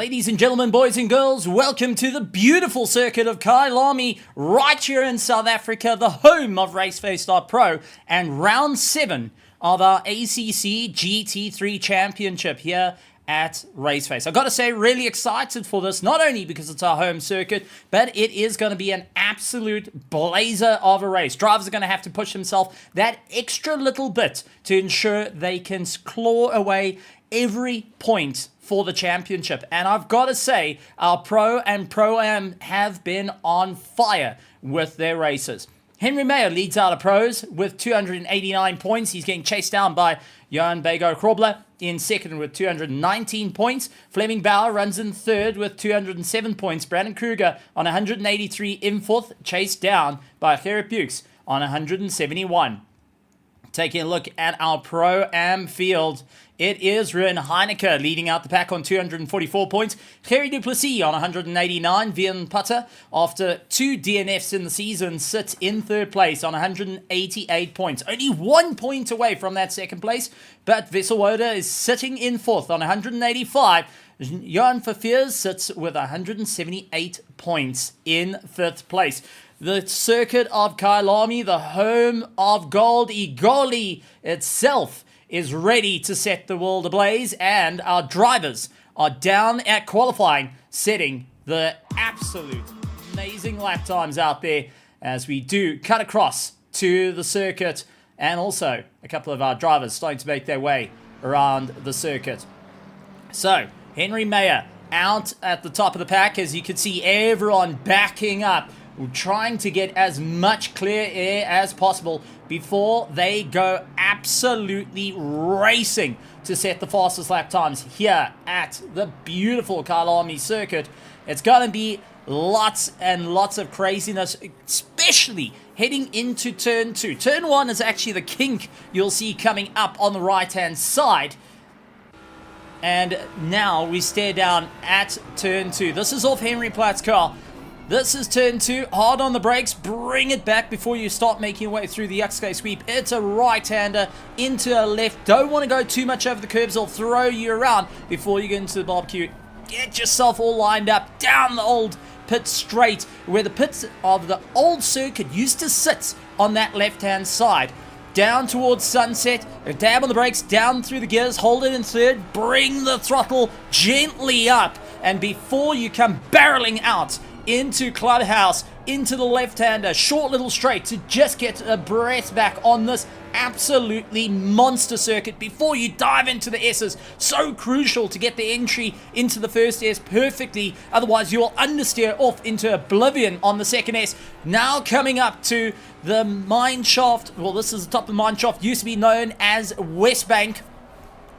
Ladies and gentlemen, boys and girls, welcome to the beautiful circuit of Kyalami, right here in South Africa, the home of Raceface.Pro, and round 7 of our ACC GT3 championship here at Raceface. I've got to say, really excited for this, not only because it's our home circuit, but it is going to be an absolute blazer of a race. Drivers are going to have to push themselves that extra little bit to ensure they can claw away every point for the championship. And I've got to say, our Pro and Pro-Am have been on fire with their races. Henry Meyer leads out of Pros with 289 points. He's getting chased down by Johan Bego Krobler in second with 219 points. Fleming Bauer runs in third with 207 points. Brandon Kruger on 183 in fourth, chased down by Gerrit Bukes on 171. Taking a look at our Pro-Am field, it is Ruben Heineke leading out the pack on 244 points. Gerry du Plessis on 189. Vian Putter, after 2 DNFs in the season, sits in third place on 188 points. Only 1 point away from that second place, but Wesselwoda is sitting in fourth on 185. Johan Verveers sits with 178 points in fifth place. The circuit of Kyalami, the home of Gold Igoli itself, is ready to set the world ablaze, and our drivers are down at qualifying, setting the absolute amazing lap times out there as we do cut across to the circuit, and also a couple of our drivers starting to make their way around the circuit. So, Henry Meyer out at the top of the pack, as you can see everyone backing up, trying to get as much clear air as possible before they go absolutely racing to set the fastest lap times here at the beautiful Kyalami circuit. It's going to be lots and lots of craziness, especially heading into turn 2. Turn 1 is actually the kink you'll see coming up on the right-hand side. And now we stare down at turn 2. This is off Henry Platt's car. This is turn 2, hard on the brakes, bring it back before you start making your way through the Yuxkay sweep. It's a right-hander into a left. Don't want to go too much over the curbs, they'll throw you around before you get into the barbecue. Get yourself all lined up, down the old pit straight, where the pits of the old circuit used to sit on that left-hand side. Down towards Sunset, dab on the brakes, down through the gears, hold it in third, bring the throttle gently up, and before you come barreling out into Clubhouse, into the left-hander, short little straight to just get a breath back on this absolutely monster circuit before you dive into the S's. So crucial to get the entry into the first S perfectly, otherwise you'll understeer off into oblivion on the second S. Now coming up to the mine shaft, well, this is the top of the mine shaft, used to be known as West Bank.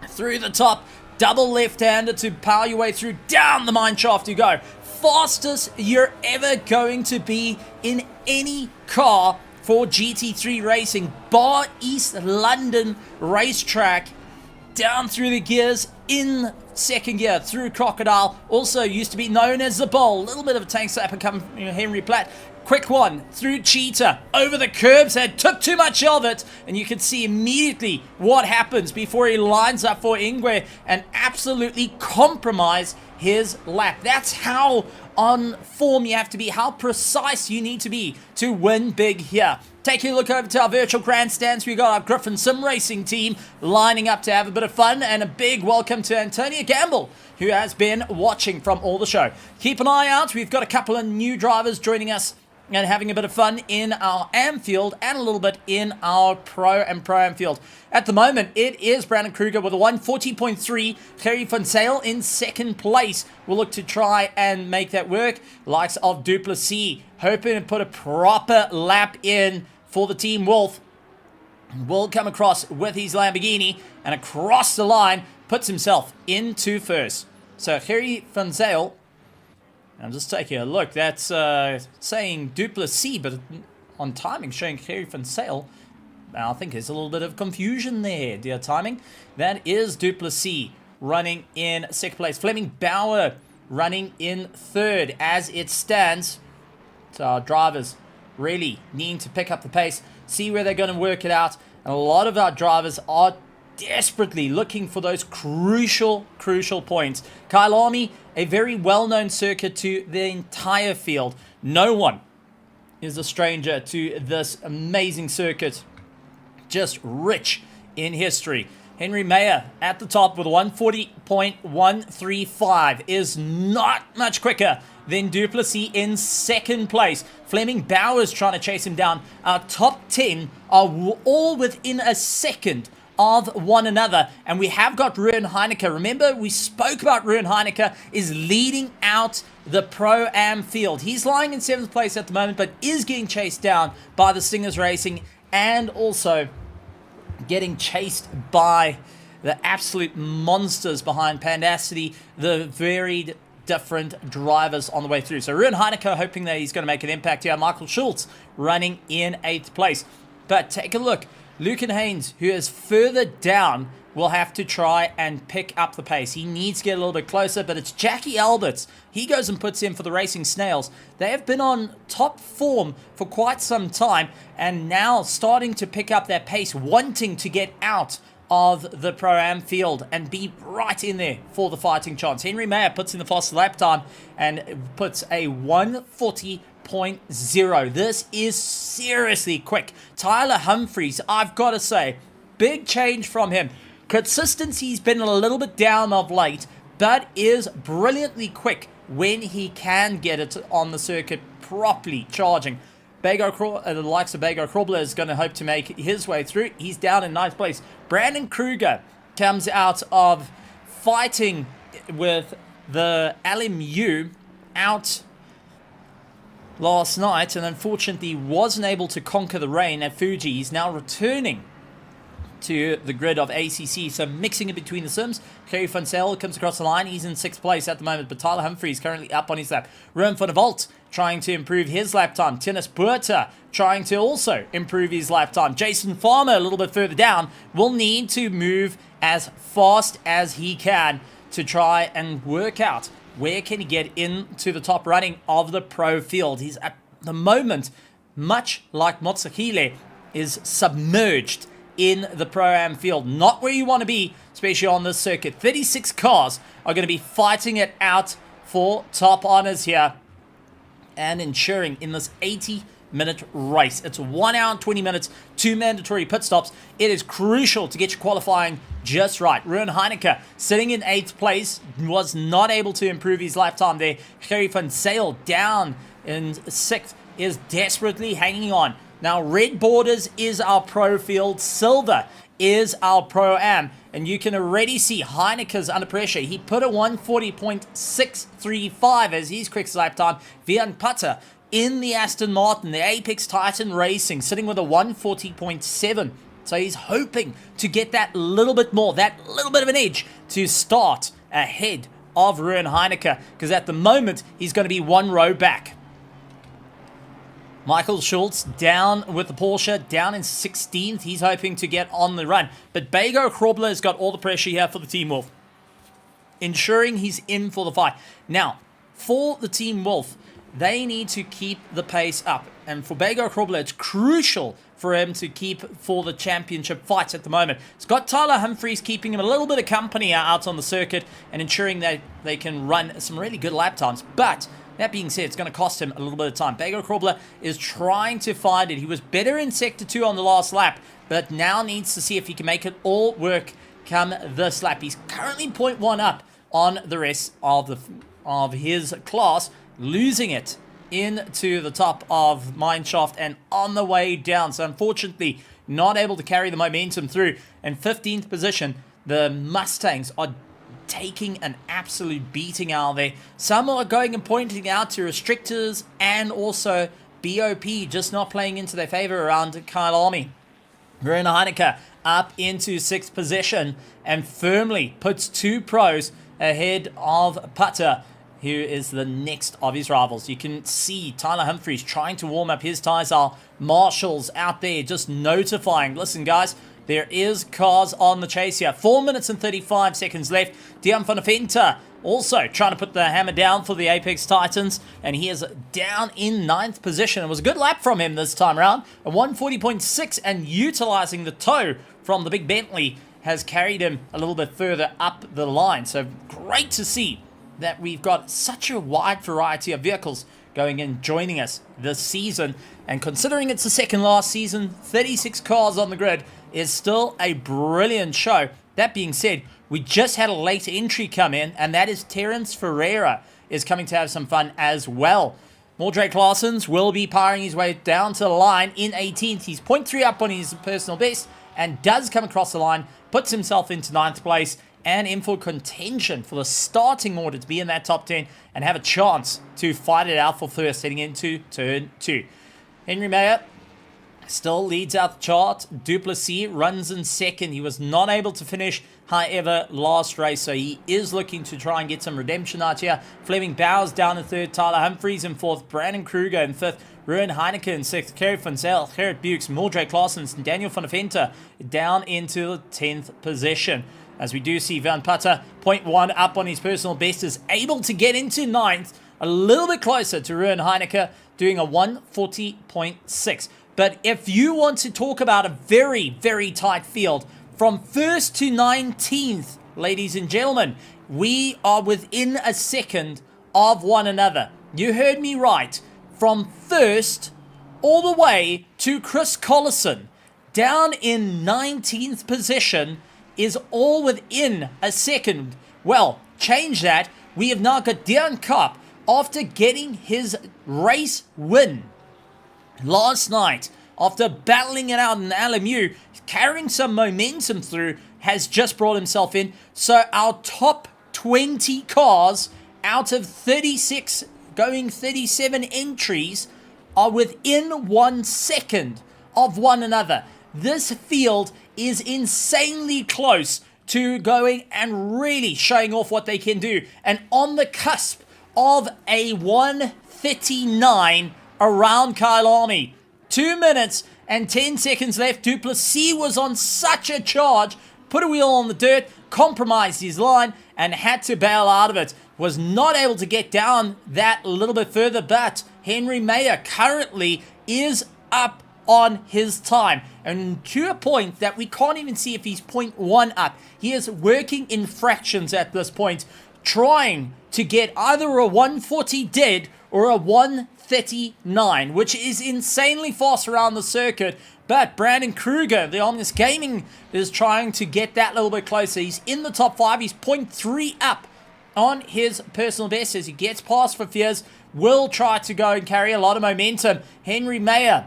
Through the top, double left-hander to power your way through, down the mine shaft you go. Fastest you're ever going to be in any car for GT3 racing, bar East London racetrack. Down through the gears, in second gear, through Crocodile, also used to be known as the Bowl. A little bit of a tank slap and come Henry Platt. Quick one through Cheetah, over the curbs, and took too much of it, and you can see immediately what happens before he lines up for Ingwe and absolutely compromise his lap. That's how on form you have to be, how precise you need to be to win big here. Taking a look over to our virtual grandstands, we got our Griffin Sim Racing team lining up to have a bit of fun, and a big welcome to Antonia Gamble, who has been watching from all the show. Keep an eye out, we've got a couple of new drivers joining us and having a bit of fun in our AM field and a little bit in our Pro and Pro-Am field. At the moment, it is Brandon Kruger with a 140.3. Gerry van Zyl in second place. We'll look to try and make that work. Likes of du Plessis, hoping to put a proper lap in for the Team Wolf. Will come across with his Lamborghini and across the line, puts himself into first. So Gerry van Zyl, I'm just taking a look. That's saying du Plessis, but on timing showing Gerry van Zyl. I think there's a little bit of confusion there, dear timing. That is du Plessis running in second place. Fleming Bauer running in third as it stands. So our drivers really need to pick up the pace, see where they're going to work it out. And a lot of our drivers are desperately looking for those crucial points. Kyalami, a very well-known circuit to the entire field. No one is a stranger to this amazing circuit. Just rich in history. Henry Mayer at the top with 140.135 is not much quicker than Duplessis in second place. Fleming Bowers trying to chase him down. Our top 10 are all within a second of one another, and we have got Ruben Heineke. Remember, we spoke about Ruben Heineke is leading out the Pro-Am field. He's lying in 7th place at the moment, but is getting chased down by the Stingers Racing and also getting chased by the absolute monsters behind Pandacity, the varied different drivers on the way through. So Ruben Heineke hoping that he's going to make an impact here. Michael Schultz running in 8th place. But take a look. Lucan Haynes, who is further down, will have to try and pick up the pace. He needs to get a little bit closer, but it's Jackie Alberts. He goes and puts in for the Racing Snails. They have been on top form for quite some time and now starting to pick up their pace, wanting to get out of the Pro-Am field and be right in there for the fighting chance. Henry Mayer puts in the fastest lap time and puts a 140.0. This is seriously quick. Tyler Humphries, I've got to say, big change from him. Consistency's been a little bit down of late, but is brilliantly quick when he can get it on the circuit properly charging. The likes of Bego Krobler is going to hope to make his way through. He's down in 9th place. Brandon Kruger comes out of fighting with the LMU out last night and unfortunately wasn't able to conquer the rain at Fuji. He's now returning to the grid of ACC, so mixing it between the sims. Kerry Funsell comes across the line. He's in 6th place at the moment, but Tyler Humphries currently up on his lap. Ruben van der Walt trying to improve his lap time. Tennis Puerta trying to also improve his lap time. Jason Farmer a little bit further down will need to move as fast as he can to try and work out where can he get into the top running of the pro field. He's at the moment, much like Motsakile, is submerged in the Pro-Am field. Not where you want to be, especially on this circuit. 36 cars are going to be fighting it out for top honors here and ensuring in this 80-minute race. It's 1 hour and 20 minutes, 2 mandatory pit stops. It is crucial to get your qualifying just right. Ruben Heineke sitting in 8th place was not able to improve his lap time there. Gerry van Zyl down in 6th is desperately hanging on. Now, red borders is our pro field, silver is our Pro-Am, and you can already see Heineke's under pressure. He put a 140.635 as his quickest lap time. Vian Putter in the Aston Martin, the Apex Titan Racing, sitting with a 140.7. So he's hoping to get that little bit more, that little bit of an edge to start ahead of Ruben Heineke, because at the moment, he's going to be 1 row back. Michael Schultz down with the Porsche, down in 16th. He's hoping to get on the run. But Bego Krobler has got all the pressure here for the Team Wolf, ensuring he's in for the fight. Now, for the Team Wolf, they need to keep the pace up. And for Bego Krobler, it's crucial for him to keep for the championship fights at the moment. It's got Tyler Humphries keeping him a little bit of company out on the circuit and ensuring that they can run some really good lap times. But that being said, it's going to cost him a little bit of time. Bego Krobler is trying to find it. He was better in Sector 2 on the last lap, but now needs to see if he can make it all work come this lap. He's currently 0.1 up on the rest of his class, losing it into the top of Mineshaft and on the way down. So unfortunately, not able to carry the momentum through. In 15th position, the Mustangs are taking an absolute beating out there. Some are going and pointing out to restrictors and also BOP just not playing into their favor around Kyalami. Ruben Heineke up into 6th position and firmly puts 2 pros ahead of Putter, who is the next of his rivals. You can see Tyler Humphries trying to warm up his tyres. Our marshals out there just notifying, listen guys, there is cars on the chase here. 4 minutes and 35 seconds left. Dion van der Venter also trying to put the hammer down for the Apex Titans, and he is down in 9th position. It was a good lap from him this time around, a 140.6, and utilizing the tow from the big Bentley has carried him a little bit further up the line. So great to see that we've got such a wide variety of vehicles going and joining us this season. And considering it's the second last season, 36 cars on the grid is still a brilliant show. That being said, we just had a late entry come in, and that is Terence Ferreira is coming to have some fun as well. Mordred Claessens will be powering his way down to the line in 18th. He's 0.3 up on his personal best and does come across the line, puts himself into 9th place and in for contention for the starting order to be in that top 10 and have a chance to fight it out for first heading into turn 2. Henry Mayer still leads out the chart. Duplessis runs in second. He was not able to finish, however, last race, so he is looking to try and get some redemption out here. Fleming Bowers down in third. Tyler Humphries in fourth. Brandon Kruger in fifth. Ruben Heineke in sixth. Kerry van Zyl, Gerrit Bukes, Mordred Claessens, and Daniel van der Venter down into the 10th position. As we do see Van Putter, 0.1 up on his personal best, is able to get into 9th, a little bit closer to Ruben Heineke, doing a 140.6. But if you want to talk about a very, very tight field, from 1st to 19th, ladies and gentlemen, we are within a second of one another. You heard me right. From 1st all the way to Chris Collison, down in 19th position, is all within a second. Well, change that. We have now got Deon Kopp, after getting his race win last night, after battling it out in LMU, carrying some momentum through, has just brought himself in. So our top 20 cars out of 36 going 37 entries are within 1 second of one another. This field is insanely close to going and really showing off what they can do. And on the cusp of a 1:39 around Kyalami. 2 minutes and 10 seconds left. Duplessis was on such a charge, put a wheel on the dirt, compromised his line, and had to bail out of it. Was not able to get down that little bit further, but Henry Mayer currently is up on his time, and to a point that we can't even see if he's 0.1 up. He is working in fractions at this point, trying to get either a 140 dead or a 139, which is insanely fast around the circuit. But Brandon Kruger, the Omnis Gaming, is trying to get that little bit closer. He's in the top 5. He's 0.3 up on his personal best as he gets past for Fears. Will try to go and carry a lot of momentum. Henry Mayer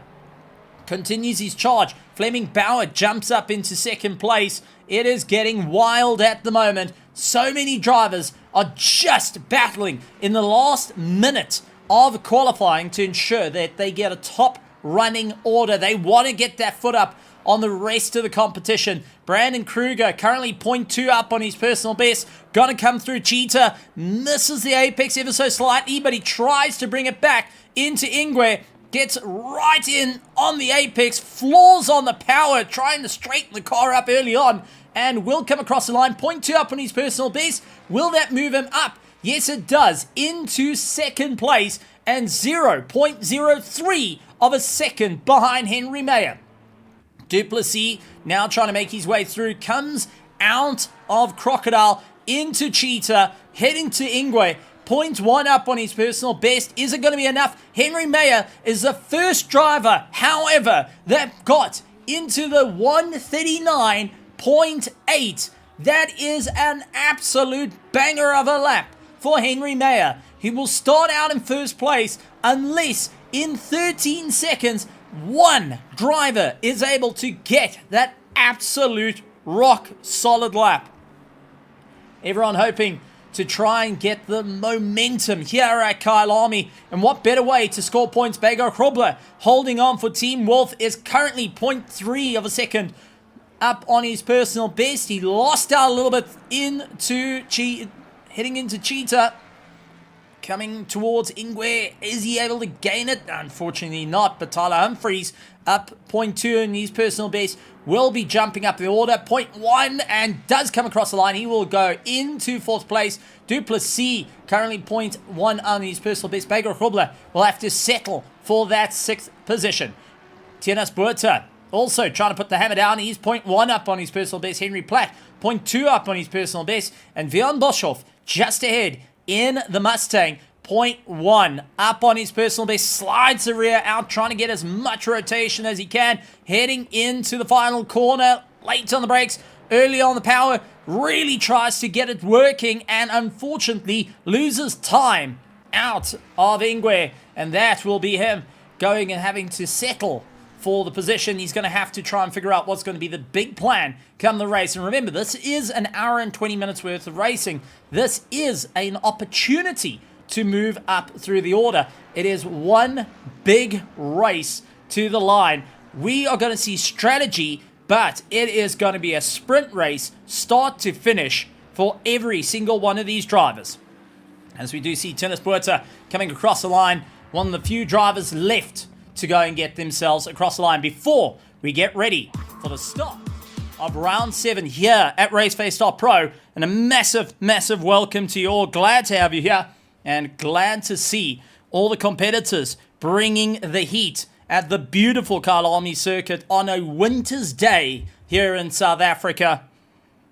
continues his charge. Fleming Bauer jumps up into second place. It is getting wild at the moment. So many drivers are just battling in the last minute of qualifying to ensure that they get a top running order. They want to get that foot up on the rest of the competition. Brandon Kruger currently 0.2 up on his personal best. Gonna come through Cheetah. Misses the apex ever so slightly, but he tries to bring it back into Ingwe. Gets right in on the apex. Flaws on the power, trying to straighten the car up early on. And will come across the line. 0.2 up on his personal best. Will that move him up? Yes, it does. Into second place. And 0.03 of a second behind Henry Mayer. Duplessis now trying to make his way through. Comes out of Crocodile into Cheetah. Heading to Ingwe. 0.1 up on his personal best. Is it going to be enough? Henry Mayer is the first driver, however, that got into the 139.8. That is an absolute banger of a lap for Henry Mayer. He will start out in first place unless in 13 seconds one driver is able to get that absolute rock solid lap. Everyone hoping to try and get the momentum here at Kyalami. And what better way to score points? Bago Krobler holding on for Team Wolf is currently 0.3 of a second up on his personal best. He lost out a little bit into heading into Cheetah. Coming towards Ingwe. Is he able to gain it? Unfortunately not, but Tyler Humphries up 0.2 in his personal best. Will be jumping up the order. 0.1 and does come across the line. He will go into fourth place. Duplessis currently 0.1 on his personal best. Bago Krobler will have to settle for that sixth position. Tienas Buerta Also trying to put the hammer down. He's 0.1 up on his personal best. Henry Platt 0.2 up on his personal best. And Björn Boshoff just ahead in the Mustang. 0.1 up on his personal best. Slides the rear out, trying to get as much rotation as he can. Heading into the final corner. Late on the brakes, early on the power. Really tries to get it working and unfortunately loses time out of Ingwe. And that will be him going and having to settle for the position. He's going to have to try and figure out what's going to be the big plan come the race. And remember, this is an hour and 20 minutes worth of racing. This is an opportunity to move up through the order. It is one big race to the line. We are going to see strategy, but it is going to be a sprint race, start to finish, for every single one of these drivers. As we do see Tennis Buerta coming across the line, one of the few drivers left to go and get themselves across the line before we get ready for the start of round 7 here at Raceface.Pro. And a massive, massive welcome to you all. Glad to have you here and glad to see all the competitors bringing the heat at the beautiful Kyalami circuit on a winter's day here in South Africa.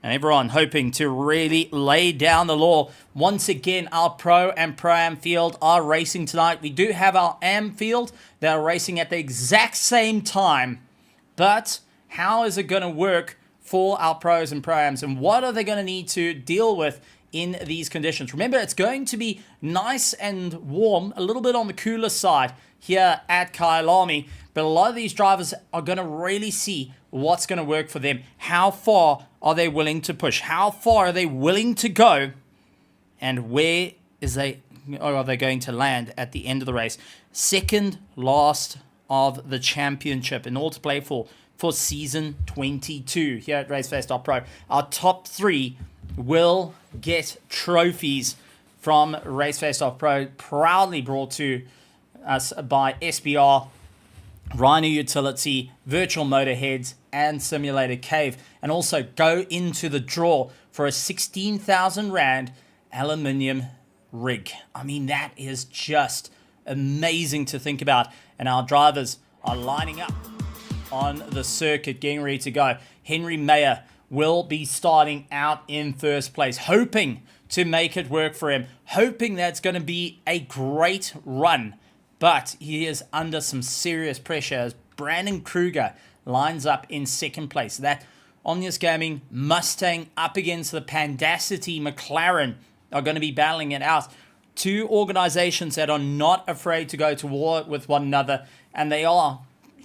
And everyone hoping to really lay down the law. Once again, our Pro and Pro-Am field are racing tonight. We do have our Am field that are racing at the exact same time. But how is it going to work for our Pros and Pro-Ams? And what are they going to need to deal with in these conditions? Remember, it's going to be nice and warm, a little bit on the cooler side here at Kyalami. But a lot of these drivers are going to really see what's going to work for them. How far are they willing to push? How far are they willing to go? And where are they going to land at the end of the race? Second last of the championship in all to play for season 22 here at Raceface.Pro. Our top 3 will get trophies from Raceface.Pro, proudly brought to us by SBR, Rhino Utility, Virtual Motorheads, and Simulated Cave. And also go into the draw for a 16,000 Rand aluminium rig. I mean, that is just amazing to think about. And our drivers are lining up on the circuit, getting ready to go. Henry Mayer will be starting out in first place, hoping to make it work for him, hoping that's going to be a great run. But he is under some serious pressure as Brandon Kruger lines up in second place. That Omnius Gaming Mustang up against the Pandacity McLaren are going to be battling it out. Two organizations that are not afraid to go to war with one another, and they've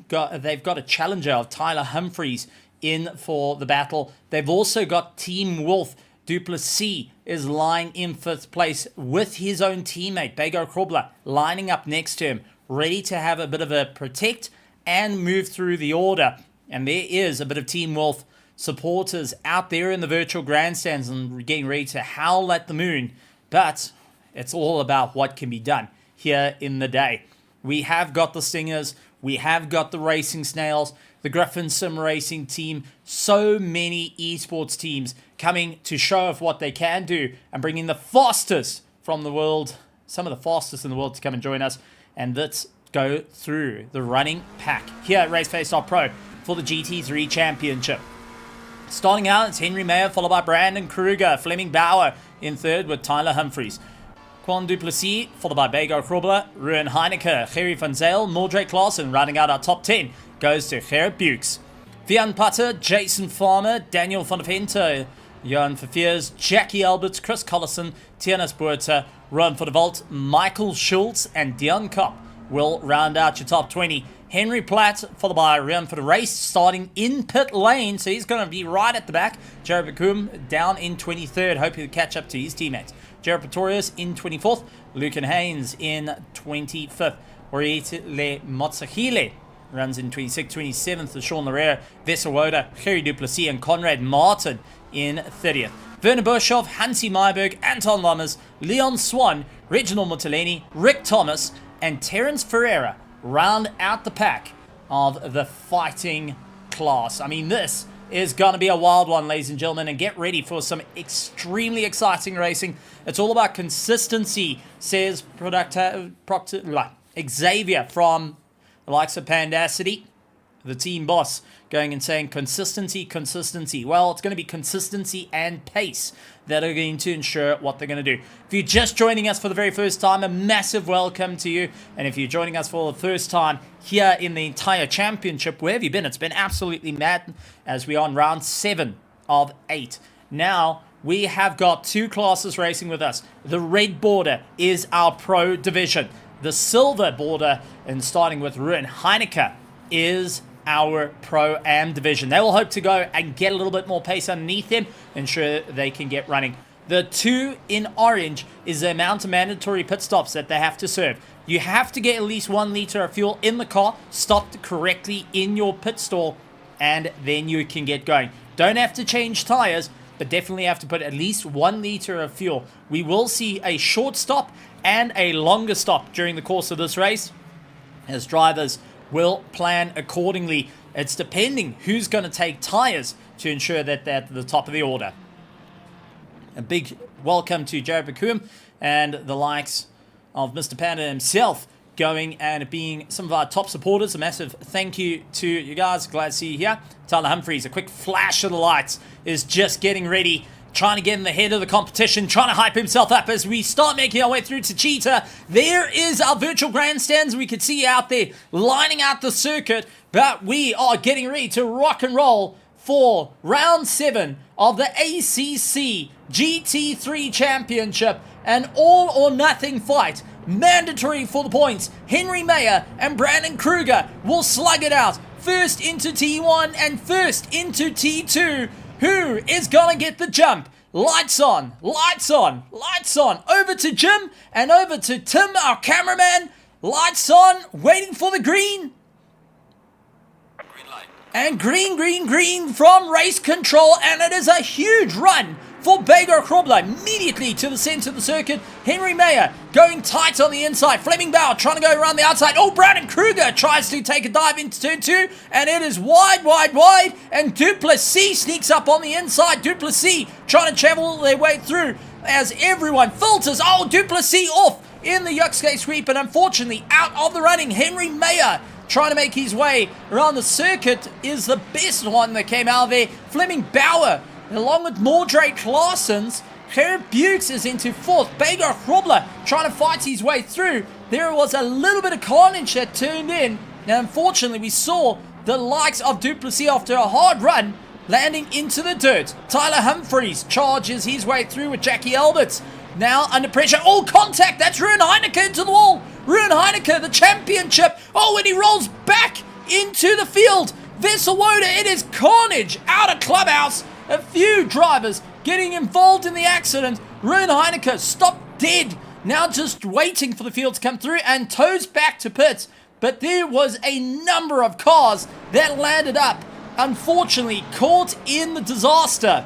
got a challenger of Tyler Humphreys in for the battle. They've also got Team Wolf. Duplessis is lying in 5th place with his own teammate, Bego Krobler, lining up next to him, ready to have a bit of a protect and move through the order. And there is a bit of Team Wolf supporters out there in the virtual grandstands and getting ready to howl at the moon. But it's all about what can be done here in the day. We have got the Stingers, we have got the Racing Snails, the Griffin Sim Racing team, so many esports teams coming to show off what they can do and bringing the fastest from the world, some of the fastest in the world, to come and join us. And let's go through the running pack here at Raceface.Pro for the GT3 Championship. Starting out, it's Henry Mayer, followed by Brandon Kruger, Fleming Bauer in 3rd with Tyler Humphreys. Quan Duplessis, followed by Bego Krobler, Ruan Heineke, Gerry van Zyl, Mordred Klaassen. Rounding out our top 10 goes to Gerrit Bukes. Vian Putter, Jason Farmer, Daniel van der Vente, Johan Verveers, Jackie Alberts, Chris Collison, Tennis Buerta, Ron van der Walt, Michael Schultz, and Dion Kopp will round out your top 20. Henry Platt, followed by Rian for the race, starting in pit lane, so he's going to be right at the back. Jared Bakum down in 23rd, hoping to catch up to his teammates. Jared Pretorius in 24th, Lucan Haynes in 25th. Orietele Motsahile runs in 26th, 27th to Sean Larrea, Vessewoda, Gerry Duplessis, and Conrad Martin in 30th. Werner Burshoff, Hansi Myberg, Anton Lammers, Leon Swan, Reginald Mutaleni, Rick Thomas, and Terence Ferreira round out the pack of the fighting class. I mean, this is going to be a wild one, ladies and gentlemen, and get ready for some extremely exciting racing. It's all about consistency, says Xavier from the likes of Pandacity. the team boss, going and saying consistency, consistency. Well, it's going to be consistency and pace that are going to ensure what they're going to do. If you're just joining us for the very first time, a massive welcome to you. And if you're joining us for the first time here in the entire championship, where have you been? It's been absolutely mad as we're on round 7 of 8. Now, we have got 2 classes racing with us. The red border is our pro division. The silver border, and starting with Ruin Heineke, is our Pro-Am division. They will hope to go and get a little bit more pace underneath them, ensure they can get running. The 2 in orange is the amount of mandatory pit stops that they have to serve. You have to get at least 1 liter of fuel in the car, stopped correctly in your pit stall, and then you can get going. Don't have to change tires, but definitely have to put at least 1 liter of fuel. We will see a short stop and a longer stop during the course of this race, as drivers will plan accordingly. It's depending who's going to take tires to ensure that they're at the top of the order. A big welcome to Jared Bakum and the likes of Mr. Panda himself going and being some of our top supporters. A massive thank you to you guys. Glad to see you here. Tyler Humphries, a quick flash of the lights, is just getting ready, trying to get in the head of the competition, trying to hype himself up as we start making our way through to Cheetah. There is our virtual grandstands. We could see out there lining out the circuit, but we are getting ready to rock and roll for round 7 of the ACC GT3 Championship. An all or nothing fight. Mandatory for the points. Henry Mayer and Brandon Kruger will slug it out. First into T1 and first into T2. Who is going to get the jump? Lights on, lights on, lights on. Over to Jim and over to Tim, our cameraman. Lights on, waiting for the green. Green light. And green, green, green from race control. And it is a huge run for Beggar Krobler. Immediately to the center of the circuit. Henry Mayer going tight on the inside. Fleming Bauer trying to go around the outside. Oh, Brandon Kruger tries to take a dive into turn 2. And it is wide, wide, wide. And Duplessis sneaks up on the inside. Duplessis trying to travel their way through as everyone filters. Oh, Duplessis off in the Yuxke sweep. And unfortunately out of the running. Henry Mayer trying to make his way around the circuit is the best one that came out of there. Fleming Bauer, along with Mordred Claessens. Gerrit Bukes is into 4th. Beggar Krobler trying to fight his way through. There was a little bit of carnage that turned in. And unfortunately, we saw the likes of Duplessis after a hard run landing into the dirt. Tyler Humphries charges his way through with Jackie Alberts. Now under pressure. Oh, contact. That's Ruin Heineke into the wall. Ruin Heineke, the championship. Oh, and he rolls back into the field. Vesselwoda, it is carnage out of clubhouse. A few drivers getting involved in the accident. Ruin Heineke stopped dead. Now just waiting for the field to come through and toes back to pits. But there was a number of cars that landed up, unfortunately caught in the disaster.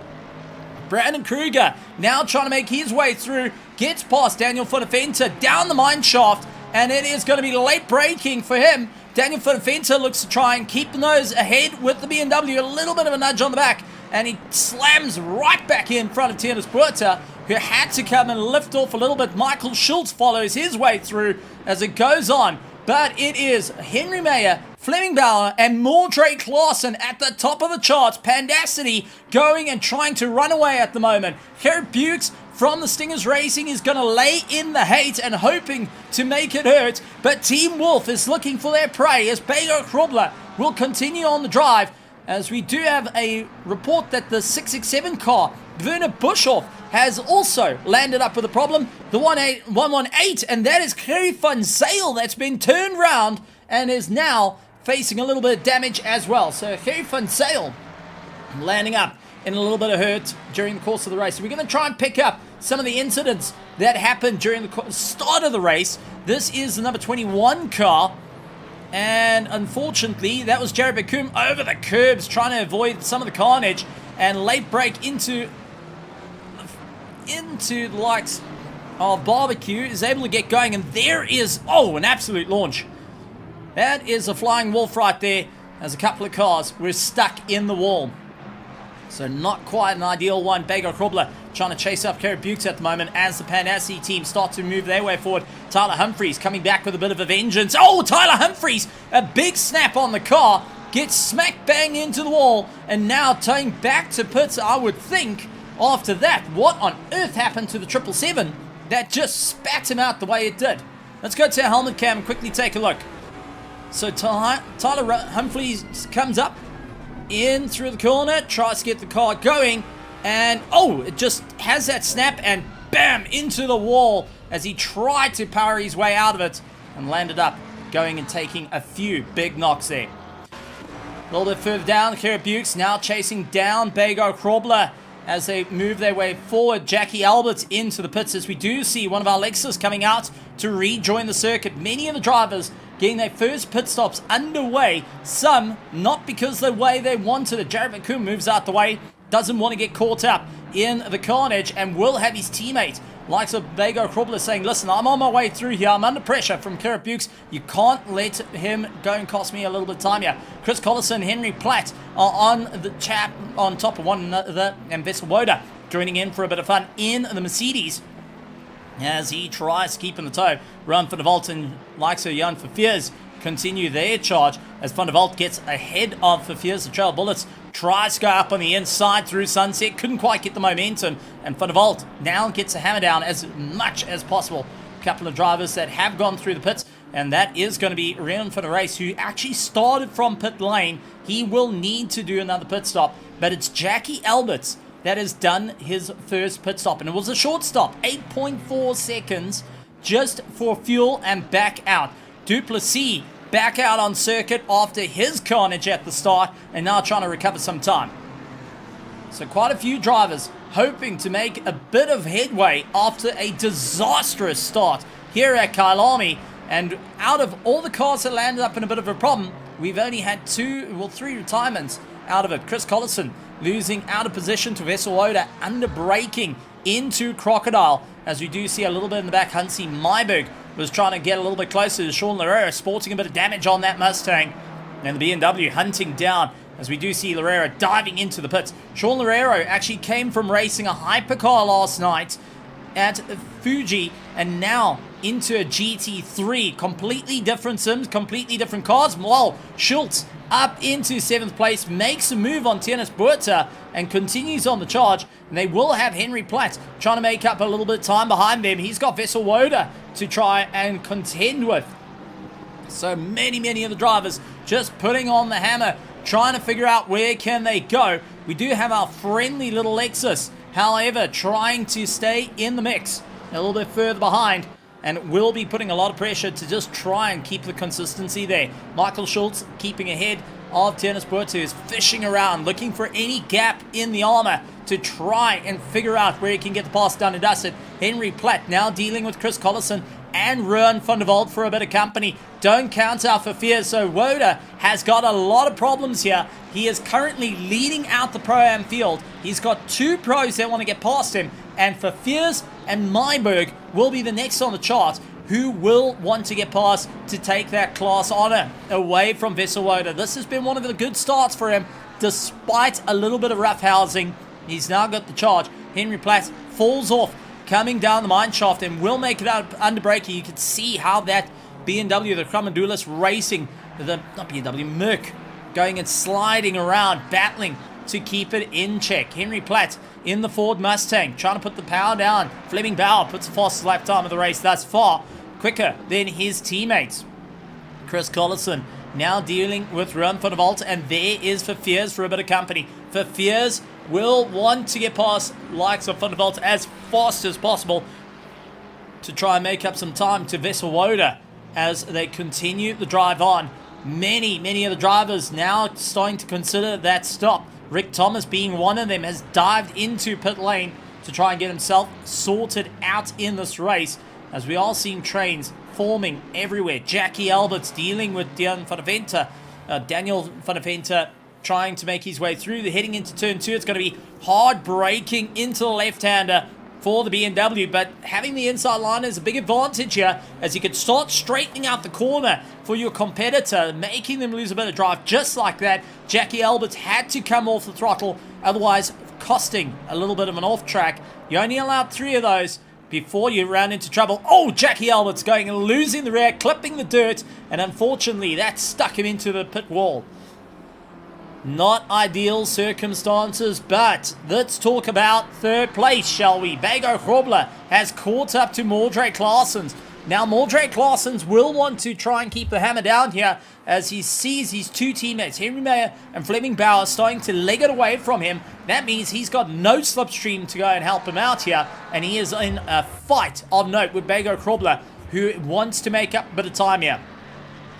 Brandon Kruger now trying to make his way through. Gets past Daniel Futtefenter down the mine shaft. And it is going to be late braking for him. Daniel Futtefenter looks to try and keep the nose ahead with the BMW. A little bit of a nudge on the back. And he slams right back in front of Tiernis Puerta, who had to come and lift off a little bit. Michael Schultz follows his way through as it goes on. But it is Henry Mayer, Fleming Bauer, and Mordred Claessen at the top of the charts. Pandacity going and trying to run away at the moment. Gerrit Bukes from the Stingers Racing is going to lay in the hate and hoping to make it hurt. But Team Wolf is looking for their prey as Beggar Krobler will continue on the drive. As we do have a report that the 667 car, Werner Buschhoff, has also landed up with a problem. The 118, and that is Kerry Van Zale that's been turned round and is now facing a little bit of damage as well. So Kerry Van Zale landing up in a little bit of hurt during the course of the race. So we're going to try and pick up some of the incidents that happened during the start of the race. This is the number 21 car. And unfortunately, that was Jared Bakum over the curbs trying to avoid some of the carnage and late break into the likes of Barbecue. Is able to get going, and there is, oh, an absolute launch. That is a flying wolf right there as a couple of cars were stuck in the wall. So not quite an ideal one. Beggar Krobler trying to chase up Gerrit Bukes at the moment as the Panassi team start to move their way forward. Tyler Humphries coming back with a bit of a vengeance. Oh, Tyler Humphries, a big snap on the car. gets smack bang into the wall, and now towing back to pits, I would think. After that, what on earth happened to the 777 that just spat him out the way it did? Let's go to our helmet cam and quickly take a look. So Tyler Humphreys comes up in through the corner, tries to get the car going, and oh, it just has that snap and bam, into the wall as he tried to power his way out of it and landed up going and taking a few big knocks there. A little bit further down, Kira Bukes now chasing down Bago Krobler as they move their way forward. Jackie Alberts into the pits as we do see one of our Lexus coming out to rejoin the circuit. Many of the drivers getting their first pit stops underway. Some not because the way they wanted it. Jared McCoom moves out the way, doesn't want to get caught up in the carnage, and will have his teammate likes of Bago Krobler saying, listen, I'm on my way through here. I'm under pressure from Kira Bukes. You can't let him go and cost me a little bit of time here. Chris Collison, Henry Platt are on the chat on top of one another, and Vessel Woda joining in for a bit of fun in the Mercedes as he tries to keep in the tow. Run for the Vault and likes of Jan Verveers continue their charge as Van der Vault gets ahead of Verveers. The Trail Bullets tries to go up on the inside through Sunset, couldn't quite get the momentum, and Van der Vault now gets a hammer down as much as possible. A couple of drivers that have gone through the pits, and that is going to be Rian for the race, who actually started from pit lane. He will need to do another pit stop, but it's Jackie Alberts that has done his first pit stop, and it was a short stop, 8.4 seconds just for fuel and back out. Duplessis back out on circuit after his carnage at the start, and now trying to recover some time. So quite a few drivers hoping to make a bit of headway after a disastrous start here at Kyalami. And out of all the cars that landed up in a bit of a problem, we've only had three retirements out of it. Chris Collison losing out of position to Vessel Oda, under braking into Crocodile, as we do see a little bit in the back. Hansi Myberg was trying to get a little bit closer to Sean Larrera, sporting a bit of damage on that Mustang. And the BMW hunting down as we do see Larrera diving into the pits. Sean Larrera actually came from racing a hypercar last night at Fuji and now into a GT3. Completely different sims, completely different cars. Well, Schultz up into 7th place, makes a move on Tennis Buerta and continues on the charge. And they will have Henry Platt trying to make up a little bit of time behind them. He's got Vessel Woda to try and contend with. So many of the drivers just putting on the hammer, trying to figure out where can they go. We do have our friendly little Lexus, however, trying to stay in the mix a little bit further behind, and will be putting a lot of pressure to just try and keep the consistency there. Michael Schultz keeping ahead of Tennis Buerta, who's fishing around, looking for any gap in the armor to try and figure out where he can get the pass done and dusted. Henry Platt now dealing with Chris Collison and Ruan van der Walt for a bit of company. Don't count out for fear, so Woda has got a lot of problems here. He is currently leading out the Pro-Am field. He's got two pros that want to get past him, and for Fears and Myberg will be the next on the chart who will want to get past to take that class honor away from Vessel Woda. This has been one of the good starts for him, despite a little bit of rough housing. He's now got the charge. Henry Platt falls off, coming down the mine shaft, and will make it out under braking. You can see how that BMW, the Kramandulis racing, Merc, going and sliding around, battling to keep it in check. Henry Platt in the Ford Mustang, trying to put the power down. Fleming Bauer puts the fastest lap time of the race thus far, quicker than his teammates. Chris Collison now dealing with Ruan van der Walt, and there is Verveers for a bit of company. Verveers will want to get past likes of Van der Walt as fast as possible to try and make up some time to Vessel Woda as they continue the drive on. Many of the drivers now starting to consider that stop. Rick Thomas being one of them has dived into pit lane to try and get himself sorted out in this race, as we are seeing trains forming everywhere. Jackie Alberts dealing with Daniel van der Venter trying to make his way through. They're heading into turn 2. It's going to be hard braking into the left-hander for the BMW, but having the inside line is a big advantage here, as you could start straightening out the corner for your competitor, making them lose a bit of drive. Just like that, Jackie Alberts had to come off the throttle, otherwise costing a little bit of an off track. You only allowed 3 of those before you ran into trouble. Oh, Jackie Alberts going and losing the rear, clipping the dirt, and unfortunately that stuck him into the pit wall. Not ideal circumstances, but let's talk about third place, shall we? Bago Hrobler has caught up to Mordred Claessens. Now, Mordred Claessens will want to try and keep the hammer down here as he sees his two teammates, Henry Mayer and Fleming Bauer, starting to leg it away from him. That means he's got no slipstream to go and help him out here, and he is in a fight of note with Bago Hrobler, who wants to make up a bit of time here.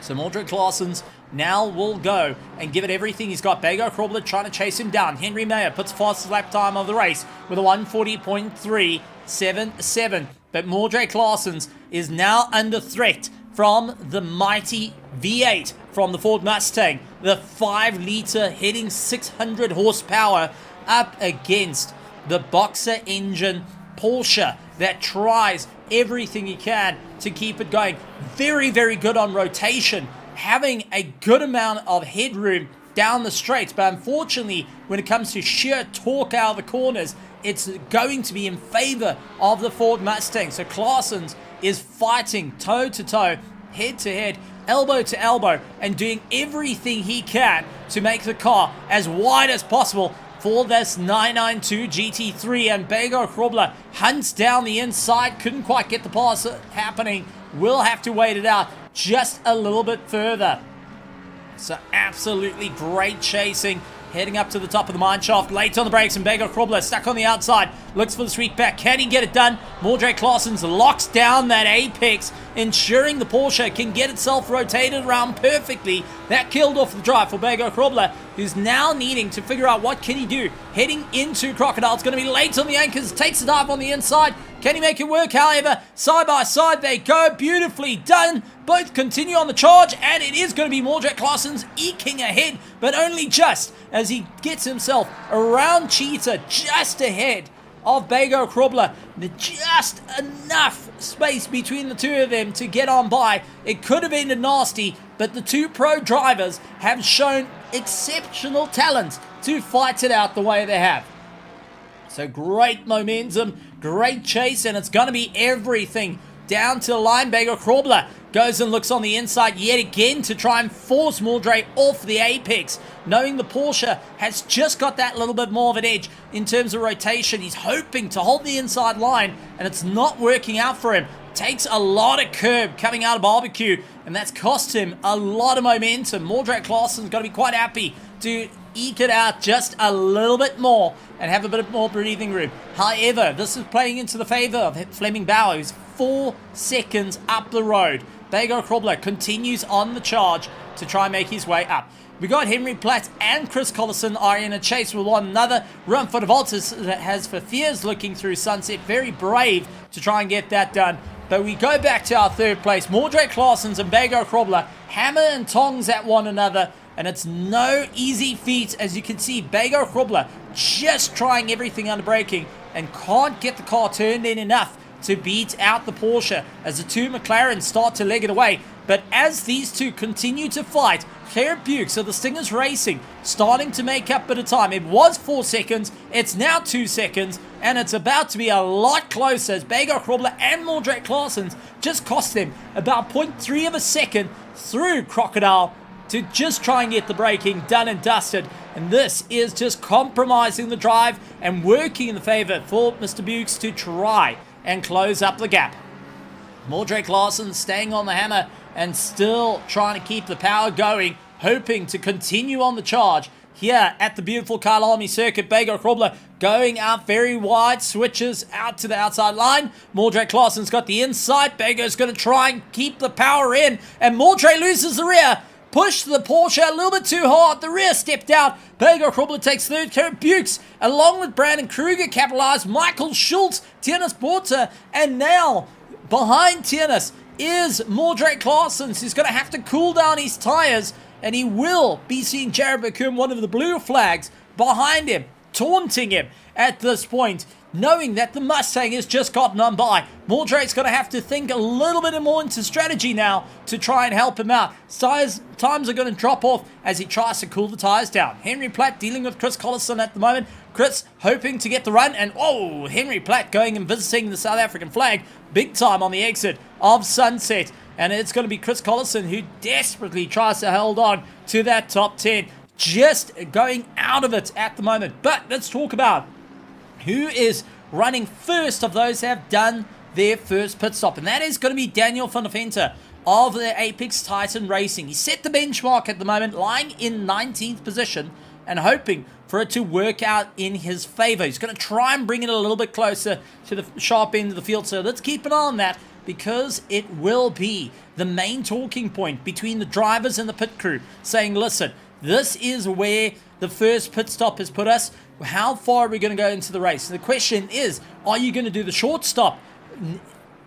So Mordred Claessens now will go and give it everything he's got. Bago Hrobler trying to chase him down. Henry Mayer puts fastest lap time of the race with a 1:40.377. But Mordred Claessens is now under threat from the mighty V8 from the Ford Mustang. The 5-liter hitting 600 horsepower up against the Boxer engine Porsche that tries everything he can to keep it going. Very, very good on rotation, having a good amount of headroom down the straights, but unfortunately when it comes to sheer torque out of the corners, it's going to be in favor of the Ford Mustang. So Claessens is fighting toe to toe, head to head, elbow to elbow, and doing everything he can to make the car as wide as possible for this 992 GT3. And Bago Hrobler hunts down the inside, couldn't quite get the pass happening, will have to wait it out just a little bit further. So absolutely great chasing, heading up to the top of the mine shaft, late on the brakes, and Bago Hrobler stuck on the outside, looks for the sweep back. Can he get it done? Mordred Claessens locks down that apex, ensuring the Porsche can get itself rotated around perfectly. That killed off the drive for Bago Hrobler, who's now needing to figure out what can he do. Heading into Crocodile, it's going to be late on the anchors, takes a dive on the inside. Can he make it work? However, side by side they go, beautifully done. Both continue on the charge, and it is going to be Mordred Claessens eking ahead, but only just as he gets himself around Cheetah, just ahead of Bago Hrobler. Just enough space between the two of them to get on by. It could have ended nasty, but the two pro drivers have shown exceptional talent to fight it out the way they have. So great momentum, great chase, and it's going to be everything down to the line. Bago Hrobler goes and looks on the inside yet again to try and force Mordred off the apex, knowing the Porsche has just got that little bit more of an edge in terms of rotation. He's hoping to hold the inside line, and it's not working out for him. Takes a lot of curb coming out of barbecue, and that's cost him a lot of momentum. Mordred Claessen's got to be quite happy to eke it out just a little bit more and have a bit more breathing room. However, this is playing into the favor of Fleming Bauer, who's 4 seconds up the road. Bago Hrobler continues on the charge to try and make his way up. We got Henry Platt and Chris Collison are in a chase with one another. Rumford Voltis has for Fears looking through sunset, very brave to try and get that done. But we go back to our third place. Mordred Claessens and Bago Hrobler hammer and tongs at one another, and it's no easy feat. As you can see, Bago Hrobler just trying everything under braking and can't get the car turned in enough to beat out the Porsche as the two McLarens start to leg it away. But as these two continue to fight, Claire Bukes of the Stingers Racing starting to make up a bit of time. It was 4 seconds, it's now 2 seconds, and it's about to be a lot closer as Bago Hrobler and Mordred Claessens just cost them about 0.3 of a second through Crocodile to just try and get the braking done and dusted. And this is just compromising the drive and working in the favor for Mr. Bukes to try and close up the gap. Mordred Claessens staying on the hammer and still trying to keep the power going, hoping to continue on the charge here at the beautiful Kyalami circuit. Bago Hrobler going out very wide, switches out to the outside line. Mordred Claessen's got the inside. Bago's going to try and keep the power in, and Mordred loses the rear. Pushed the Porsche a little bit too hard. The rear stepped out. Bago Hrobler takes third. Karen Bukes, along with Brandon Kruger, capitalized. Michael Schultz, Tiernis Porter, and now behind Tiernis is Mordred Claessens, who's going to have to cool down his tires, and he will be seeing Jared Beckham, one of the blue flags, behind him, taunting him at this point, knowing that the Mustang has just gotten on by. Mordred's going to have to think a little bit more into strategy now to try and help him out. Times are going to drop off as he tries to cool the tires down. Henry Platt dealing with Chris Collison at the moment. Chris hoping to get the run, and oh, Henry Platt going and visiting the South African flag big time on the exit of Sunset. And it's going to be Chris Collison who desperately tries to hold on to that top 10. just going out of it at the moment. But let's talk about who is running first of those that have done their first pit stop. And that is going to be Daniel van der Venter of the Apex Titan Racing. He set the benchmark at the moment, lying in 19th position and hoping for it to work out in his favor. He's going to try and bring it a little bit closer to the sharp end of the field. So let's keep an eye on that, because it will be the main talking point between the drivers and the pit crew, saying, listen, this is where the first pit stop has put us. How far are we going to go into the race? The question is, are you going to do the short stop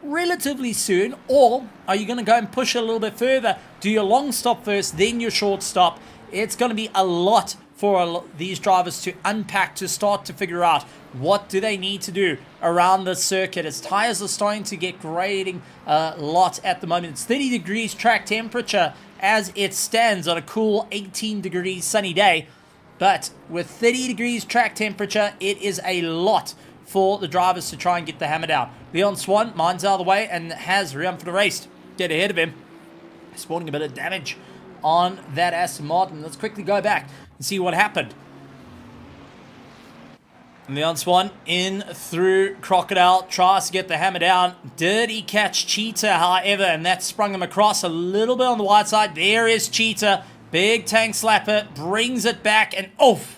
relatively soon, or are you going to go and push a little bit further, do your long stop first, then your short stop? It's going to be a lot for these drivers to unpack, to start to figure out what do they need to do around the circuit, as tires are starting to get grading a lot at the moment. It's 30 degrees track temperature as it stands on a cool 18 degrees sunny day, but with 30 degrees track temperature, it is a lot for the drivers to try and get the hammer down. Leon Swan, mine's out of the way, and has run for the race. Get ahead of him. Spawning a bit of damage on that Aston Martin. Let's quickly go back and see what happened. Leon Swan in through Crocodile, tries to get the hammer down. Dirty catch Cheetah, however, and that sprung him across a little bit on the wide side. There is Cheetah. Big tank slapper, brings it back, and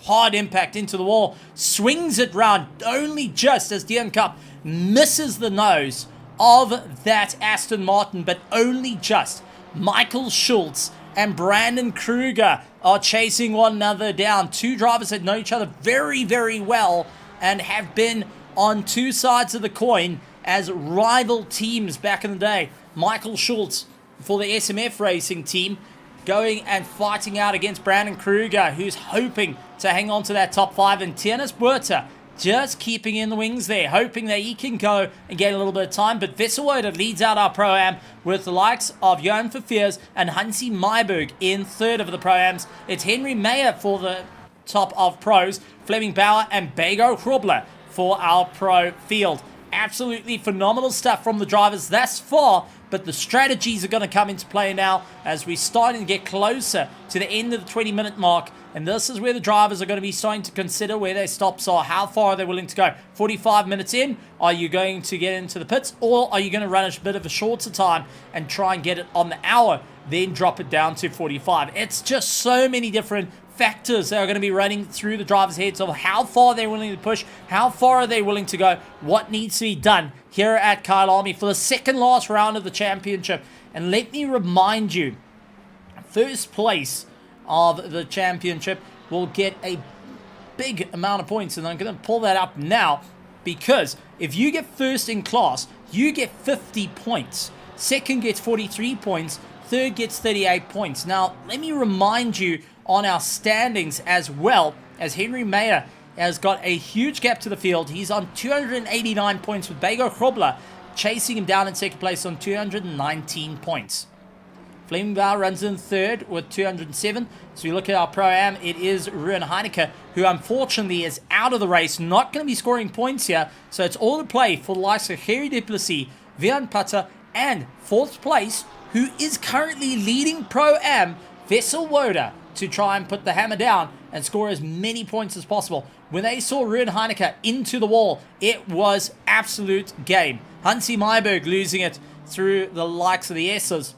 hard impact into the wall. Swings it round only just as Dion Cup misses the nose of that Aston Martin, but only just. Michael Schultz and Brandon Kruger are chasing one another down. Two drivers that know each other very, very well and have been on two sides of the coin as rival teams back in the day. Michael Schultz for the SMF Racing team, going and fighting out against Brandon Kruger, who's hoping to hang on to that top 5. And Tiernas Buerta just keeping in the wings there, hoping that he can go and get a little bit of time. But Vesselwoda leads out our Pro-Am with the likes of Johan Verveers and Hansi Myberg in third of the Pro-Ams. It's Henry Mayer for the top of pros, Fleming Bauer and Bego Hrobler for our pro field. Absolutely phenomenal stuff from the drivers thus far, but the strategies are going to come into play now as we're starting to get closer to the end of the 20-minute mark. And this is where the drivers are going to be starting to consider where their stops are, how far are they willing to go. 45 minutes in, are you going to get into the pits, or are you going to run a bit of a shorter time and try and get it on the hour, then drop it down to 45? It's just so many different factors that are going to be running through the drivers' heads of how far they're willing to push, how far are they willing to go, what needs to be done here at Kyalami for the second last round of the championship. And let me remind you, first place of the championship will get a big amount of points, and I'm going to pull that up now, because if you get first in class, you get 50 points. Second gets 43 points. Third gets 38 points. Now, let me remind you on our standings as well, as Henry Mayer has got a huge gap to the field. He's on 289 points, with Bego Hrobler chasing him down in second place on 219 points. Fleming Bauer runs in third with 207. So we look at our Pro-Am, it is Ruan Heineke, who unfortunately is out of the race, not going to be scoring points here. So it's all to play for the likes of Harry Duplessis, Vian Putter, and fourth place, who is currently leading Pro-Am, Vesselwoda, to try and put the hammer down and score as many points as possible. When they saw Ruan Heineke into the wall, it was absolute game. Hansi Myberg losing it through the likes of the S's.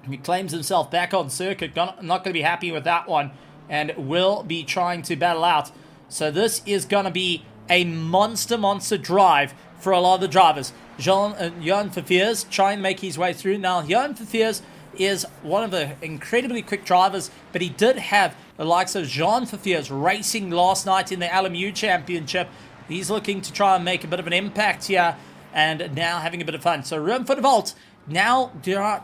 He claims himself back on circuit. Not going to be happy with that one, and will be trying to battle out. So this is going to be a monster drive for a lot of the drivers. Johan Verveers trying to make his way through. Now, Johan Verveers is one of the incredibly quick drivers, but he did have the likes of Jean Verveers racing last night in the LMU Championship. He's looking to try and make a bit of an impact here, and now having a bit of fun. So Ruim for the Vault now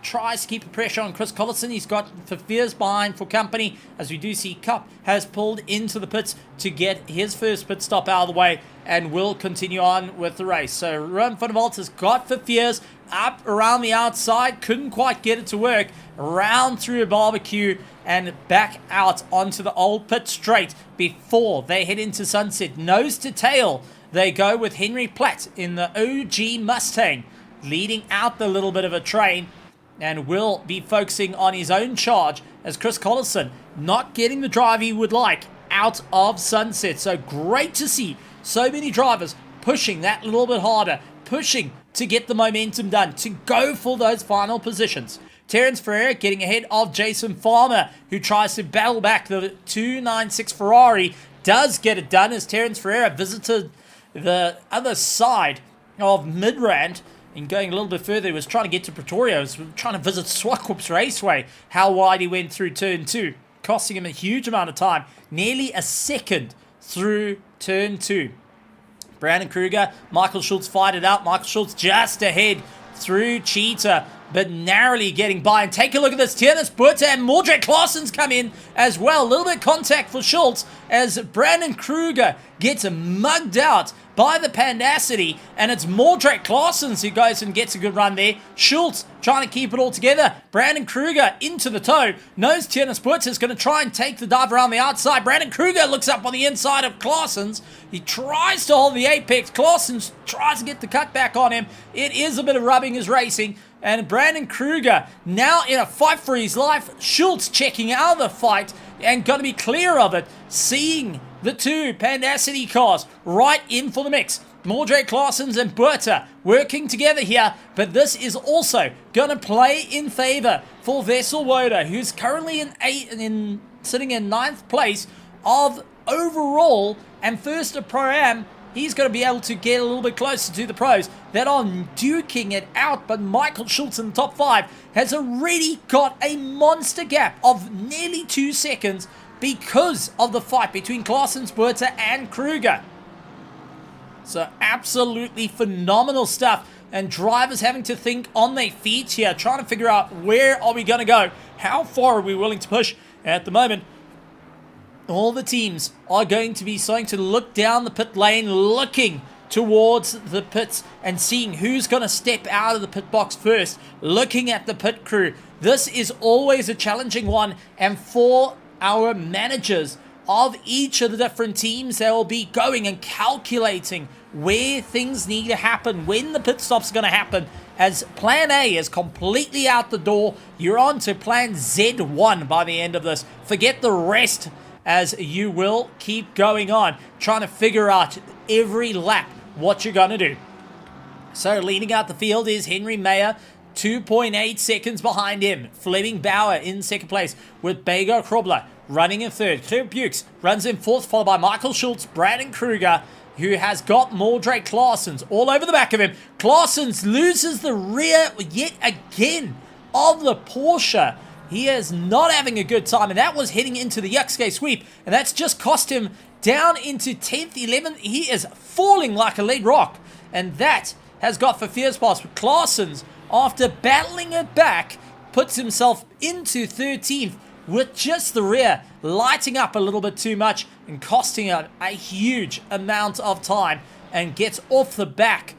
tries to keep the pressure on Chris Collison. He's got Verveers behind for company, as we do see Cup has pulled into the pits to get his first pit stop out of the way, and will continue on with the race. So Ruim for the Vault has got Verveers up around the outside, couldn't quite get it to work, round through a barbecue and back out onto the old pit straight before they head into sunset. Nose to tail they go with Henry Platt in the OG Mustang, leading out the little bit of a train. and will be focusing on his own charge as Chris Collison not getting the drive he would like out of Sunset. So great to see so many drivers pushing that little bit harder, pushing to get the momentum done, to go for those final positions. Terence Ferreira getting ahead of Jason Farmer, who tries to battle back the 296 Ferrari, does get it done as Terence Ferreira visited the other side of Midrand. And going a little bit further, he was trying to get to Pretoria. He was trying to visit Swakop's Raceway. How wide he went through turn 2, costing him a huge amount of time. Nearly a second through turn 2. Brandon Kruger, Michael Schultz fight it out. Michael Schultz just ahead through Cheetah, but narrowly getting by. And take a look at this. Tiernis Buerta and Mordred Claessen's come in as well. A little bit of contact for Schultz as Brandon Kruger gets mugged out by the Pandacity, and it's Mordred Claessen's who goes and gets a good run there. Schultz trying to keep it all together. Brandon Kruger into the toe. Knows Tiernis Buerta is going to try and take the dive around the outside. Brandon Kruger looks up on the inside of Claessen's. He tries to hold the apex. Claessen's tries to get the cutback on him. It is a bit of rubbing his racing. And Brandon Kruger now in a fight for his life. Schultz checking out of the fight and going to be clear of it. Seeing the two Pandacity cars right in for the mix. Mordred Claessen's and Buerta working together here, but this is also going to play in favor for Vessel Woda, who's currently sitting in 9th place of overall and first of Pro-Am. He's going to be able to get a little bit closer to the pros that are duking it out, but Michael Schultz in the top 5 has already got a monster gap of nearly 2 seconds because of the fight between Claessen's, Buerta and Kruger. So absolutely phenomenal stuff, and drivers having to think on their feet here, trying to figure out where are we going to go, how far are we willing to push. At the moment, all the teams are going to be starting to look down the pit lane, looking towards the pits and seeing who's going to step out of the pit box first, looking at the pit crew. This is always a challenging one, and for our managers of each of the different teams, they will be going and calculating where things need to happen, when the pit stops are going to happen. As plan A is completely out the door, you're on to plan Z1 by the end of this. Forget the rest, as you will keep going on, trying to figure out every lap what you're going to do. So leading out the field is Henry Mayer, 2.8 seconds behind him. Fleming Bauer in second place with Bago Krobler running in third. Claire Bukes runs in fourth, followed by Michael Schultz, Brandon Kruger, who has got Mordred Claessen's all over the back of him. Claessen's loses the rear yet again of the Porsche. He is not having a good time, and that was heading into the Yuxke sweep, and that's just cost him down into 10th, 11th. He is falling like a lead rock, and that has got for Fierce Pass. But Claessen's, after battling it back, puts himself into 13th with just the rear lighting up a little bit too much and costing him a huge amount of time, and gets off the back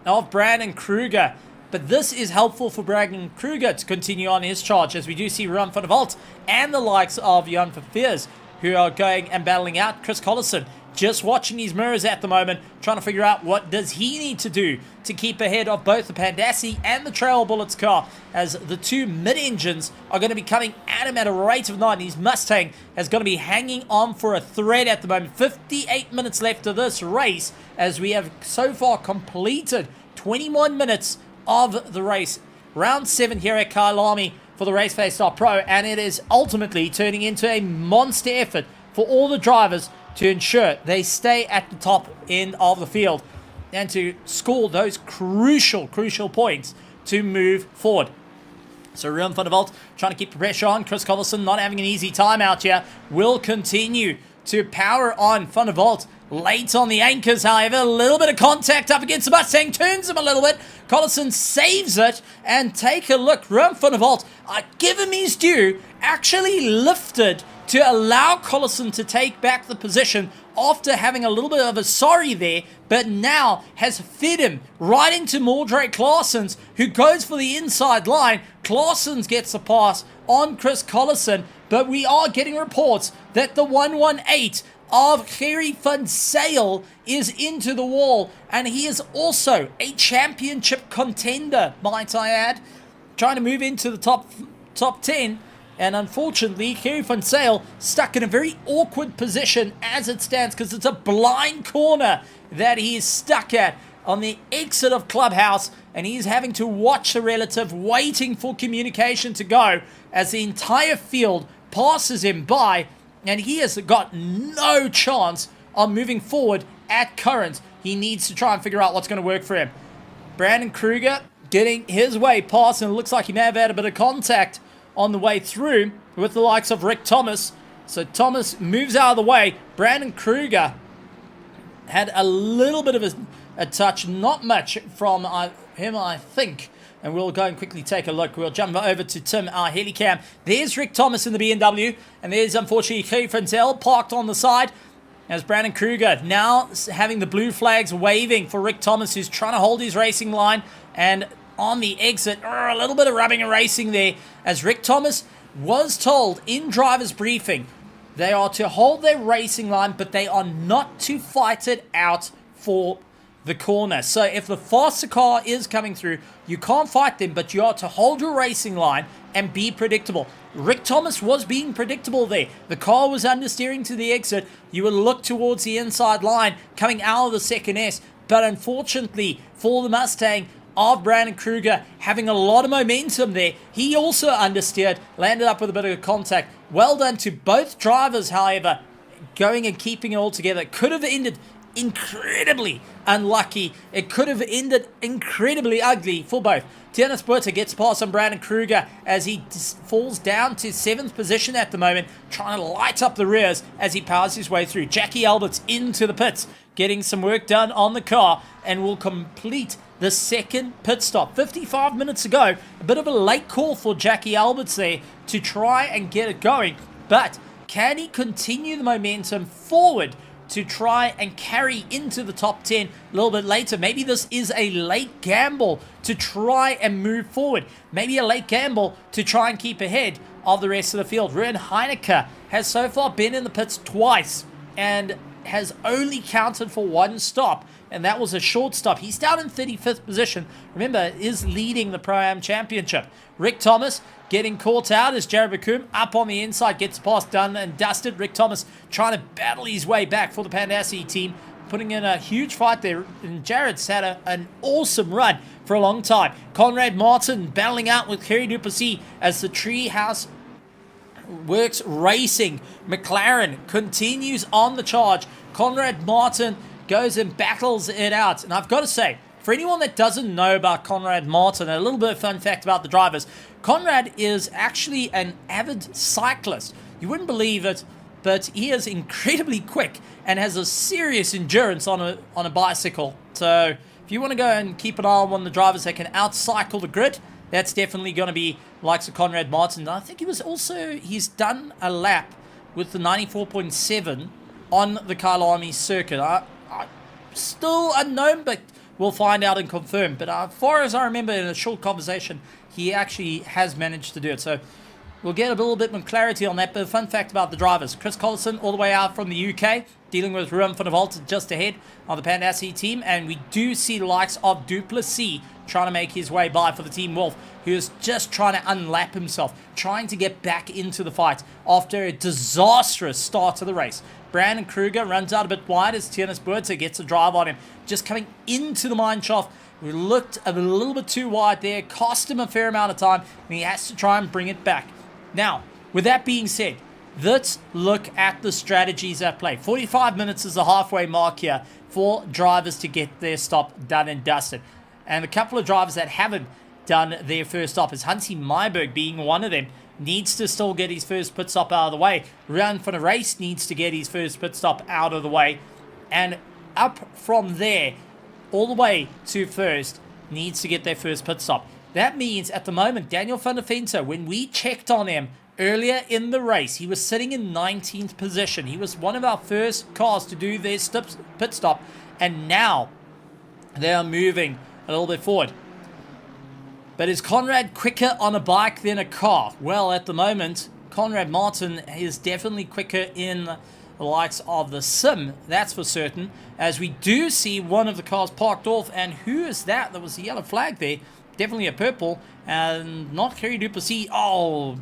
of Brandon Kruger. But this is helpful for Brandon Kruger to continue on his charge, as we do see Ruan van der Walt and the likes of Jan Verveers who are going and battling out. Chris Collison just watching his mirrors at the moment, trying to figure out what does he need to do to keep ahead of both the Pandassi and the Trail Bullets car, as the two mid-engines are going to be coming at him at a rate of 9. His Mustang is going to be hanging on for a thread at the moment. 58 minutes left of this race, as we have so far completed 21 minutes of the race. Round 7 here at Kyalami for the Raceface.Pro, and it is ultimately turning into a monster effort for all the drivers to ensure they stay at the top end of the field and to score those crucial points to move forward. So Ruan van der Walt trying to keep the pressure on. Chris Collison not having an easy time out here. Will continue to power on. Van der Walt late on the anchors, however. A little bit of contact up against the Mustang. Turns him a little bit. Collison saves it. And take a look. Ruan van der Walt, give him his due, actually lifted to allow Collison to take back the position after having a little bit of a sorry there, but now has fed him right into Mordred Claessen's, who goes for the inside line. Claessen's gets the pass on Chris Collison, but we are getting reports that the 118 of Gerry van Zyl is into the wall, and he is also a championship contender, might I add. trying to move into the top 10. And unfortunately, Kerry Van Sale stuck in a very awkward position as it stands because it's a blind corner that he is stuck at on the exit of Clubhouse, and he's having to watch the relative waiting for communication to go as the entire field passes him by, and he has got no chance of moving forward at current. He needs to try and figure out what's going to work for him. Brandon Kruger getting his way past, and it looks like he may have had a bit of contact on the way through with the likes of Rick Thomas. So Thomas moves out of the way. Brandon Kruger had a little bit of a touch, not much from him, I think. And we'll go and quickly take a look. We'll jump over to Tim, our helicam. There's Rick Thomas in the BMW, and there's unfortunately Kerry Van Sale parked on the side. As Brandon Kruger now having the blue flags waving for Rick Thomas, who's trying to hold his racing line. And on the exit, a little bit of rubbing and racing there, as Rick Thomas was told in driver's briefing they are to hold their racing line, but they are not to fight it out for the corner. So if the faster car is coming through, you can't fight them, but you are to hold your racing line and be predictable. Rick Thomas was being predictable there. The car was understeering to the exit. You would look towards the inside line coming out of the second S, but unfortunately for the Mustang of Brandon Kruger having a lot of momentum there, he also understeered, landed up with a bit of contact. Well done to both drivers, however, going and keeping it all together. Could have ended incredibly unlucky. It could have ended incredibly ugly for both. Tianis Buerta gets past on Brandon Kruger as he falls down to 7th position at the moment, trying to light up the rears as he powers his way through. Jackie Alberts into the pits, getting some work done on the car, and will complete the second pit stop. 55 minutes ago, a bit of a late call for Jackie Alberts there to try and get it going, but can he continue the momentum forward to try and carry into the top 10 a little bit later? Maybe this is a late gamble to try and move forward. Maybe a late gamble to try and keep ahead of the rest of the field. Ruben Heineke has so far been in the pits twice and has only counted for one stop, and that was a short stop. He's down in 35th position. Remember, is leading the Pro-Am Championship. Rick Thomas getting caught out as Jared Bakum up on the inside gets past, done and dusted. Rick Thomas trying to battle his way back for the Pandassi team, putting in a huge fight there. And Jared's had an awesome run for a long time. Conrad Martin battling out with Kerry Duplessis as the Treehouse Works Racing McLaren continues on the charge. Conrad Martin goes and battles it out. And I've got to say, for anyone that doesn't know about Conrad Martin, a little bit of fun fact about the drivers. Conrad is actually an avid cyclist. You wouldn't believe it, but he is incredibly quick and has a serious endurance on a bicycle. So if you want to go and keep an eye on one of the drivers that can outcycle the grid, that's definitely going to be likes of Conrad Martin. And I think he's done a lap with the 94.7 on the Kyalami circuit. I still unknown, but we'll find out and confirm. But as far as I remember in a short conversation, he actually has managed to do it. So we'll get a little bit more clarity on that. But a fun fact about the drivers. Chris Collison all the way out from the UK, dealing with Ruben van der Walt just ahead of the Pandassi team. And we do see the likes of Duplessis trying to make his way by for the Team Wolf, who is just trying to unlap himself, trying to get back into the fight after a disastrous start to the race. Brandon Kruger runs out a bit wide as Tianis Buerta gets a drive on him, just coming into the mine shaft. We looked a little bit too wide there, cost him a fair amount of time, and he has to try and bring it back. Now, with that being said, let's look at the strategies at play. 45 minutes is the halfway mark here for drivers to get their stop done and dusted. And a couple of drivers that haven't done their first stop, is Hansi Myberg being one of them, needs to still get his first pit stop out of the way. Run for the race needs to get his first pit stop out of the way. And up from there, all the way to first, needs to get their first pit stop. That means at the moment, Daniel van der Venter, when we checked on him earlier in the race, he was sitting in 19th position. He was one of our first cars to do their pit stop. And now they are moving a little bit forward. But is Conrad quicker on a bike than a car? Well, at the moment, Conrad Martin is definitely quicker in the likes of the sim, that's for certain, as we do see one of the cars parked off. And who is that? There was a yellow flag there. definitely a purple, and not Kerry Duplessis. Oh,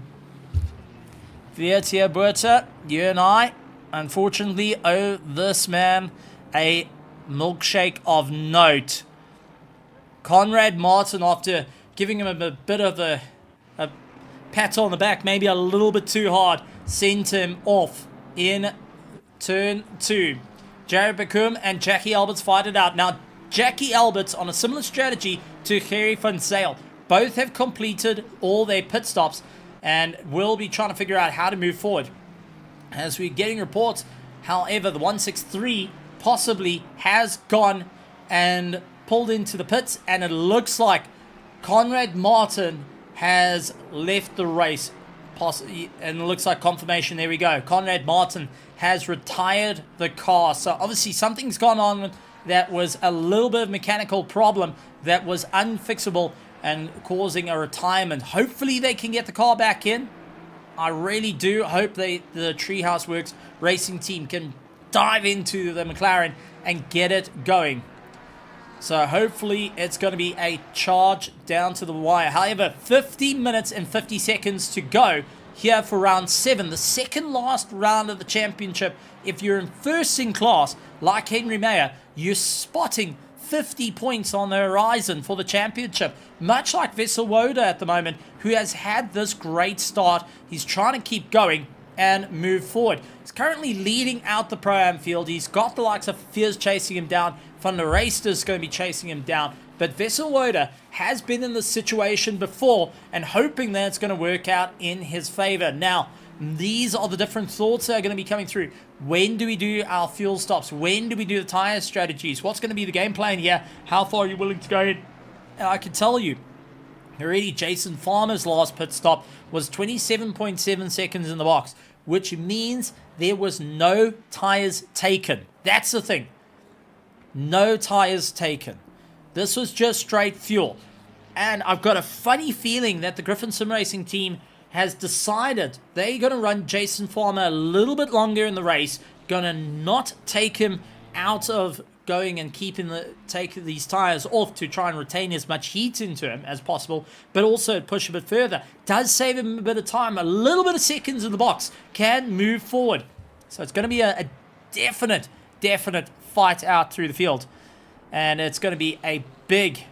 Vietia Buerta, you and I, unfortunately, owe this man a milkshake of note. Conrad Martin, after giving him a bit of a pat on the back, maybe a little bit too hard, sent him off in turn 2. Jared Bakum and Jackie Alberts fight it out. Now, Jackie Alberts on a similar strategy to Gerry van Zyl. Both have completed all their pit stops and will be trying to figure out how to move forward. As we're getting reports, however, the 163 possibly has gone and pulled into the pits, and it looks like Conrad Martin has left the race. And it looks like confirmation. There we go. Conrad Martin has retired the car. So obviously something's gone on that was a little bit of mechanical problem that was unfixable and causing a retirement. Hopefully they can get the car back in. I really do hope the Treehouse Works racing team can dive into the McLaren and get it going. So hopefully it's going to be a charge down to the wire. However, 50 minutes and 50 seconds to go here for round 7, the second last round of the championship. If you're in first in class, like Henry Mayer, you're spotting 50 points on the horizon for the championship. Much like Vessel Woda at the moment, who has had this great start. He's trying to keep going and move forward. He's currently leading out the Pro-Am field. He's got the likes of Fears chasing him down. Van der Reyster is going to be chasing him down. But Vessel Woda has been in this situation before and hoping that it's going to work out in his favor. Now, these are the different thoughts that are going to be coming through. When do we do our fuel stops? When do we do the tire strategies? What's going to be the game plan here? How far are you willing to go in? And I can tell you, already Jason Farmer's last pit stop was 27.7 seconds in the box, which means there was no tires taken. That's the thing. No tires taken. This was just straight fuel. And I've got a funny feeling that the Griffin Sim Racing team has decided they're going to run Jason Farmer a little bit longer in the race, going to not take him out of going and take these tires off to try and retain as much heat into him as possible, but also push a bit further. Does save him a bit of time, a little bit of seconds in the box, can move forward. So it's going to be a definite fight out through the field. And it's going to be a big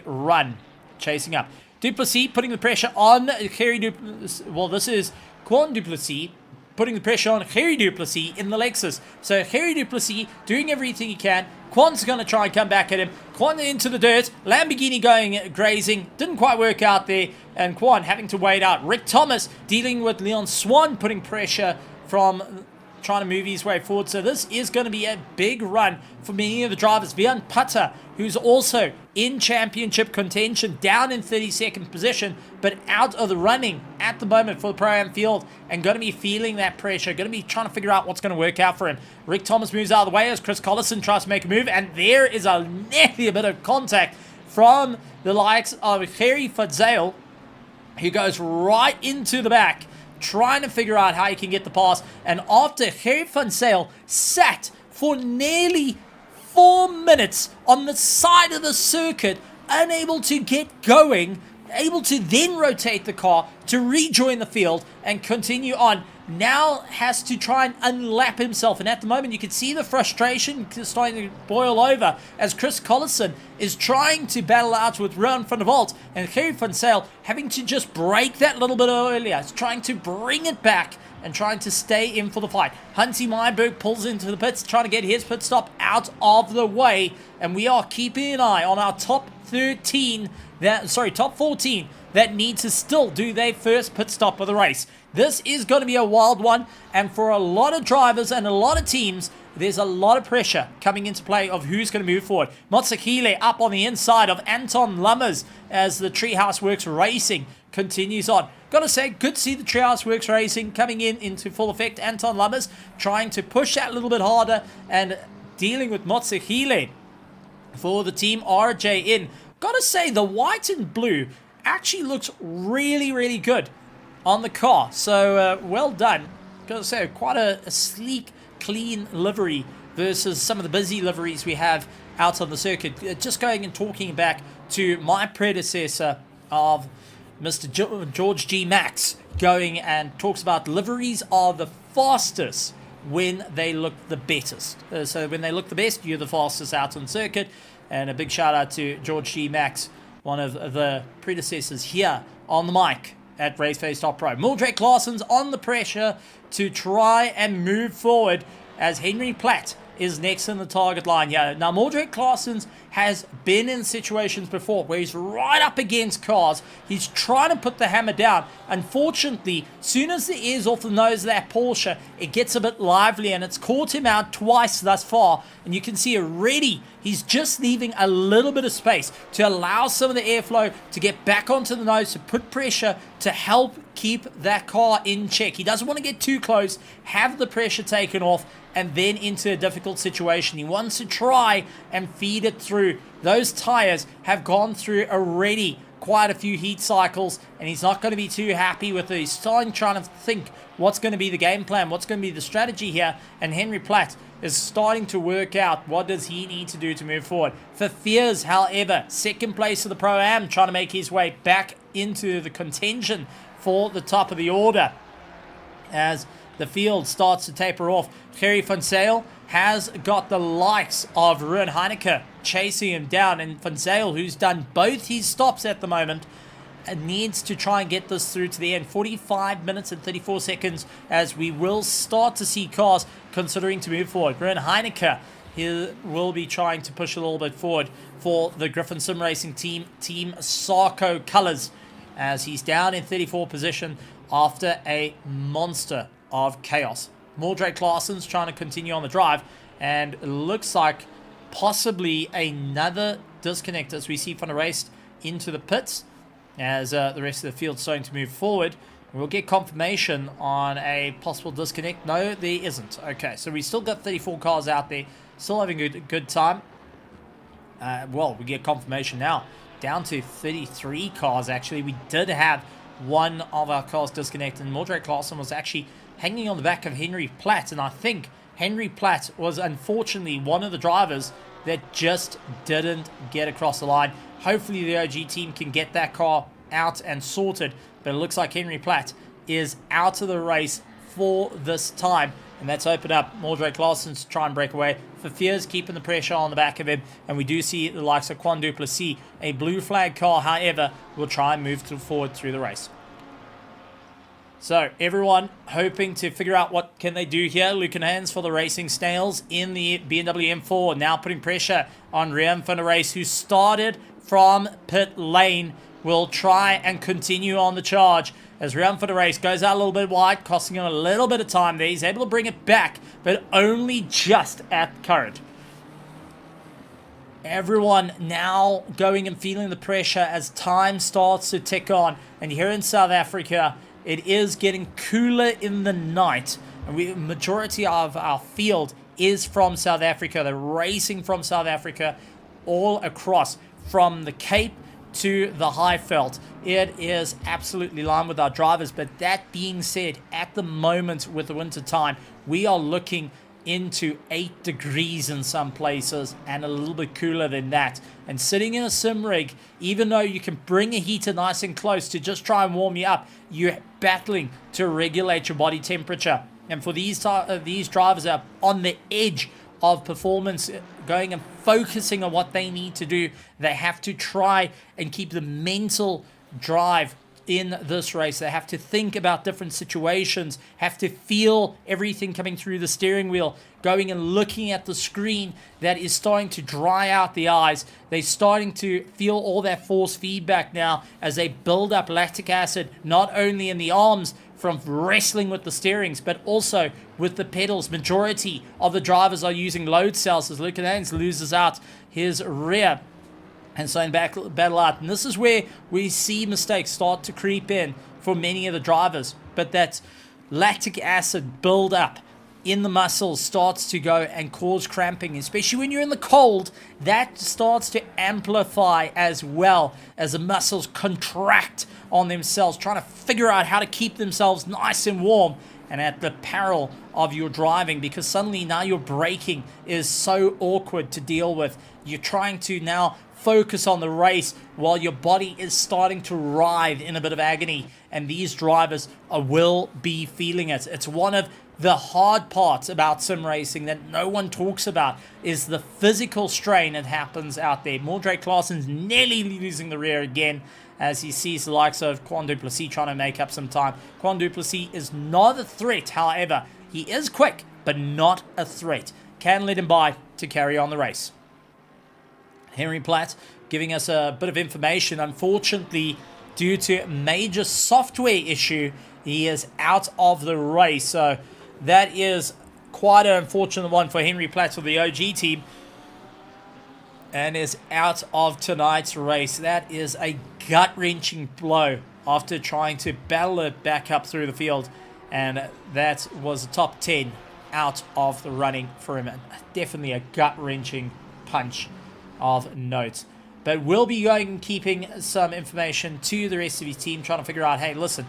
run chasing up. Duplessis putting the pressure on Gerry Duplessis. Well, this is Quan Duplessis putting the pressure on Gerry Duplessis in the Lexus. So Gerry Duplessis doing everything he can. Quan's going to try and come back at him. Quan into the dirt. Lamborghini going grazing. Didn't quite work out there. And Quan having to wait out. Rick Thomas dealing with Leon Swan, putting pressure from trying to move his way forward. So this is going to be a big run for many of the drivers. Vian Putter, who's also in championship contention, down in 32nd position, but out of the running at the moment for the Pro-Am field, and going to be feeling that pressure, going to be trying to figure out what's going to work out for him. Rick Thomas moves out of the way as Chris Collison tries to make a move, and there is nearly a bit of contact from the likes of Gerry van Zyl, who goes right into the back, trying to figure out how he can get the pass. And after Gerry van Zyl sat for nearly 4 minutes on the side of the circuit, unable to get going, able to then rotate the car to rejoin the field and continue on, now has to try and unlap himself. And at the moment you can see the frustration starting to boil over as Chris Collison is trying to battle out with Ron van der Walt, and Gerry van Zyl having to just break that little bit earlier. It's trying to bring it back and trying to stay in for the fight. Hunty Meyerberg pulls into the pits, trying to get his pit stop out of the way. And we are keeping an eye on our top 14, top 14 that need to still do their first pit stop of the race. This is going to be a wild one, and for a lot of drivers and a lot of teams, there's a lot of pressure coming into play of who's going to move forward. Motsakile up on the inside of Anton Lummers as the Treehouse Works Racing continues on. Gotta say, good to see the Treehouse Works Racing coming into full effect. Anton Lummers trying to push that a little bit harder and dealing with Motsakile for the team RJN. Gotta say, the white and blue actually looks really good on the car. So, well done. Gotta say, quite a sleek, clean livery versus some of the busy liveries we have out on the circuit. Just going and talking back to my predecessor of Mr. George G. Max going and talks about liveries are the fastest when they look the bestest. So when they look the best, you're the fastest out on circuit. And a big shout out to George G. Max, one of the predecessors here on the mic at Raceface.Pro. Mildred Claessen's on the pressure to try and move forward as Henry Platt is next in the target line here. Now, Mildred Claessen's has been in situations before where he's right up against cars. He's trying to put the hammer down. Unfortunately, soon as the air's off the nose of that Porsche, it gets a bit lively, and it's caught him out twice thus far. And you can see already he's just leaving a little bit of space to allow some of the airflow to get back onto the nose, to put pressure to help keep that car in check. He doesn't want to get too close, have the pressure taken off, and then into a difficult situation. He wants to try and feed it through. Those tires have gone through already quite a few heat cycles, and he's not going to be too happy with it. He's starting trying to think what's going to be the game plan, what's going to be the strategy here, and Henry Platt is starting to work out what does he need to do to move forward. For Fears, however, second place of the Pro-Am, trying to make his way back into the contention for the top of the order as the field starts to taper off. Gerry van Zyl has got the likes of Ruben Heineke chasing him down, and van Zyl, who's done both his stops at the moment, needs to try and get this through to the end. 45 minutes and 34 seconds as we will start to see cars considering to move forward. Ruben Heineke, he will be trying to push a little bit forward for the Griffin Sim Racing team, Team Sarko colours, as he's down in 34th position after a monster of chaos. Mildred Claessen's trying to continue on the drive, and it looks like possibly another disconnect as we see from the race into the pits as the rest of the field starting to move forward. We'll get confirmation on a possible disconnect. No, there isn't. Okay, so we still got 34 cars out there, still having a good time. Well, we get confirmation now. Down to 33 cars, actually. We did have one of our cars disconnect, and Mildred Claessen was actually hanging on the back of Henry Platt, and I think Henry Platt was unfortunately one of the drivers that just didn't get across the line. Hopefully the OG team can get that car out and sorted, but it looks like Henry Platt is out of the race for this time, and that's opened up Mildred Claessen to try and break away. For Fears keeping the pressure on the back of him, and we do see the likes of Quan Duplessis, a blue flag car, however, will try and move forward through the race. So everyone hoping to figure out what can they do here. Luke and Hans for the Racing Snails in the BMW M4, now putting pressure on Rian van der Race, who started from pit lane, will try and continue on the charge as Rian van der Race goes out a little bit wide, costing him a little bit of time there. He's able to bring it back, but only just at current. Everyone now going and feeling the pressure as time starts to tick on, and here in South Africa, it is getting cooler in the night, and majority of our field is from South Africa. They're racing from South Africa all across, from the Cape to the Highveld. It is absolutely lined with our drivers, but that being said, at the moment with the winter time, we are looking into 8 degrees in some places and a little bit cooler than that. And sitting in a sim rig, even though you can bring a heater nice and close to just try and warm you up, you're battling to regulate your body temperature. And for these drivers that are on the edge of performance, going and focusing on what they need to do, they have to try and keep the mental drive in this race. They have to think about different situations, have to feel everything coming through the steering wheel, going and looking at the screen that is starting to dry out the eyes. They're starting to feel all that force feedback now as they build up lactic acid, not only in the arms from wrestling with the steerings, but also with the pedals. Majority of the drivers are using load cells as Luke Haynes loses out his rear and so in battle out. And this is where we see mistakes start to creep in for many of the drivers. But that lactic acid build up in the muscles starts to go and cause cramping, especially when you're in the cold. That starts to amplify as well as the muscles contract on themselves, trying to figure out how to keep themselves nice and warm and at the peril of your driving, because suddenly now your braking is so awkward to deal with. You're trying to now focus on the race while your body is starting to writhe in a bit of agony, and these drivers will be feeling it. It's one of the hard parts about sim racing that no one talks about, is the physical strain that happens out there. Mordred Claessen's nearly losing the rear again as he sees the likes of Quan Duplessis trying to make up some time. Quan Duplessis is not a threat, however. He is quick, but not a threat. Can let him by to carry on the race. Henry Platt giving us a bit of information. Unfortunately, due to a major software issue, he is out of the race. So that is quite an unfortunate one for Henry Platt of the OG team, and is out of tonight's race. That is a gut-wrenching blow after trying to battle it back up through the field, and that was a top 10 out of the running for him. Definitely a gut-wrenching punch of note. But we'll be going and keeping some information to the rest of his team, trying to figure out, hey, listen,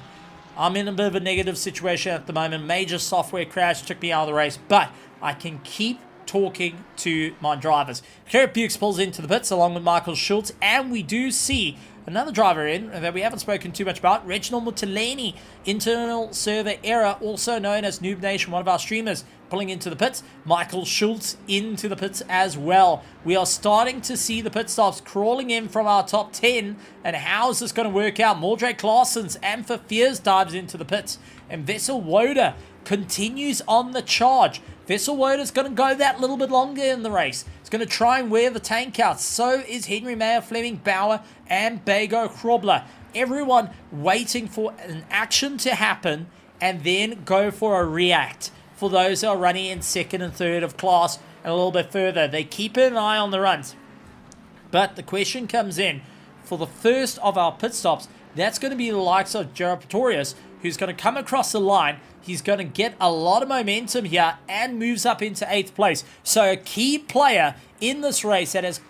I'm in a bit of a negative situation at the moment. Major software crash took me out of the race, but I can keep talking to my drivers. Garrett Bukes pulls into the pits along with Michael Schultz, and we do see another driver in that we haven't spoken too much about, Reginald Mutaleni, internal server error, also known as Noob Nation, one of our streamers, pulling into the pits. Michael Schultz into the pits as well. We are starting to see the pit stops crawling in from our top 10, and how is this going to work out? Mordred Claessen's and for Fears dives into the pits, and Vessel Woda continues on the charge. Vessel Woda's going to go that little bit longer in the race. It's going to try and wear the tank out. So is Henry Mayer, Fleming Bauer, and Bego Krobler. Everyone waiting for an action to happen and then go for a react. For those who are running in second and third of class and a little bit further, they keep an eye on the runs. But the question comes in for the first of our pit stops. That's going to be the likes of Gerard Pretorius, who's going to come across the line. He's going to get a lot of momentum here and moves up into 8th place. So a key player in this race that has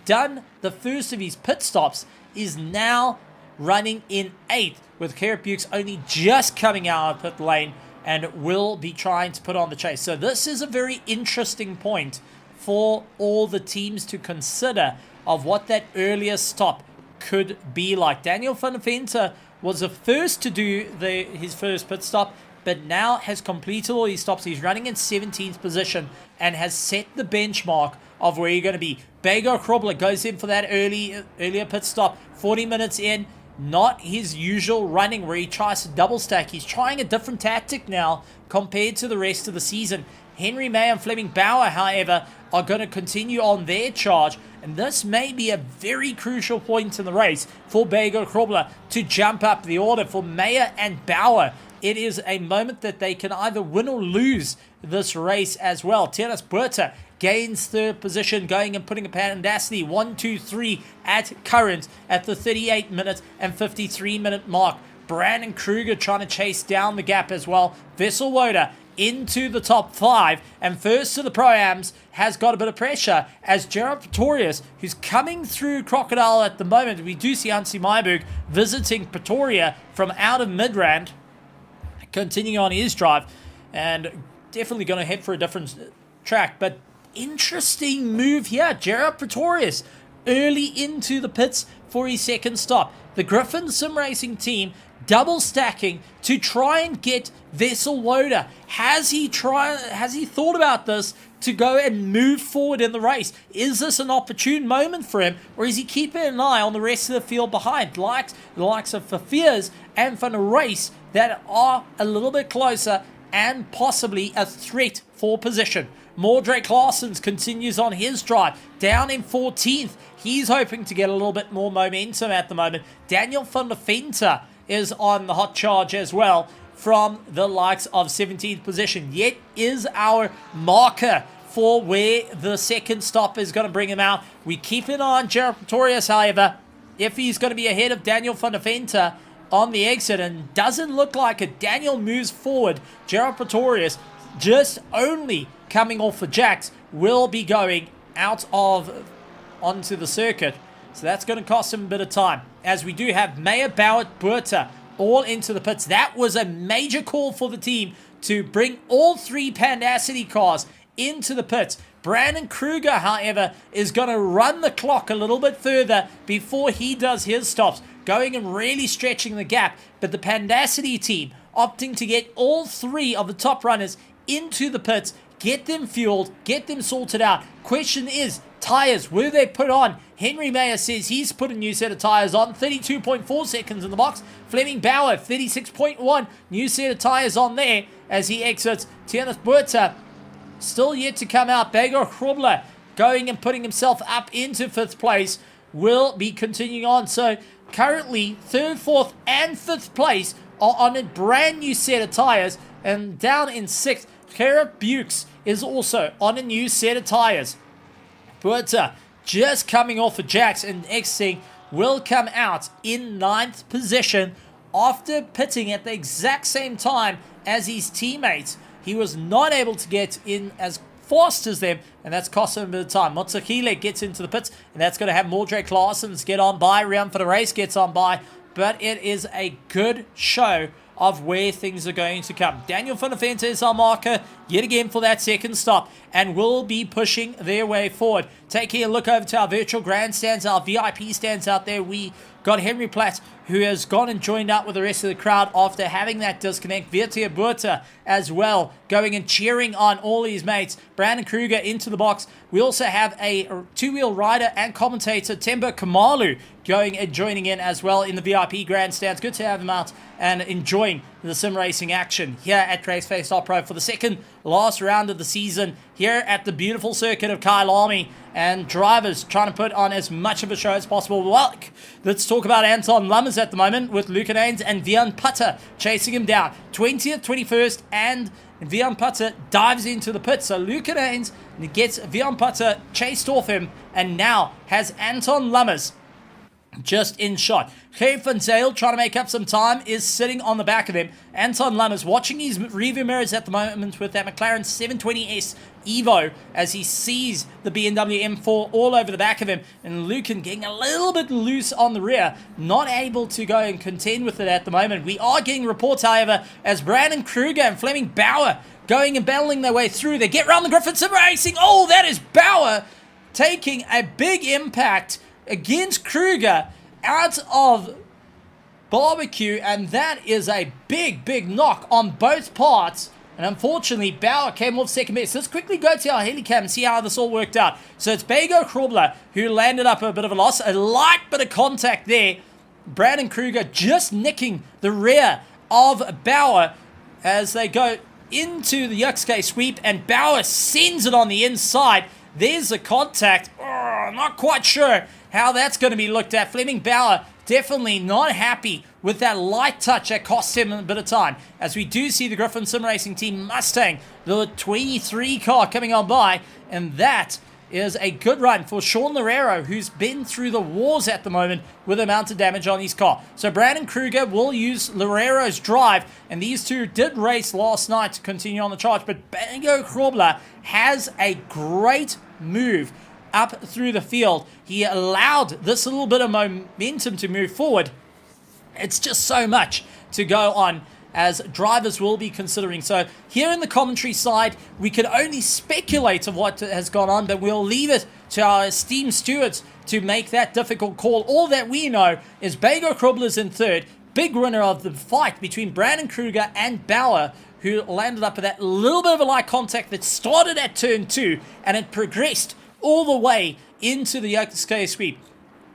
done the first of his pit stops is now running in 8th, with Garrett Bukes only just coming out of pit lane and will be trying to put on the chase. So this is a very interesting point for all the teams to consider of what that earlier stop could be like. Daniel van der Venter was the first to do his first pit stop, but now has completed all his stops. He's running in 17th position and has set the benchmark of where you're going to be. Bego Krobler goes in for that earlier pit stop, 40 minutes in. Not his usual running where he tries to double stack. He's trying a different tactic now compared to the rest of the season. Henry May and Fleming Bauer, however, are going to continue on their charge, and this may be a very crucial point in the race for Bego Krobler to jump up the order. For Mayer and Bauer, it is a moment that they can either win or lose this race as well. Terence Buerta gains 3rd position, going and putting a Pandacity 1-2-3 at current at the 38 minute and 53 minute mark. Brandon Kruger trying to chase down the gap as well. Vessel Woda into the top 5, and first to the Pro-Ams has got a bit of pressure as Gerard Pretorius, who's coming through Crocodile at the moment. We do see Hansi Meyerberg visiting Pretoria from out of Midrand, continuing on his drive, and definitely going to head for a different track. But interesting move here. Gerard Pretorius early into the pits for his second stop. The Griffin Sim Racing team double stacking to try and get Vessel Woda. Has he thought about this to go and move forward in the race? Is this an opportune moment for him, or is he keeping an eye on the rest of the field behind? The likes of Fafirs and Van der Race that are a little bit closer and possibly a threat for position. Mordred Claessen's continues on his drive, down in 14th. He's hoping to get a little bit more momentum at the moment. Daniel van der Venter is on the hot charge as well from the likes of 17th position. Yet is our marker for where the second stop is going to bring him out. We keep an eye on Gerard Pretorius, however, if he's going to be ahead of Daniel van der Venter on the exit, and doesn't look like it. Daniel moves forward. Gerard Pretorius, just only coming off the jacks, will be going out onto the circuit. So that's going to cost him a bit of time, as we do have Mayer, Bauer, Buerta all into the pits. That was a major call for the team to bring all 3 Pandacity cars into the pits. Brandon Kruger, however, is going to run the clock a little bit further before he does his stops, going and really stretching the gap. But the Pandacity team opting to get all 3 of the top runners into the pits, get them fueled, get them sorted out. Question is, tires, were they put on? Henry Mayer says he's put a new set of tires on, 32.4 seconds in the box. Fleming Bauer, 36.1, new set of tires on there as he exits. Tianus Buerta, still yet to come out. Begor Krobler going and putting himself up into 5th place, will be continuing on. So currently 3rd, 4th, and 5th place are on a brand new set of tires. And down in 6th, Kara Bukes is also on a new set of tires. Buerta just coming off of Jax and exiting will come out in 9th position after pitting at the exact same time as his teammates. He was not able to get in as fast as them, and that's cost him a bit of time. Motsakile gets into the pits, and that's going to have Mordred Claessens get on by. Rian for the race gets on by, but it is a good show of where things are going to come. Daniel Funafenta is our marker yet again for that 2nd stop and will be pushing their way forward. Taking a look over to our virtual grandstands, our VIP stands out there. We got Henry Platt, who has gone and joined up with the rest of the crowd after having that disconnect. Virtia Buerta as well, going and cheering on all his mates. Brandon Kruger into the box. We also have a 2-wheel rider and commentator, Temba Kamalu, going and joining in as well in the VIP grandstands. Good to have him out and enjoying the sim racing action here at Raceface.Pro for the 2nd last round of the season here at the beautiful circuit of Kyalami, and drivers trying to put on as much of a show as possible. Well, let's talk about Anton Lummers at the moment with Luca Naines and Vian Putter chasing him down. 20th, 21st, and Vian Putter dives into the pit. So Luca Naines gets Vian Putter chased off him and now has Anton Lummers just in shot. Geert van Zyl, trying to make up some time, is sitting on the back of him. Anton Lummers watching his rearview mirrors at the moment with that McLaren 720S Evo as he sees the BMW M4 all over the back of him, and Lucan getting a little bit loose on the rear, not able to go and contend with it at the moment. We are getting reports, however, as Brandon Kruger and Fleming Bauer going and battling their way through. They get round the Griffin Sim Racing. Oh, that is Bauer taking a big impact against Kruger out of barbecue, and that is a big knock on both parts. And unfortunately, Bauer came off 2nd best. Let's quickly go to our helicam and see how this all worked out. So it's Begor Krobler who landed up a bit of a loss. A light bit of contact there. Brandon Kruger just nicking the rear of Bauer as they go into the Yuxke sweep, and Bauer sends it on the inside. There's the contact. Oh, not quite sure how that's going to be looked at. Fleming Bauer definitely not happy with that light touch that cost him a bit of time. As we do see the Griffin Sim Racing Team Mustang, the 23 car coming on by, and that is a good run for Sean Loureiro, who's been through the wars at the moment with the amount of damage on his car. So Brandon Kruger will use Loureiro's drive, and these two did race last night to continue on the charge, but Bango Krobler has a great move up through the field. He allowed this little bit of momentum to move forward. It's just so much to go on as drivers will be considering. So here in the commentary side, we can only speculate of what has gone on, but we'll leave it to our esteemed stewards to make that difficult call. All that we know is Begor Krobler's in 3rd, big winner of the fight between Brandon Kruger and Bauer, who landed up with that little bit of a light contact that started at turn 2 and it progressed all the way into the Yuxke sweep.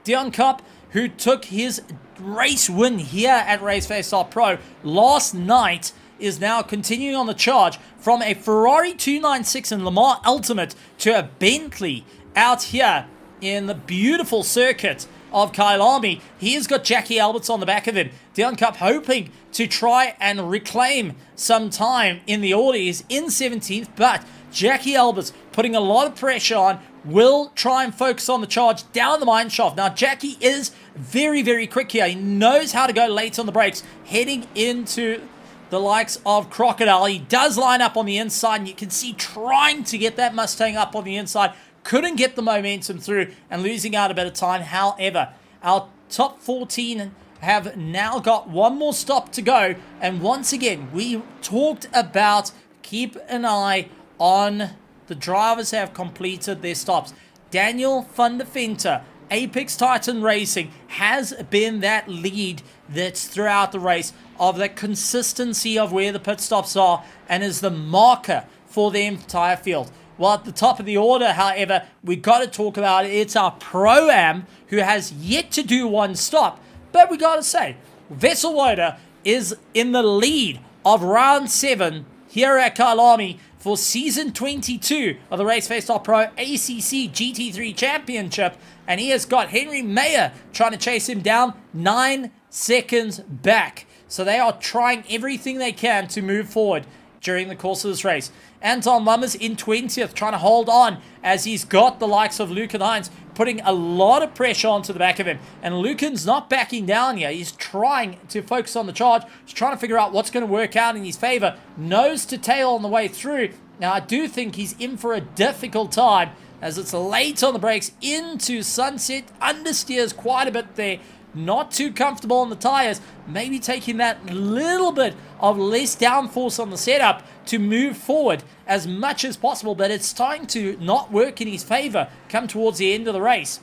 Dion Cup, who took his race win here at Raceface.Pro last night, is now continuing on the charge from a Ferrari 296 in Le Mans Ultimate to a Bentley out here in the beautiful circuit of Kyalami. He has got Jackie Alberts on the back of him. Dion Cup hoping to try and reclaim some time in the Audis in 17th, but Jackie Alberts putting a lot of pressure on, will try and focus on the charge down the mine shaft. Now, Jackie is very quick here. He knows how to go late on the brakes, heading into the likes of Crocodile. He does line up on the inside, and you can see trying to get that Mustang up on the inside. Couldn't get the momentum through and losing out a bit of time. However, our top 14 have now got one more stop to go. And once again, we talked about keep an eye on the drivers who have completed their stops. Daniel van der Venter, Apex Titan Racing, has been that lead that's throughout the race of the consistency of where the pit stops are and is the marker for the entire field. Well, at the top of the order, however, we got to talk about it. It's our Pro-Am who has yet to do one stop. But we got to say, Raceface is in the lead of round 7 here at Kyalami for season 22 of the Raceface.Pro ACC GT3 Championship. And he has got Henry Mayer trying to chase him down 9 seconds back. So they are trying everything they can to move forward during the course of this race. Anton Lummers in 20th, trying to hold on as he's got the likes of Lucan Hines putting a lot of pressure onto the back of him. And Lucan's not backing down here. He's trying to focus on the charge. He's trying to figure out what's going to work out in his favor. Nose to tail on the way through. Now, I do think he's in for a difficult time as it's late on the brakes into Sunset. Understeers quite a bit there. Not too comfortable on the tires. Maybe taking that little bit of less downforce on the setup to move forward as much as possible. But it's starting to not work in his favor come towards the end of the race.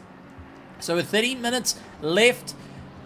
So with 13 minutes left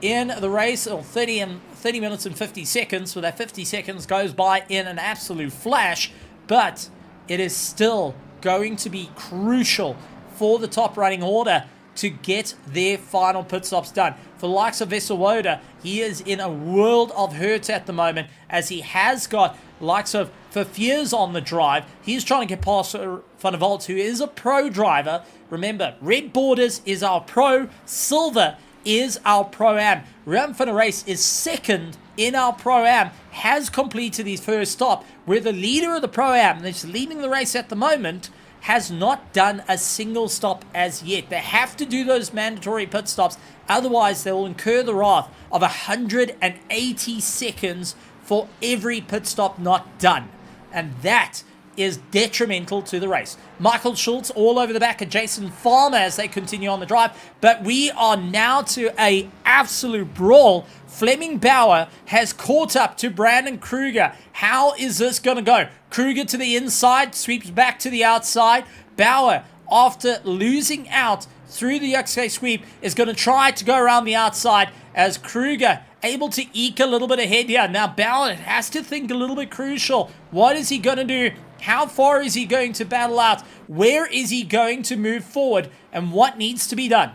in the race, or 30 minutes and 50 seconds. So that 50 seconds goes by in an absolute flash. But it is still going to be crucial for the top running order to get their final pit stops done. For the likes of Raceface, he is in a world of hurt at the moment as he has got likes of Verveers on the drive. He's trying to get past Van der Velde, who is a pro driver. Remember, red borders is our pro, silver is our Pro-Am. Ram van der Race is second in our Pro-Am, has completed his first stop, where the leader of the Pro-Am that's leading the race at the moment has not done a single stop as yet. They have to do those mandatory pit stops, otherwise they will incur the wrath of 180 seconds for every pit stop not done. And that is detrimental to the race. Michael Schultz all over the back of Jason Farmer as they continue on the drive. But we are now to a absolute brawl. Fleming Bauer has caught up to Brandon Kruger. How is this going to go? Kruger to the inside, sweeps back to the outside. Bauer, after losing out through the XK sweep, is going to try to go around the outside as Kruger able to eke a little bit ahead here. Now Bauer has to think a little bit crucial. What is he going to do? How far is he going to battle out? Where is he going to move forward? And what needs to be done?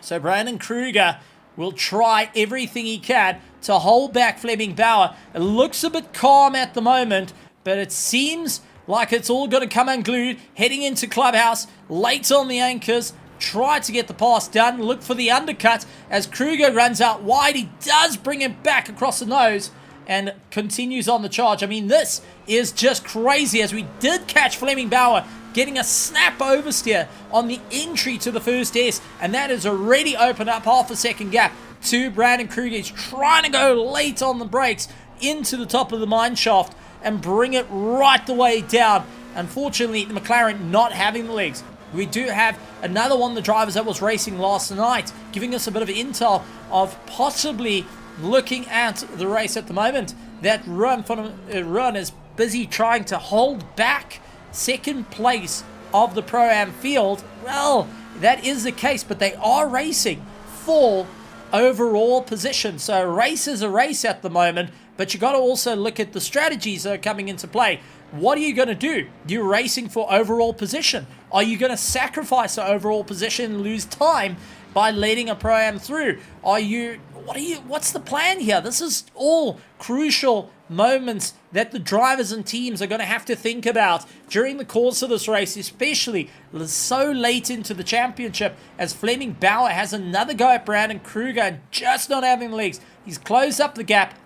So Brandon Kruger will try everything he can to hold back Fleming Bauer. It looks a bit calm at the moment, but it seems like it's all going to come unglued. Heading into Clubhouse, late on the anchors. Try to get the pass done. Look for the undercut as Kruger runs out wide. He does bring him back across the nose and continues on the charge. I mean, this is just crazy as we did catch Fleming Bauer getting a snap oversteer on the entry to the first S, and that has already opened up half a second gap to Brandon Kruger. He's trying to go late on the brakes into the top of the mine shaft and bring it right the way down. Unfortunately, the McLaren not having the legs. We do have another one of the drivers that was racing last night, giving us a bit of intel of possibly looking at the race at the moment. That run is busy trying to hold back second place of the Pro-Am field. Well, that is the case, but they are racing for overall position. So a race is a race at the moment, but you got to also look at the strategies that are coming into play. What are you going to do? You're racing for overall position. Are you going to sacrifice the overall position and lose time by letting a Pro-Am through? What's the plan here? This is all crucial moments that the drivers and teams are going to have to think about during the course of this race, especially so late into the championship as Fleming Bauer has another go at Brandon Kruger and just not having the legs. He's closed up the gap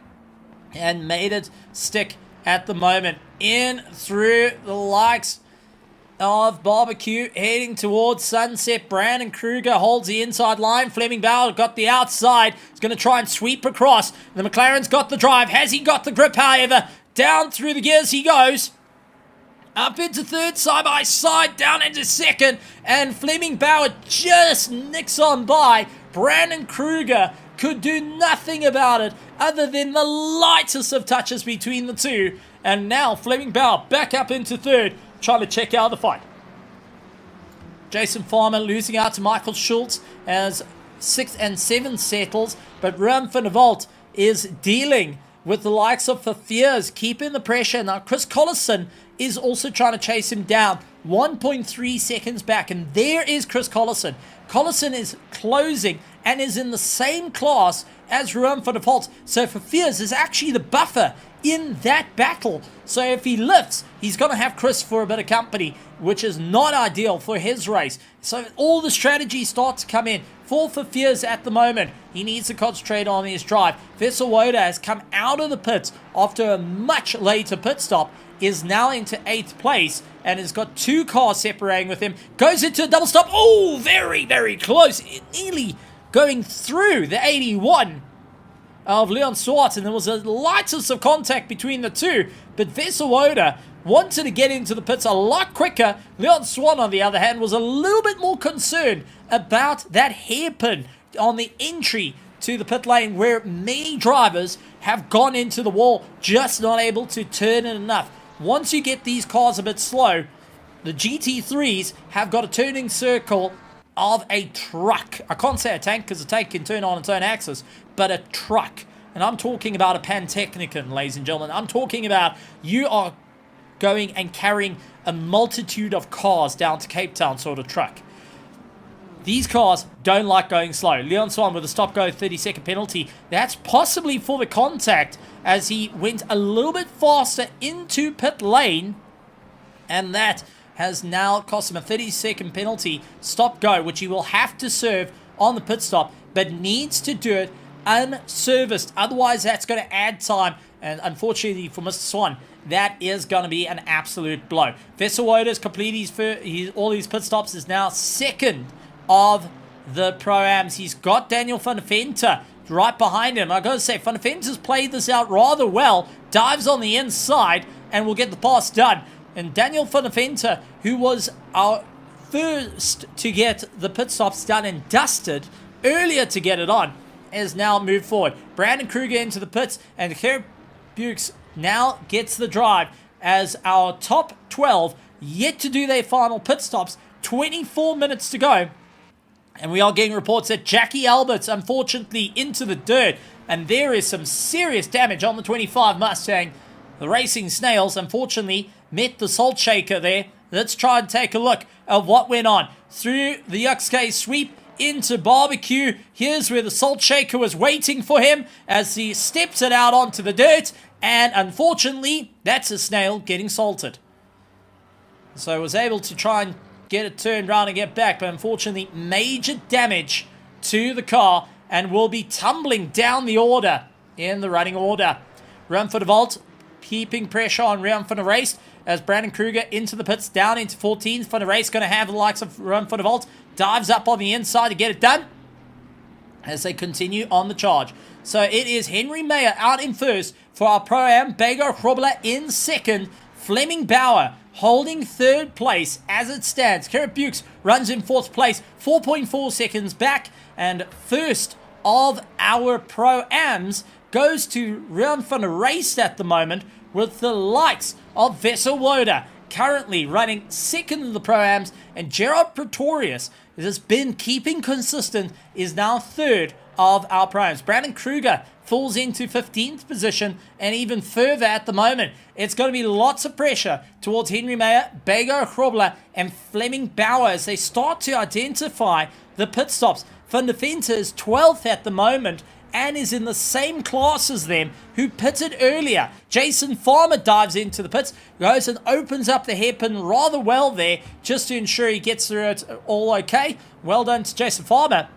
and made it stick at the moment. In through the likes of Barbecue, heading towards Sunset. Brandon Kruger holds the inside line. Fleming Bauer got the outside. He's going to try and sweep across. The McLaren's got the drive. Has he got the grip, however? Down through the gears he goes. Up into third, side by side, down into second. And Fleming Bauer just nicks on by Brandon Kruger could do nothing about it other than the lightest of touches between the two. And now Fleming Bauer back up into third, trying to check out the fight. Jason Farmer losing out to Michael Schultz as 6th and 7th settles, but Ruan van der Walt is dealing with the likes of Verveers, keeping the pressure. Now Chris Collison is also trying to chase him down, 1.3 seconds back, and there is Chris Collison. Collison is closing and is in the same class as Ruan van der Walt, so Verveers is actually the buffer in that battle. So if he lifts, he's going to have Chris for a bit of company, which is not ideal for his race. So all the strategies start to come in for Verveers at the moment. He needs to concentrate on his drive. Vesselwoda has come out of the pits after a much later pit stop, is now into 8th place, and has got 2 cars separating with him. Goes into a double stop. Oh, very, very close. Nearly going through the 81 of Leon Swart, and there was a lightest of contact between the two, but Vesselwoda wanted to get into the pits a lot quicker. Leon Swan, on the other hand, was a little bit more concerned about that hairpin on the entry to the pit lane, where many drivers have gone into the wall, just not able to turn it enough. Once you get these cars a bit slow, the GT3s have got a turning circle of a truck. I can't say a tank because a tank can turn on its own axis, but a truck. And I'm talking about a Pantechnicon, ladies and gentlemen. I'm talking about you are going and carrying a multitude of cars down to Cape Town sort of truck. These cars don't like going slow. Leon Swan with a stop-go 30-second penalty. That's possibly for the contact as he went a little bit faster into pit lane, and that has now cost him a 30-second penalty stop-go, which he will have to serve on the pit stop, but needs to do it unserviced. Otherwise, that's going to add time, and unfortunately for Mr. Swan, that is going to be an absolute blow. Vesselwoda's completed all his pit stops, is now 2nd of the Pro-Ams. He's got Daniel van der Venter right behind him. I got to say, van der Venter's played this out rather well, dives on the inside, and will get the pass done. And Daniel van der Venter, who was our first to get the pit stops done and dusted earlier to get it on, has now moved forward. Brandon Kruger into the pits, and Gerrit Bukes now gets the drive as our top 12 yet to do their final pit stops. 24 minutes to go. And we are getting reports that Jackie Albert's unfortunately into the dirt, and there is some serious damage on the 25 Mustang. The Racing Snails, unfortunately, met the Salt Shaker there. Let's try and take a look at what went on. Through the UXK sweep into Barbecue. Here's where the Salt Shaker was waiting for him as he steps it out onto the dirt. And unfortunately, that's a snail getting salted. So I was able to try and get it turned around and get back, but unfortunately, major damage to the car and will be tumbling down the order in the running order. Ruan van der Walt keeping pressure on Ruan van der Race as Brandon Kruger into the pits, down into 14th. Van der Race going to have the likes of Ruan van der Walt, dives up on the inside to get it done as they continue on the charge. So it is Henry Mayer out in first for our Pro-Am, Bego Hrobler in 2nd, Fleming Bauer holding 3rd place as it stands. Gerrit Bukes runs in 4th place, 4.4 seconds back, and first of our Pro-Ams goes to Ruan van der Race at the moment, with the likes of Vesselwoda currently running 2nd of the Pro-Ams, and Gerard Pretorius has been keeping consistent, is now 3rd of our Pro-Ams. Brandon Kruger falls into 15th position, and even further at the moment. It's going to be lots of pressure towards Henry Mayer, Bego Hrobler, and Fleming Bauer as they start to identify the pit stops. Van der Venter is 12th at the moment and is in the same class as them, who pitted earlier. Jason Farmer dives into the pits, goes and opens up the hairpin rather well there, just to ensure he gets through it all okay. Well done to Jason Farmer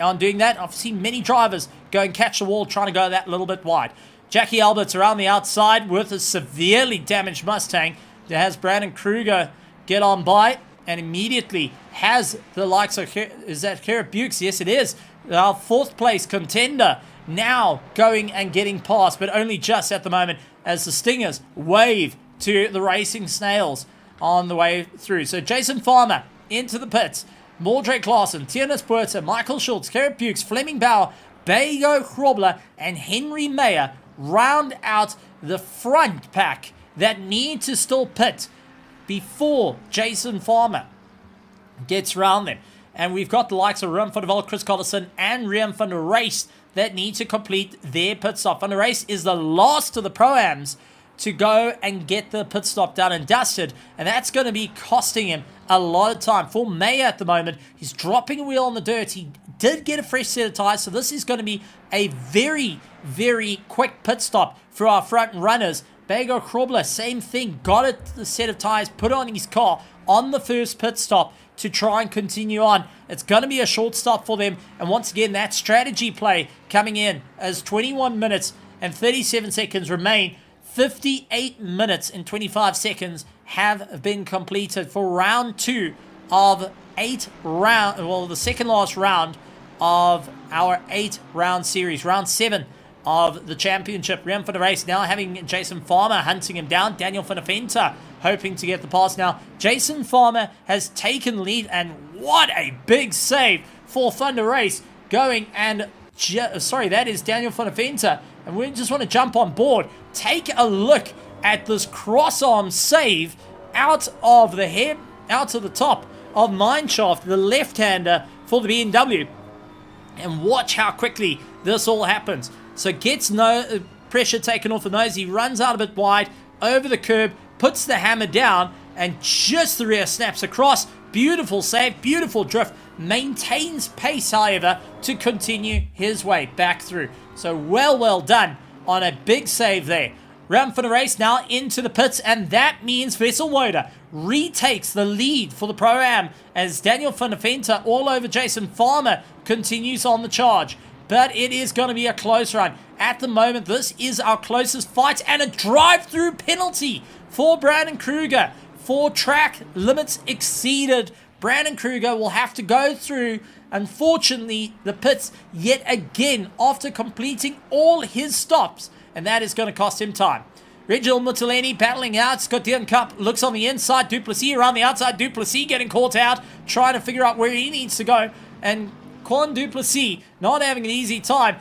on doing that. I've seen many drivers go and catch the wall, trying to go that little bit wide. Jackie Albert's around the outside with a severely damaged Mustang that has Brandon Kruger get on by, and immediately has the likes of, is that Gerrit Bukes? Yes, it is. Our 4th place contender now going and getting past, but only just at the moment as the Stingers wave to the Racing Snails on the way through. So Jason Farmer into the pits. Mordred Clausen, Tiernes Puerta, Michael Schultz, Gerrit Bukes, Fleming Bauer, Bego Hrobler and Henry Mayer round out the front pack that need to still pit before Jason Farmer gets round them. And we've got the likes of Rem van der Walt, Chris Collison, and Rem van der Race that need to complete their pit stop. Van der Race is the last of the Pro-Ams to go and get the pit stop done and dusted, and that's going to be costing him a lot of time. For Mayer at the moment, he's dropping a wheel on the dirt. He did get a fresh set of tires, so this is going to be a very, very quick pit stop for our front runners. Bego Hrobler, same thing, got a set of tires put on his car on the first pit stop to try and continue on. It's going to be a short stop for them, and once again, that strategy play coming in as 21 minutes and 37 seconds remain. 58 minutes and 25 seconds have been completed for round 2 of 8 round. Well, the second last round of our 8-round series. Round 7 of the championship. Rem van der Race now having Jason Farmer hunting him down. Daniel van der Venter hoping to get the pass now. Jason Farmer has taken lead, and what a big save for Van der Race going and... Sorry, that is Daniel van der Venter. And we just want to jump on board. Take a look at this cross-arm save out of the top of Mineshaft, the left-hander for the BMW. And watch how quickly this all happens. So gets no pressure taken off the nose. He runs out a bit wide, over the curb, puts the hammer down, and just the rear snaps across. Beautiful save, beautiful drift. Maintains pace, however, to continue his way back through. So well done on a big save there. Rem van der Race now into the pits, and that means Vesselwoda retakes the lead for the Pro-Am as Daniel van der Venter all over Jason Farmer continues on the charge. But it is going to be a close run. At the moment, this is our closest fight, and a drive-through penalty for Brandon Kruger for track limits exceeded. Brandon Kruger will have to go through, unfortunately, the pits yet again after completing all his stops, and that is going to cost him time. Reginald Mutaleni battling out. Scott Dion Cup looks on the inside. Duplessis around the outside. Duplessis getting caught out, trying to figure out where he needs to go. And Quan Duplessis not having an easy time.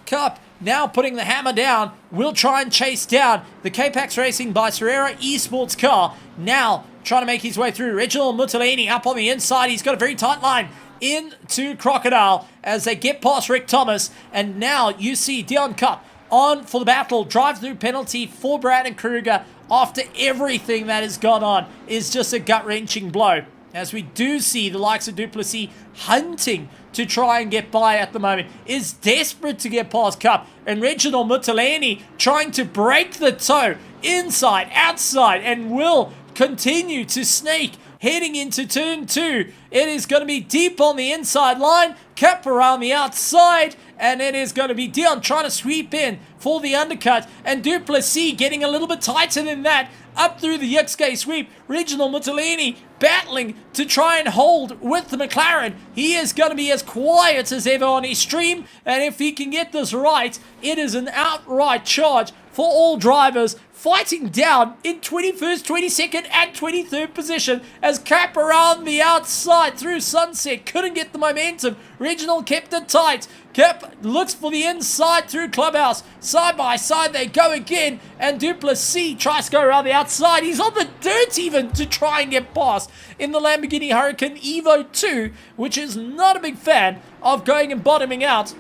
Cup now putting the hammer down. Will try and chase down the K-Pax Racing by Serrera Esports car. Now trying to make his way through. Reginald Mutalini up on the inside. He's got a very tight line into Crocodile as they get past Rick Thomas. And now you see Dion Cup on for the battle. Drive-through penalty for Brandon Kruger after everything that has gone on is just a gut-wrenching blow. As we do see the likes of Duplessis hunting to try and get by at the moment, is desperate to get past Cup, and Reginald Mutaleni trying to break the toe inside, outside, and will continue to snake heading into turn 2. It is going to be deep on the inside line, Cup around the outside, and it is going to be Dion trying to sweep in for the undercut, and Duplessis getting a little bit tighter than that, up through the Yuxke sweep. Reginald Mutalini battling to try and hold with the McLaren. He is going to be as quiet as ever on his stream, and if he can get this right, it is an outright charge for all drivers, fighting down in 21st, 22nd, and 23rd position as Cap around the outside through Sunset couldn't get the momentum. Reginald kept it tight. Cap looks for the inside through Clubhouse. Side by side they go again, and Duplessis tries to go around the outside. He's on the dirt even to try and get past in the Lamborghini Huracan Evo 2, which is not a big fan of going and bottoming out.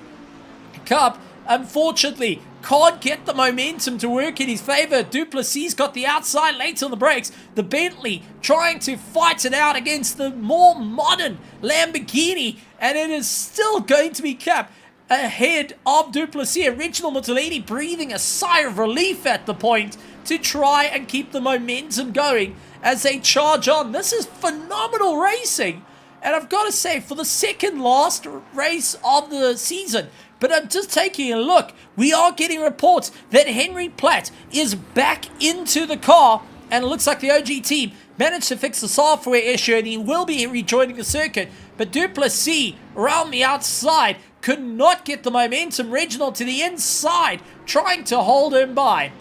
Cup, unfortunately, can't get the momentum to work in his favor. Duplessis got the outside late on the brakes. The Bentley trying to fight it out against the more modern Lamborghini, and it is still going to be Cap ahead of Duplessis. Reginald Mutalini breathing a sigh of relief at the point to try and keep the momentum going as they charge on. This is phenomenal racing, and I've got to say, for the second last race of the season, but I'm just taking a look. We are getting reports that Henry Platt is back into the car, and it looks like the OG team managed to fix the software issue, and he will be rejoining the circuit. But Duplessis around the outside could not get the momentum. Reginald to the inside, trying to hold him by.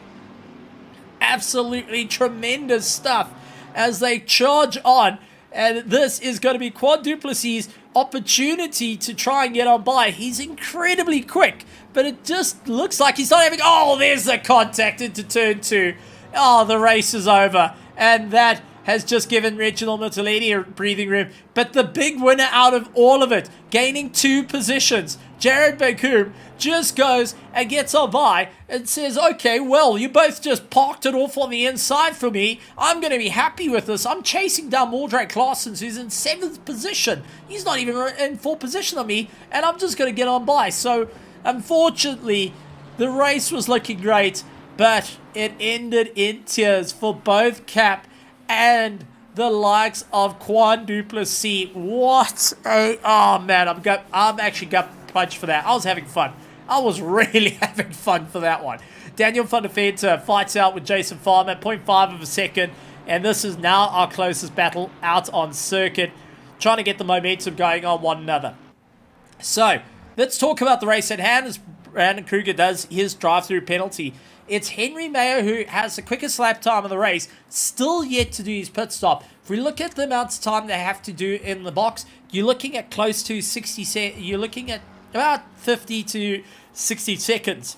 Absolutely tremendous stuff as they charge on. And this is going to be Quadruplessis' opportunity to try and get on by. He's incredibly quick, but it just looks like he's not having... Oh, there's the contact into turn 2. Oh, the race is over. And that has just given Reginald Mitteledi a breathing room. But the big winner out of all of it, gaining 2 positions, Jared Bakum, just goes and gets on by and says, okay, well, you both just parked it off on the inside for me. I'm going to be happy with this. I'm chasing down Mordred Claessens, who's in 7th position. He's not even in 4th position on me, and I'm just going to get on by. So, unfortunately, the race was looking great, but it ended in tears for both Cap and the likes of Quadruplessis. What a... Oh, man, I'm actually gut punch for that. I was having fun. I was really having fun for that one. Daniel van der Venter fights out with Jason Farmer at 0.5 of a second. And this is now our closest battle out on circuit. Trying to get the momentum going on one another. So, let's talk about the race at hand as Brandon Kruger does his drive-through penalty. It's Henry Mayer who has the quickest lap time of the race, still yet to do his pit stop. If we look at the amount of time they have to do in the box, you're looking at close to 60 you're looking at about 50 to 60 seconds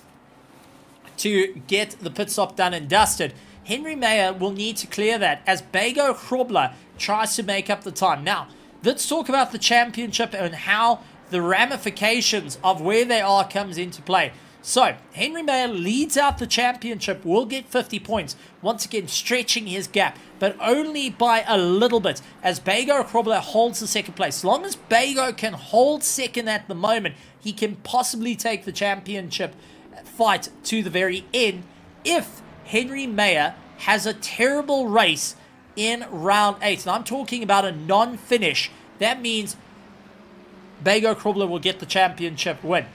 to get the pit stop done and dusted. Henry Mayer will need to clear that as Bego Krobler tries to make up the time. Now, let's talk about the championship and how the ramifications of where they are comes into play. So, Henry Mayer leads out the championship, will get 50 points, once again stretching his gap, but only by a little bit, as Bego Krobler holds the second place. As long as Bego can hold second at the moment, he can possibly take the championship fight to the very end if Henry Mayer has a terrible race in round 8. And I'm talking about a non-finish. That means Bego Krobler will get the championship win.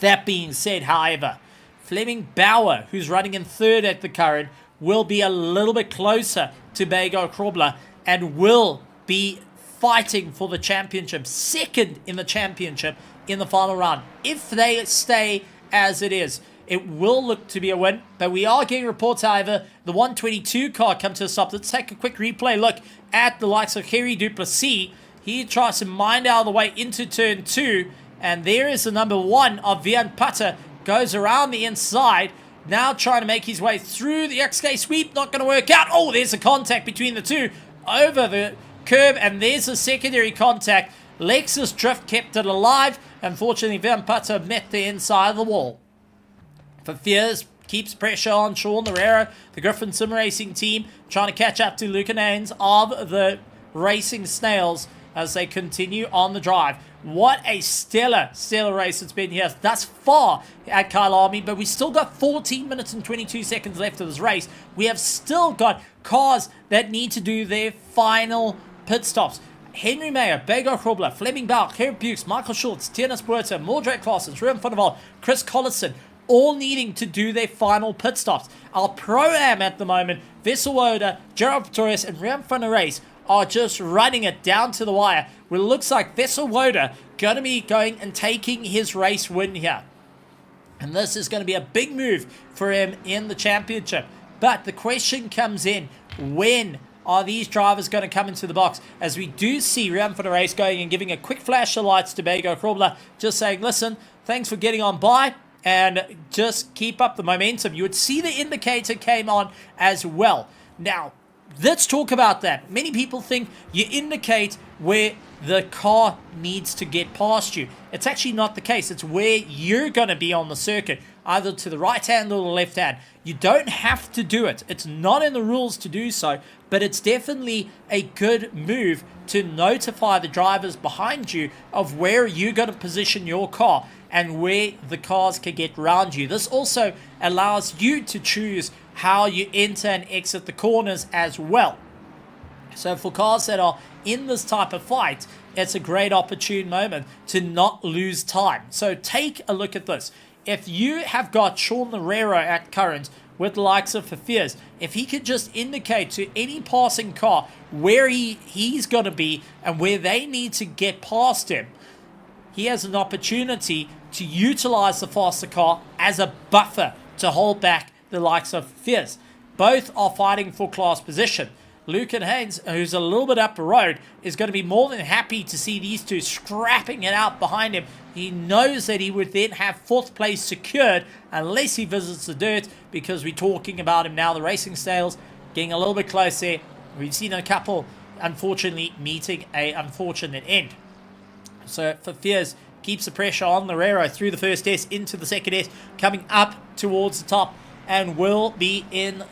That being said, however, Fleming Bauer, who's running in 3rd at the current, will be a little bit closer to Bego Krobler and will be fighting for the championship, 2nd in the championship in the final round. If they stay as it is, it will look to be a win, but we are getting reports, however, the 122 car come to a stop. Let's take a quick replay look at the likes of Harry Duplessis. He tries to mind out of the way into turn 2, and there is the number 1 of Vian Putter, goes around the inside, now trying to make his way through the XK sweep, not going to work out. Oh, there's a contact between the two over the curb, and there's a secondary contact. Lexus Drift kept it alive. Unfortunately, Vian Putter met the inside of the wall. For Fears, keeps pressure on Sean Herrera, the Griffin Sim Racing team, trying to catch up to Lucan Haynes of the Racing Snails as they continue on the drive. What a stellar race it's been here thus far at Kyalami, but we still got 14 minutes and 22 seconds left of this race. We have still got cars that need to do their final pit stops. Henry Mayer, Bego Krobler, Fleming Bauer, Herb Bukes, Michael Schultz, Tiernas Puerta, Mordred Claessens, Ruben van der Waal, Chris Collison, all needing to do their final pit stops. Our Pro-Am at the moment, Vessel Woda, Gerald Pretorius, and Rian van der Race are just running it down to the wire. Well, it looks like Vessel Woda going to be going and taking his race win here. And this is going to be a big move for him in the championship. But the question comes in, when are these drivers going to come into the box? As we do see Rian van der Race going and giving a quick flash of lights to Bego Krobler, just saying, listen, thanks for getting on by, and just keep up the momentum. You would see the indicator came on as well. Now, let's talk about that. Many people think you indicate where the car needs to get past you. It's actually not the case. It's where you're going to be on the circuit, either to the right hand or the left hand. You don't have to do it. It's not in the rules to do so, but it's definitely a good move to notify the drivers behind you of where you're going to position your car and where the cars can get around you. This also allows you to choose how you enter and exit the corners as well. So for cars that are in this type of fight, it's a great opportune moment to not lose time. So take a look at this. If you have got Sean Herrera at current with the likes of Fafirs, if he could just indicate to any passing car where he's going to be and where they need to get past him, he has an opportunity to utilize the faster car as a buffer to hold back the likes of Fierce. Both are fighting for class position. Lucan Haynes, who's a little bit up the road, is going to be more than happy to see these two scrapping it out behind him. He knows that he would then have 4th place secured unless he visits the dirt, because we're talking about him now. The racing sales getting a little bit close there. We've seen a couple, unfortunately, meeting a unfortunate end. So for Fears, keeps the pressure on Loureiro through the first S, into the second S, coming up towards the top, and will be in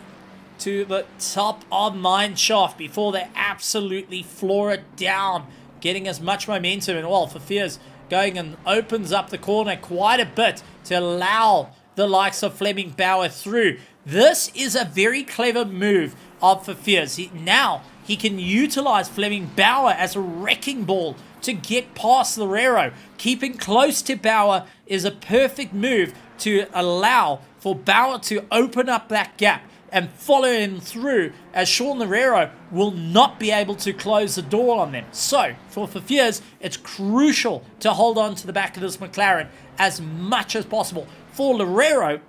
to the top of mine shaft before they absolutely floor it down, getting as much momentum. And well, for Fears going and opens up the corner quite a bit to allow the likes of Fleming Bauer through. This is a very clever move of Fears. Now he can utilize Fleming Bauer as a wrecking ball to get past Loureiro. Keeping close to Bauer is a perfect move to allow for Bauer to open up that gap and follow him through, as Sean Loureiro will not be able to close the door on them. So, for Fears, it's crucial to hold on to the back of this McLaren as much as possible. For Loureiro,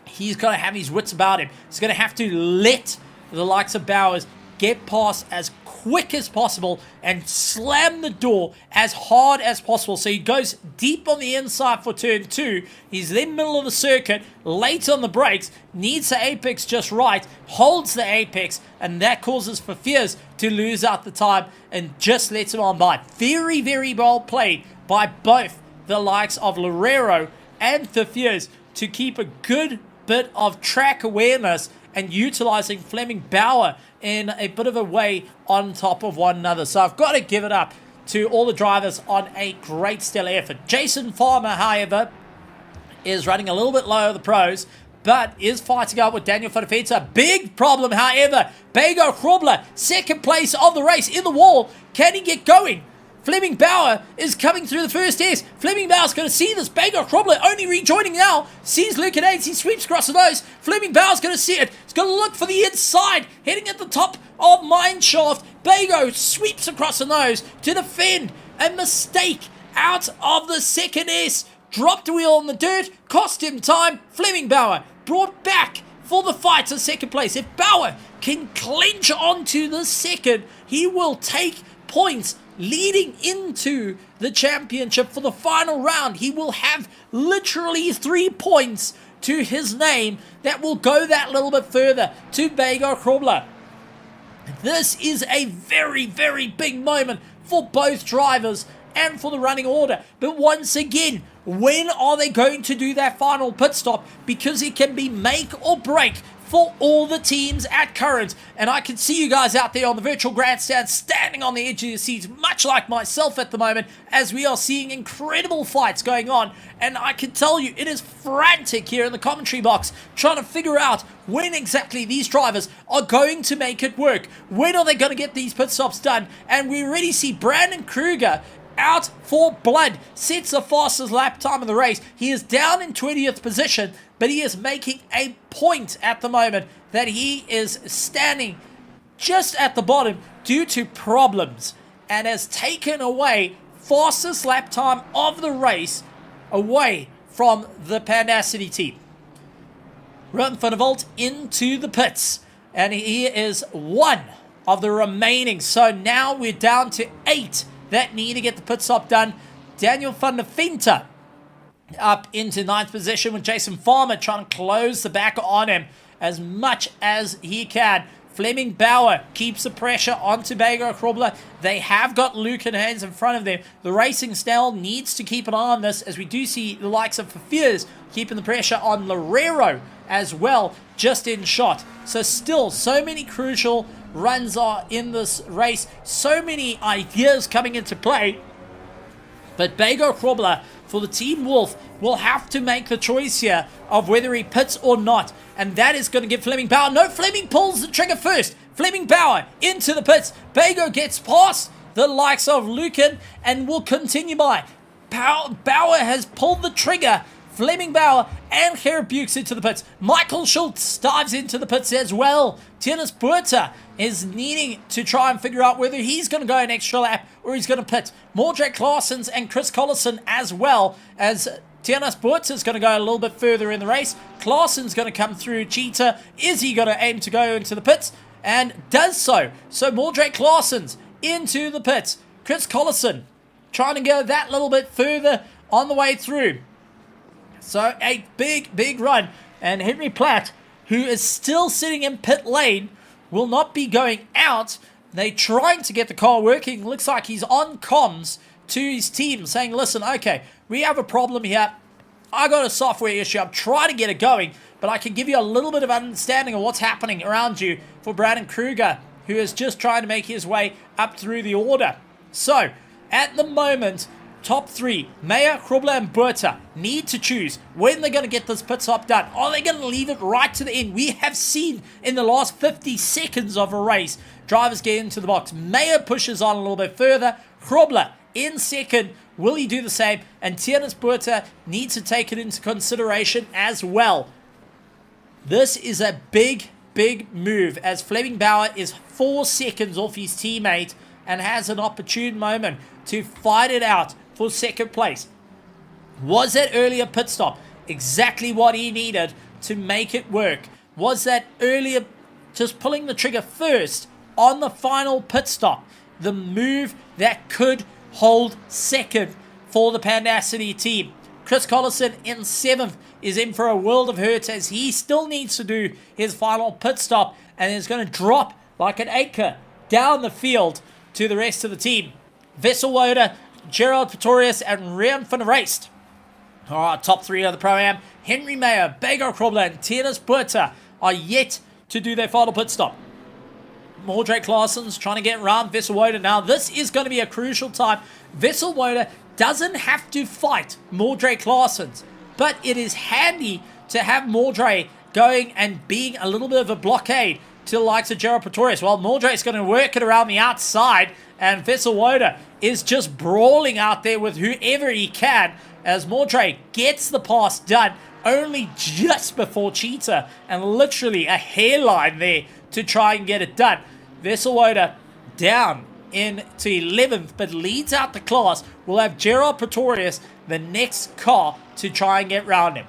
he's going to have his wits about him. He's going to have to let the likes of Bowers get past as quick as possible and slam the door as hard as possible. So he goes deep on the inside for turn 2. He's then middle of the circuit, late on the brakes, needs the apex just right, holds the apex, and that causes Fears to lose out the time and just lets him on by. Very, very well played by both the likes of Loureiro and Fears to keep a good bit of track awareness and utilizing Fleming Bauer in a bit of a way on top of one another. So I've got to give it up to all the drivers on a great stellar effort. Jason Farmer, however, is running a little bit low of the pros, but is fighting out with Daniel Fadafeta. Big problem, however. Bego Krobler, 2nd place of the race in the wall. Can he get going? Fleming Bauer is coming through the first S. Fleming Bauer's going to see this. Bego Krobler only rejoining now. Sees Lucan Haynes. He sweeps across the nose. Fleming Bauer's going to see it. He's going to look for the inside. Heading at the top of mine shaft. Bego sweeps across the nose to defend. A mistake out of the 2nd S. Dropped the wheel on the dirt. Cost him time. Fleming Bauer brought back for the fight to 2nd place. If Bauer can clinch onto the 2nd, he will take points leading into the championship for the final round. He will have literally 3 points to his name that will go that little bit further to Bego Krobler. This is a very, very big moment for both drivers and for the running order. But once again, when are they going to do that final pit stop? Because it can be make or break for all the teams at Current. And I can see you guys out there on the virtual grandstand standing on the edge of your seats, much like myself at the moment, as we are seeing incredible fights going on. And I can tell you, it is frantic here in the commentary box, trying to figure out when exactly these drivers are going to make it work. When are they going to get these pit stops done? And we already see Brandon Kruger out for blood, sets the fastest lap time of the race. He is down in 20th position, but he is making a point at the moment that he is standing just at the bottom due to problems, and has taken away fastest lap time of the race away from the Pandacity team. Ruben van der Walt into the pits, and he is one of the remaining. So now we're down to 8 that need to get the pit stop done. Daniel van der Venter up into 9th position, with Jason Farmer trying to close the back on him as much as he can. Fleming Bauer keeps the pressure onto Bego Krobler. They have got Lucan Haynes in front of them. The racing style needs to keep an eye on this, as we do see the likes of Fears keeping the pressure on Loureiro as well, just in shot. So still, so many crucial runs are in this race. So many ideas coming into play. But Bego Krobler, for the Team Wolf, will have to make the choice here of whether he pits or not. And that is going to give Fleming Bauer. No, Fleming pulls the trigger first. Fleming Bauer into the pits. Bego gets past the likes of Lucan and will continue by. Bauer has pulled the trigger. Fleming Bauer and Gerrit Bukes into the pits. Michael Schultz dives into the pits as well. Tienes Puerta is needing to try and figure out whether he's going to go an extra lap or he's going to pit. Mordred Claessens and Chris Collison as well, as Tienes Puerta is going to go a little bit further in the race. Claessen's going to come through Cheetah. Is he going to aim to go into the pits? and does so. So Mordrake Claessen's into the pits. Chris Collison trying to go that little bit further on the way through. So a big run. And Henry Platt, who is still sitting in pit lane, will not be going out. They're trying to get the car working. Looks like he's on comms to his team saying, listen, okay, we have a problem here. I got a software issue. I'm trying to get it going, but I can give you a little bit of understanding of what's happening around you for Brandon Kruger, who is just trying to make his way up through the order. So, at the moment, top three, Meyer, Krobler, and Berta need to choose when they're going to get this pit stop done. Are they going to leave it right to the end? We have seen in the last 50 seconds of a race, drivers get into the box. Meyer pushes on a little bit further. Krobler in second. Will he do the same? And Tiernis Berta needs to take it into consideration as well. This is a big move as Fleming Bauer is 4 seconds off his teammate and has an opportune moment to fight it out for second place. Was that earlier pit stop exactly what he needed to make it work? Was that earlier just pulling the trigger first on the final pit stop the move that could hold second for the Pandacity team? Chris Collison in 7th is in for a world of hurt as he still needs to do his final pit stop and is going to drop like an anchor down the field to the rest of the team. Vesselwoda, Gerald Pretorius, and Rian van der Reist. Alright, top three of the Pro-Am. Henry Meyer, Bego Krobler, and Tiernis Berta are yet to do their final pit stop. Mordrake Claessen's trying to get around Vesselwoda. Now, this is going to be a crucial time. Vesselwoda doesn't have to fight Mordrake Claessen's, but it is handy to have Mordrake going and being a little bit of a blockade to the likes of Gerald Pretorius. Well, Mordrake's going to work it around the outside, and Vesselwoda is just brawling out there with whoever he can as Mordrake gets the pass done only just before Cheetah, and literally a hairline there to try and get it done. Vesselwoda down into 11th, but leads out the class. We'll have Gerald Pretorius, the next car, to try and get round him.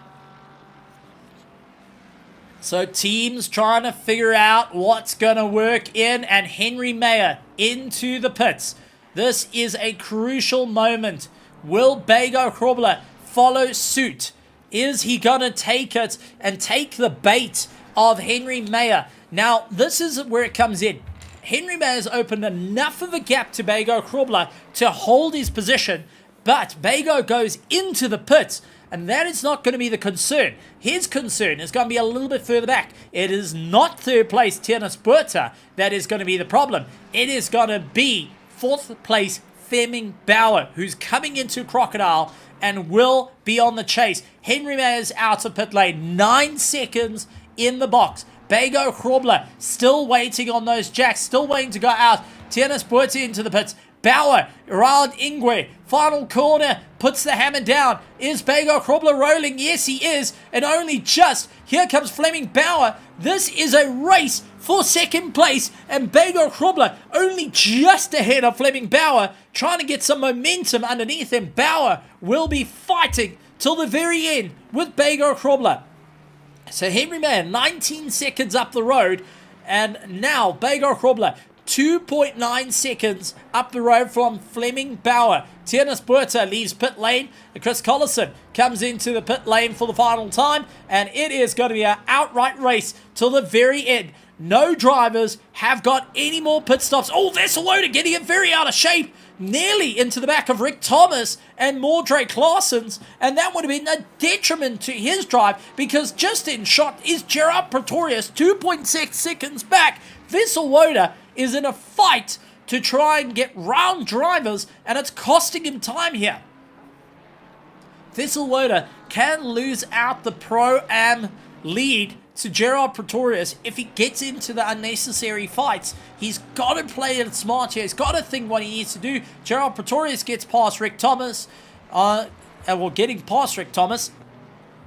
So teams trying to figure out what's going to work in, and Henry Meyer into the pits. This is a crucial moment. Will Bego Krobler follow suit? Is he going to take it and take the bait of Henry Meyer? Now, this is where it comes in. Henry Meyer's opened enough of a gap to Bego Krobler to hold his position, but Bego goes into the pits, and that is not going to be the concern. His concern is going to be a little bit further back. It is not third place Tiernis Berta that is going to be the problem. It is going to be 4th place Fleming Bauer, who's coming into Crocodile and will be on the chase. Henry Meyer's out of pit lane, 9 seconds in the box. Bego Krobler still waiting on those jacks, still waiting to go out. Tiernis Berta into the pits. Bauer around Ingwe. Final corner, puts the hammer down. Is Bego Krobler rolling? Yes, he is. And only just. Here comes Fleming Bauer. This is a race for second place. And Bego Krobler only just ahead of Fleming Bauer, trying to get some momentum underneath him. Bauer will be fighting till the very end with Bego Krobler. So Henry Meyer, 19 seconds up the road. And now Bego Krobler, 2.9 seconds up the road from Fleming Bauer. Tiernis Berta leaves pit lane. Chris Collison comes into the pit lane for the final time. And it is going to be an outright race till the very end. No drivers have got any more pit stops. Oh, Vesselwoda getting it very out of shape. Nearly into the back of Rick Thomas and Mordrake Claessen's, and that would have been a detriment to his drive because just in shot is Gerald Pretorius, 2.6 seconds back. Vesselwoda is in a fight to try and get round drivers, and it's costing him time here. Vesselwoda can lose out the Pro-Am lead to Gerald Pretorius if he gets into the unnecessary fights. He's got to play it smart here. He's got to think what he needs to do. Gerald Pretorius gets past Rick Thomas. Getting past Rick Thomas.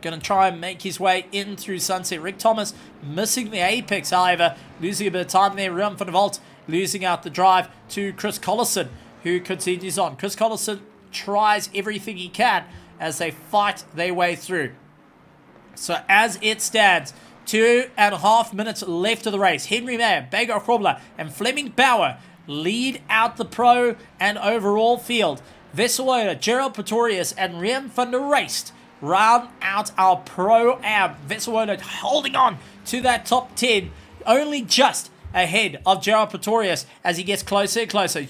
Going to try and make his way in through Sunset. Rick Thomas missing the apex, however. Losing a bit of time there. Rian van der Walt losing out the drive to Chris Collison, who continues on. Chris Collison tries everything he can as they fight their way through. So as it stands, 2.5 minutes left of the race. Henry Mayer, Bago Krobler, and Fleming Bauer lead out the pro and overall field. Vesseloda, Gerald Pretorius, and Rian van der Reist round out our Pro-Am. Vesseloda holding on to that top 10, only just ahead of Gerald Pretorius as he gets closer and closer.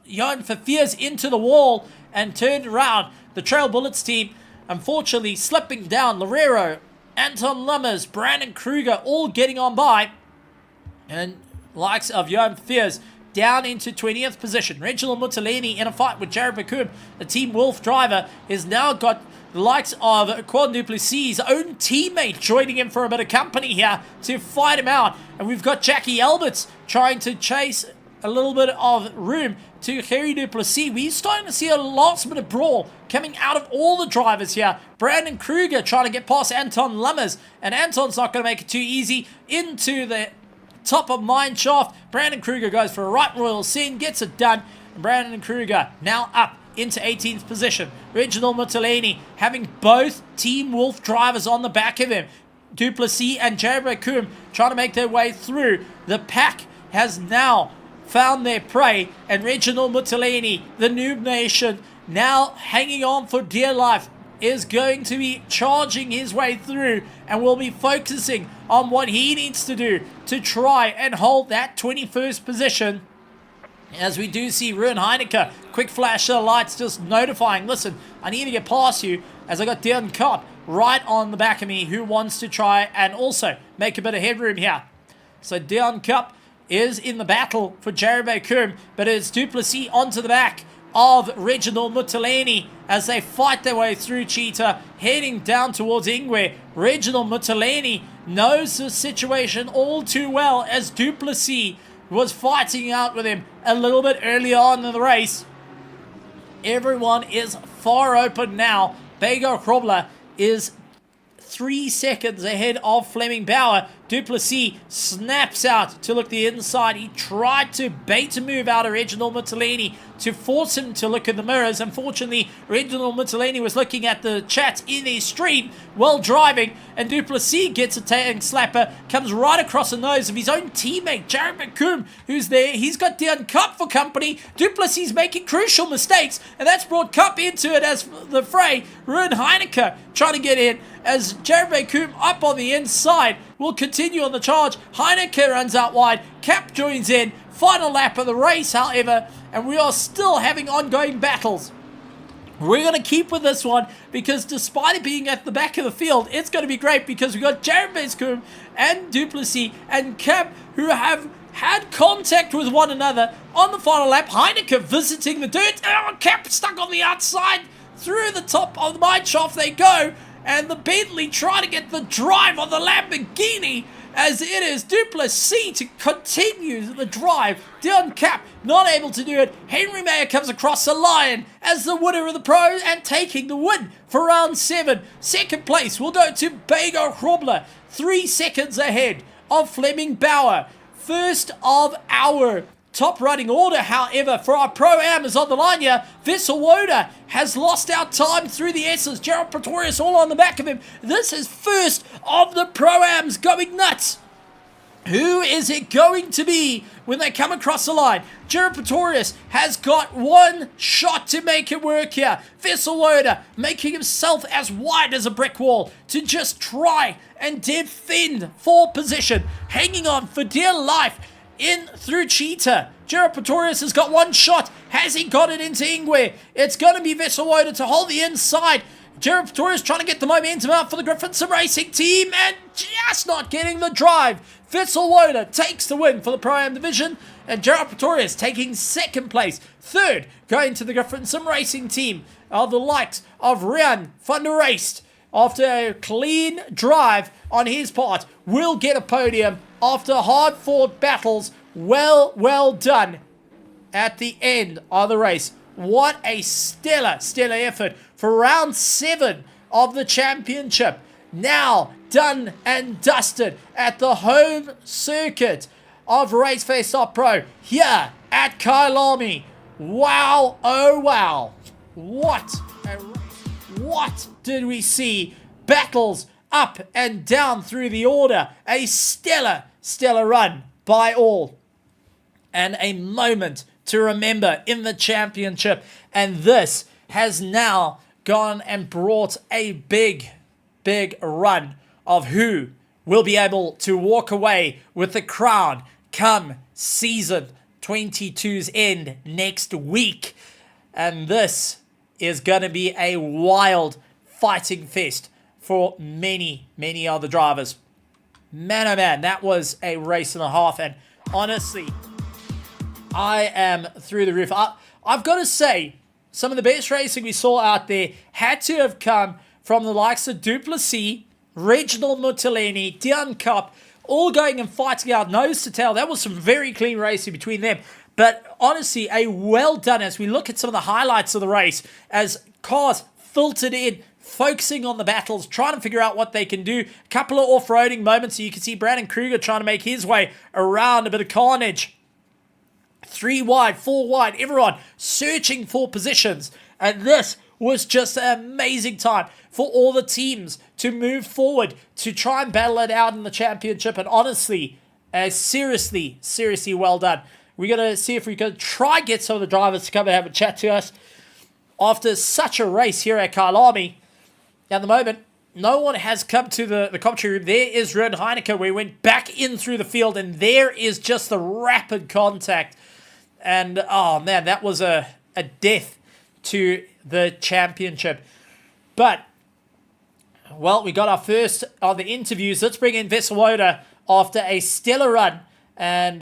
Johan Verveers into the wall and turned around. The Trail Bullets team, unfortunately, slipping down. Lorero, Anton Lummers, Brandon Kruger, all getting on by. And likes of Johan Verveers down into 20th position. Reginald Mutalini in a fight with Jared Bakum, the Team Wolf driver, has now got the likes of Quad Duplessis' own teammate joining him for a bit of company here to fight him out. And we've got Jackie Alberts trying to chase a little bit of room to Harry Duplessis. We're starting to see a last minute brawl coming out of all the drivers here. Brandon Kruger trying to get past Anton Lummers, and Anton's not going to make it too easy into the top of mine shaft. Brandon Kruger goes for a right royal scene, gets it done. And Brandon Kruger now up into 18th position. Reginald Mutalini having both Team Wolf drivers on the back of him. Duplessis and Jared Bakum trying to make their way through. The pack has now found their prey, and Reginald Mutalini, the Noob Nation, now hanging on for dear life, is going to be charging his way through and will be focusing on what he needs to do to try and hold that 21st position. As we do see Ruin Heineke, quick flash of lights just notifying, listen, I need to get past you, as I got Dion Kopp right on the back of me who wants to try and also make a bit of headroom here. So Dion Kopp is in the battle for Jared Bakum, but it's Duplessis onto the back of Reginald Mutalini as they fight their way through Cheetah, heading down towards Ingwe. Reginald Mutalini knows the situation all too well, as Duplessis was fighting out with him a little bit earlier on in the race. Everyone is far open now. Bago Krobler is 3 seconds ahead of Fleming Bauer. Duplessis snaps out to look the inside. He tried to bait a move out of Reginald Mutalini to force him to look in the mirrors. Unfortunately, Reginald Mutalini was looking at the chat in his stream while driving, and Duplessis gets a tank slapper, comes right across the nose of his own teammate, Jared McComb, who's there. He's got Dion Cup for company. Duplessis making crucial mistakes, and that's brought Cup into it as the fray. Ruin Heineke trying to get in, as Jared McComb up on the inside will continue on the charge. Heineke runs out wide. Cap joins in. Final lap of the race, however, and we are still having ongoing battles. We're going to keep with this one because despite it being at the back of the field, it's going to be great because we've got Jared Bezkum and Duplessis and Cap who have had contact with one another on the final lap. Heineke visiting the dirt. Oh, Cap stuck on the outside. Through the top of the mine shaft they go. And the Bentley trying to get the drive on the Lamborghini, as it is Duplessis to continue the drive. Dion Cap not able to do it. Henry Mayer comes across the line as the winner of the Pro and taking the win for round 7. Second place will go to Bago Krobler, 3 seconds ahead of Fleming Bauer. First of our top running order, however, for our Pro-Am is on the line here. Vesseloda has lost out time through the S's. Gerald Pretorius all on the back of him. This is first of the Pro-Ams going nuts. Who is it going to be when they come across the line? Gerald Pretorius has got one shot to make it work here. Vesseloda making himself as wide as a brick wall to just try and defend for position. Hanging on for dear life in through Cheetah. Gerald Pretorius has got one shot. Has he got it into Ingwe? It's going to be Vesseloda to hold the inside. Gerald Pretorius trying to get the momentum out for the Griffinson Racing team and just not getting the drive. Vesseloda takes the win for the Pro-Am division, and Gerald Pretorius taking second place. Third going to the Griffinson Racing team of the likes of Rian van der Reist. After a clean drive on his part, will get a podium after hard-fought battles. Well done at the end of the race. What a stellar effort for round 7 of the championship. Now done and dusted at the home circuit of Raceface.Pro here at Kyalami. Wow, oh wow. What did we see? Battles up and down through the order. A stellar run by all. And a moment to remember in the championship. And this has now gone and brought a big run of who will be able to walk away with the crown come season 22's end next week. And this is going to be a wild fighting fest for many other drivers. Man, oh man, that was a race and a half. And honestly, I am through the roof. I've got to say, some of the best racing we saw out there had to have come from the likes of Duplessis, Reginald Mutileni, Dion Cup, all going and fighting out nose to tail. That was some very clean racing between them. But honestly, a well done as we look at some of the highlights of the race as cars filtered in, focusing on the battles, trying to figure out what they can do. A couple of off-roading moments. So you can see Brandon Kruger trying to make his way around a bit of carnage. 3 wide, 4 wide, everyone searching for positions. And this was just an amazing time for all the teams to move forward, to try and battle it out in the championship. And honestly, seriously well done. We're going to see if we can try get some of the drivers to come and have a chat to us after such a race here at Kyalami. At the moment, no one has come to the commentary room. There is Ron Heineke. We went back in through the field, and there is just the rapid contact. And, oh, man, that was a death to the championship. But, well, we got our first of the interviews. Let's bring in Vesselwoda after a stellar run. And,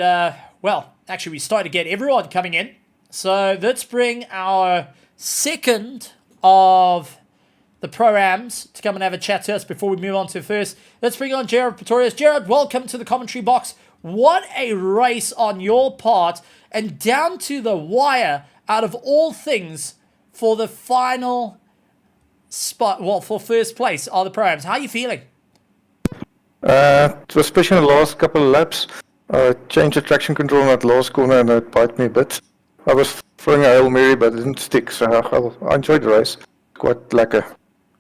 well, actually, we started to get everyone coming in. So let's bring our second of the Pro-Ams to come and have a chat to us before we move on to first. Let's bring on Jared Pretorius. Jared, welcome to the commentary box. What a race on your part, and down to the wire, out of all things, for the final spot, well, for first place are the Pro-Ams. How are you feeling? It was especially in the last couple of laps. Changed the traction control in that last corner and it bite me a bit. I was throwing a Hail Mary, but it didn't stick, so I enjoyed the race. Quite lekker.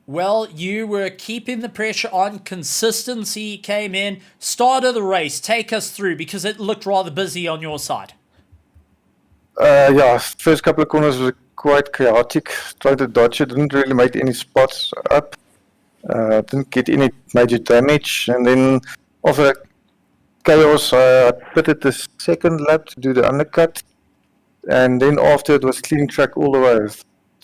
Well, you were keeping the pressure on. Consistency came in. Start of the race. Take us through, because it looked rather busy on your side. Yeah, first couple of corners were quite chaotic. Tried to dodge it, didn't really make any spots up. Didn't get any major damage. And then after chaos, I pitted the second lap to do the undercut. And then after it was clean track all the way. I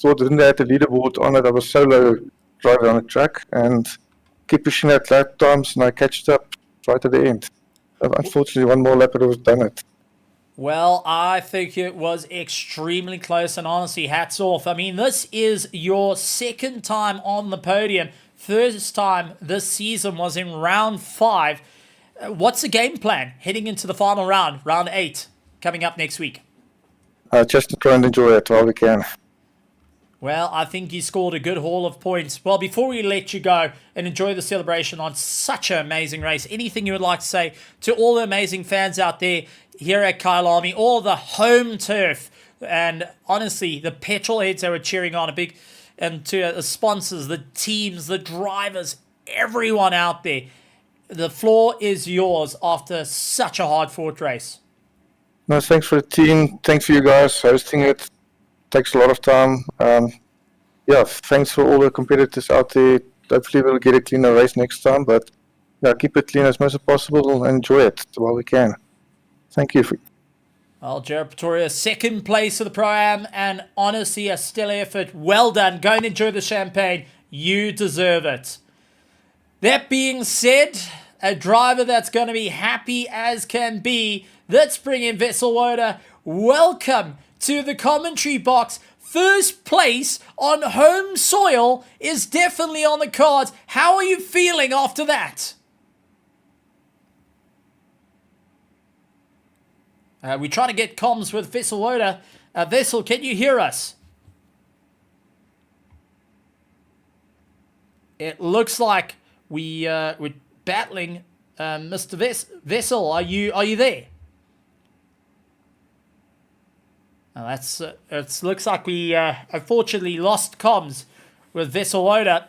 thought I didn't have the leaderboard on it. I was solo driving on the track and keep pushing at lap times, and I catched up right at the end. Unfortunately, one more lap and I was done it. Well, I think it was extremely close, and honestly, hats off. I mean, this is your second time on the podium. First time this season was in round 5. What's the game plan heading into the final round, round 8, coming up next week? Just to try and enjoy it while we can. Well, I think you scored a good haul of points. Well, before we let you go and enjoy the celebration on such an amazing race, anything you would like to say to all the amazing fans out there here at Kyalami, all the home turf, and honestly, the petrol heads that were cheering on and to the sponsors, the teams, the drivers, everyone out there. The floor is yours after such a hard-fought race. No, thanks for the team. Thanks for you guys hosting it. Takes a lot of time. Yeah, thanks for all the competitors out there. Hopefully we'll get a cleaner race next time, but yeah, keep it clean as much as possible and enjoy it while we can. Thank you. Well, Jared Pretorius, second place for the Pro-Am, and honestly, a stellar effort. Well done. Go and enjoy the champagne. You deserve it. That being said, a driver that's going to be happy as can be. Let's bring in Vesselwoda. Welcome to the commentary box. First place on home soil is definitely on the cards. How are you feeling after that? We try to get comms with Vesselwoda. Vessel, can you hear us? It looks like we're battling Mr. Vessel. Are you there? It looks like we unfortunately lost comms with Vesselwoda.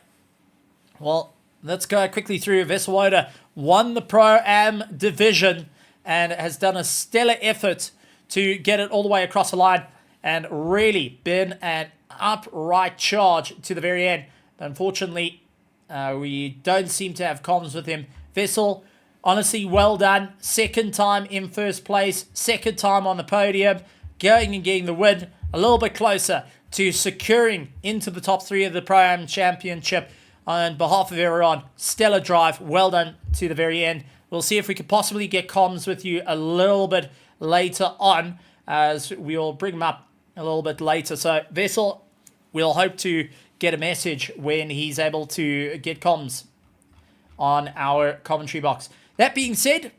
Well, Let's go quickly through. Vesselwater won the Pro-Am division and has done a stellar effort to get it all the way across the line and really been an upright charge to the very end. But unfortunately, we don't seem to have comms with him. Vessel, honestly, well done. Second time in first place, second time on the podium, going and getting the win, a little bit closer to securing into the top 3 of the Pro-Am Championship. On behalf of everyone, stellar drive, well done to the very end. We'll see if we could possibly get comms with you a little bit later on, as we'll bring him up a little bit later. So, Vessel, we'll hope to get a message when he's able to get comms on our commentary box. That being said,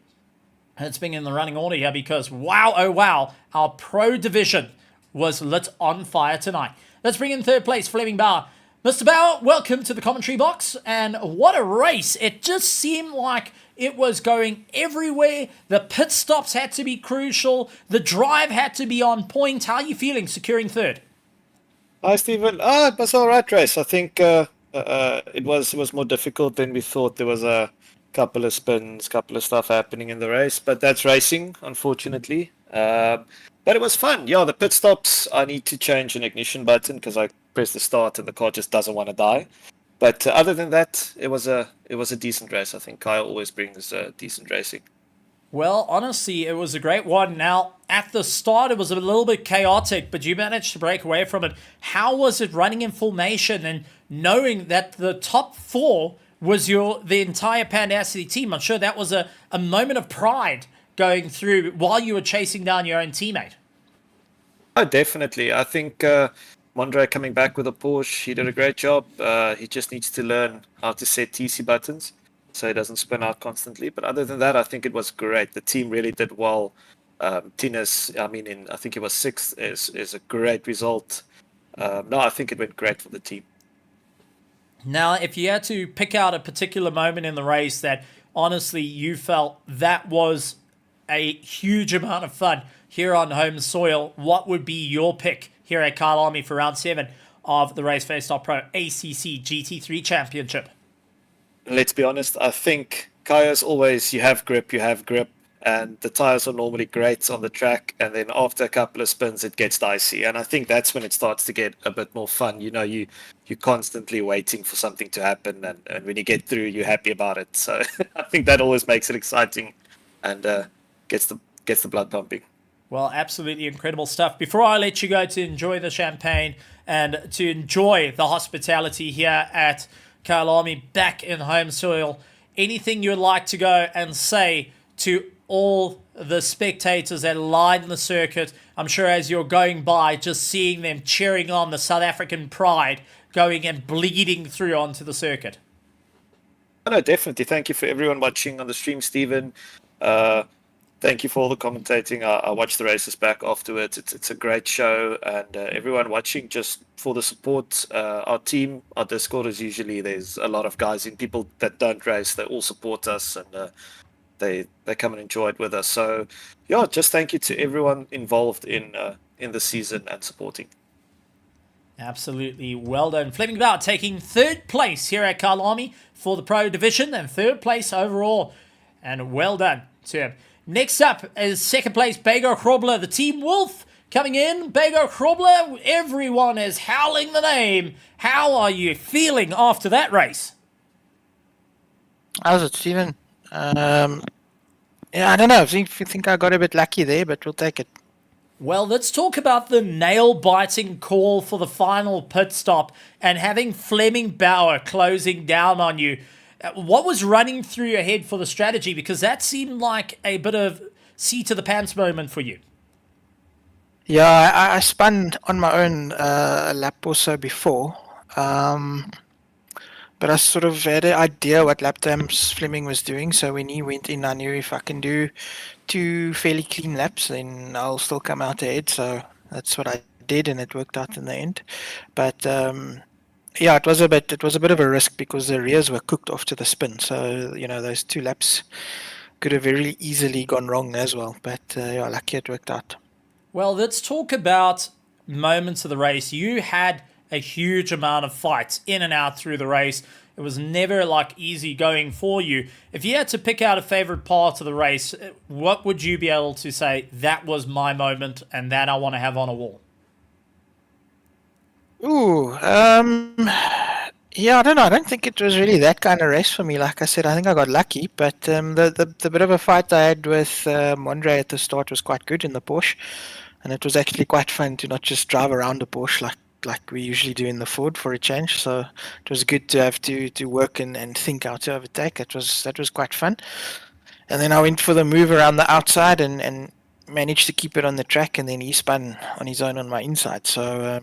let's bring in the running order here because wow, oh wow, our Pro division was lit on fire tonight. Let's bring in third place, Fleming Bauer. Mr. Bauer, welcome to the commentary box, and what a race. It just seemed like it was going everywhere. The pit stops had to be crucial. The drive had to be on point. How are you feeling securing third? Hi, Stephen. It was all right race. I think it was more difficult than we thought. There was a couple of spins, couple of stuff happening in the race, but that's racing, unfortunately. But it was fun. Yeah, the pit stops, I need to change an ignition button because I press the start and the car just doesn't want to die. But other than that, it was a decent race. I think Kyle always brings decent racing. Well, honestly, it was a great one. Now, at the start, it was a little bit chaotic, but you managed to break away from it. How was it running in formation and knowing that the top 4 was the entire Pandacity team? I'm sure that was a moment of pride going through while you were chasing down your own teammate. Oh, definitely. I think Mondre coming back with a Porsche, he did a great job. He just needs to learn how to set TC buttons so he doesn't spin out constantly. But other than that, I think it was great. The team really did well. Tinas, I think it was 6th, is a great result. No, I think it went great for the team. Now, if you had to pick out a particular moment in the race that honestly you felt that was a huge amount of fun here on home soil, what would be your pick here at Kyalami for round 7 of the Raceface.Pro ACC GT3 Championship? Let's be honest, I think Kaya's always, you have grip, and the tires are normally great on the track, and then after a couple of spins it gets dicey, and I think that's when it starts to get a bit more fun. You know, you're constantly waiting for something to happen, and when you get through, you're happy about it. So I think that always makes it exciting and gets the blood pumping. Well, absolutely incredible stuff. Before I let you go to enjoy the champagne and to enjoy the hospitality here at Kyalami back in home soil, anything you'd like to go and say to all the spectators that line the circuit? I'm sure as you're going by, just seeing them cheering on the South African pride going and bleeding through onto the circuit. No, definitely. Thank you for everyone watching on the stream, Stephen. Thank you for all the commentating. I watched the races back afterwards. It's a great show, and everyone watching, just for the support. Our team, our Discord is usually, there's a lot of guys and people that don't race. They all support us, and they come and enjoy it with us. So yeah, just thank you to everyone involved in the season and supporting. Absolutely well done. Fleming Bauer taking third place here at Kyalami for the Pro Division and third place overall. And well done to him. Next up is second place, Bego Krobler, the Team Wolf coming in. Bego Krobler, everyone is howling the name. How are you feeling after that race? How's it, Stephen? Yeah, I don't know. I think I got a bit lucky there, but we'll take it. Well, let's talk about the nail-biting call for the final pit stop and having Fleming Bauer closing down on you. What was running through your head for the strategy? Because that seemed like a bit of seat to the pants moment for you. Yeah, I spun on my own a lap or so before. But I sort of had an idea what lap times Fleming was doing. So when he went in, I knew if I can do 2 fairly clean laps, then I'll still come out ahead. So that's what I did, and it worked out in the end. But yeah, it was a bit of a risk because the rears were cooked after the spin. So those 2 laps could have very easily gone wrong as well. But yeah, lucky it worked out. Well, let's talk about moments of the race. You had a huge amount of fights in and out through the race. It was never like easy going for you. If you had to pick out a favorite part of the race, what would you be able to say, that was my moment and that I want to have on a wall? Ooh, yeah, I don't know. I don't think it was really that kind of race for me. Like I said, I think I got lucky, but the bit of a fight I had with Andre at the start was quite good in the Porsche, and it was actually quite fun to not just drive around the Porsche like we usually do in the Ford for a change. So it was good to have to work and think how to overtake. That was quite fun. And then I went for the move around the outside and managed to keep it on the track, and then he spun on his own on my inside. So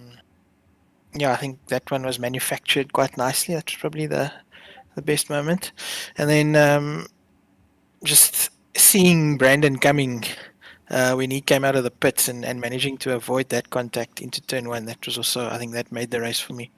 yeah, I think that one was manufactured quite nicely. That's probably the best moment. And then just seeing Brandon coming when he came out of the pits and managing to avoid that contact into turn one, that was also, I think that made the race for me.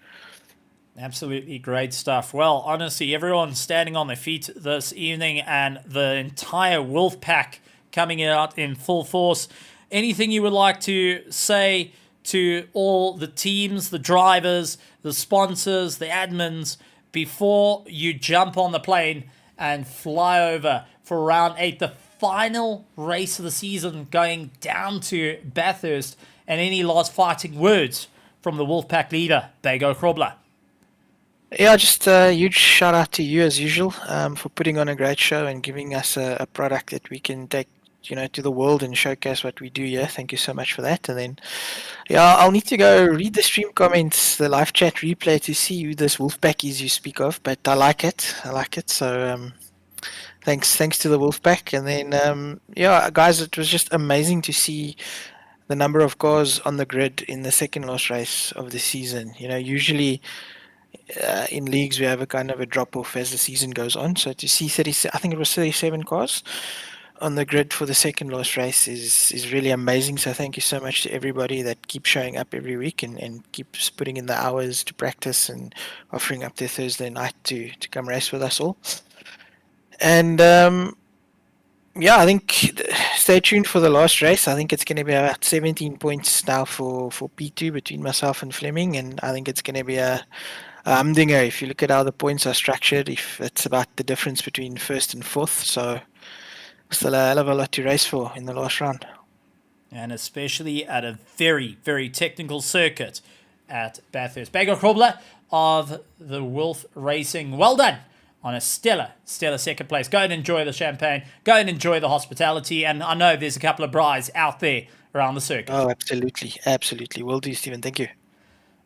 Absolutely great stuff. Well, honestly, everyone's standing on their feet this evening and the entire Wolf Pack coming out in full force. Anything you would like to say to all the teams, the drivers, the sponsors, the admins, before you jump on the plane and fly over for round 8, the final race of the season going down to Bathurst, and any last fighting words from the Wolfpack leader, Bego Krobler? Yeah, just a huge shout out to you as usual for putting on a great show and giving us a product that we can take, to the world and showcase what we do here. Thank you so much for that. And then, yeah, I'll need to go read the stream comments, the live chat replay to see who this Wolfpack is you speak of. But I like it. So thanks to the Wolfpack. And then, yeah, guys, it was just amazing to see the number of cars on the grid in the second last race of the season. Usually in leagues we have a kind of a drop off as the season goes on. So to see 37, I think it was 37 cars on the grid for the second last race is really amazing. So thank you so much to everybody that keeps showing up every week and keeps putting in the hours to practice and offering up their Thursday night to come race with us all. And yeah, I think stay tuned for the last race. I think it's going to be about 17 points now for P2 between myself and Fleming, and I think it's going to be a humdinger. If you look at how the points are structured, if it's about the difference between first and fourth, so still a hell of a lot to race for in the last round. And especially at a very, very technical circuit at Bathurst. Bego Krobler of the Wolf Racing, well done on a stellar second place. Go and enjoy the champagne. Go and enjoy the hospitality. And I know there's a couple of brides out there around the circuit. Oh, absolutely. Will do, Stephen. Thank you.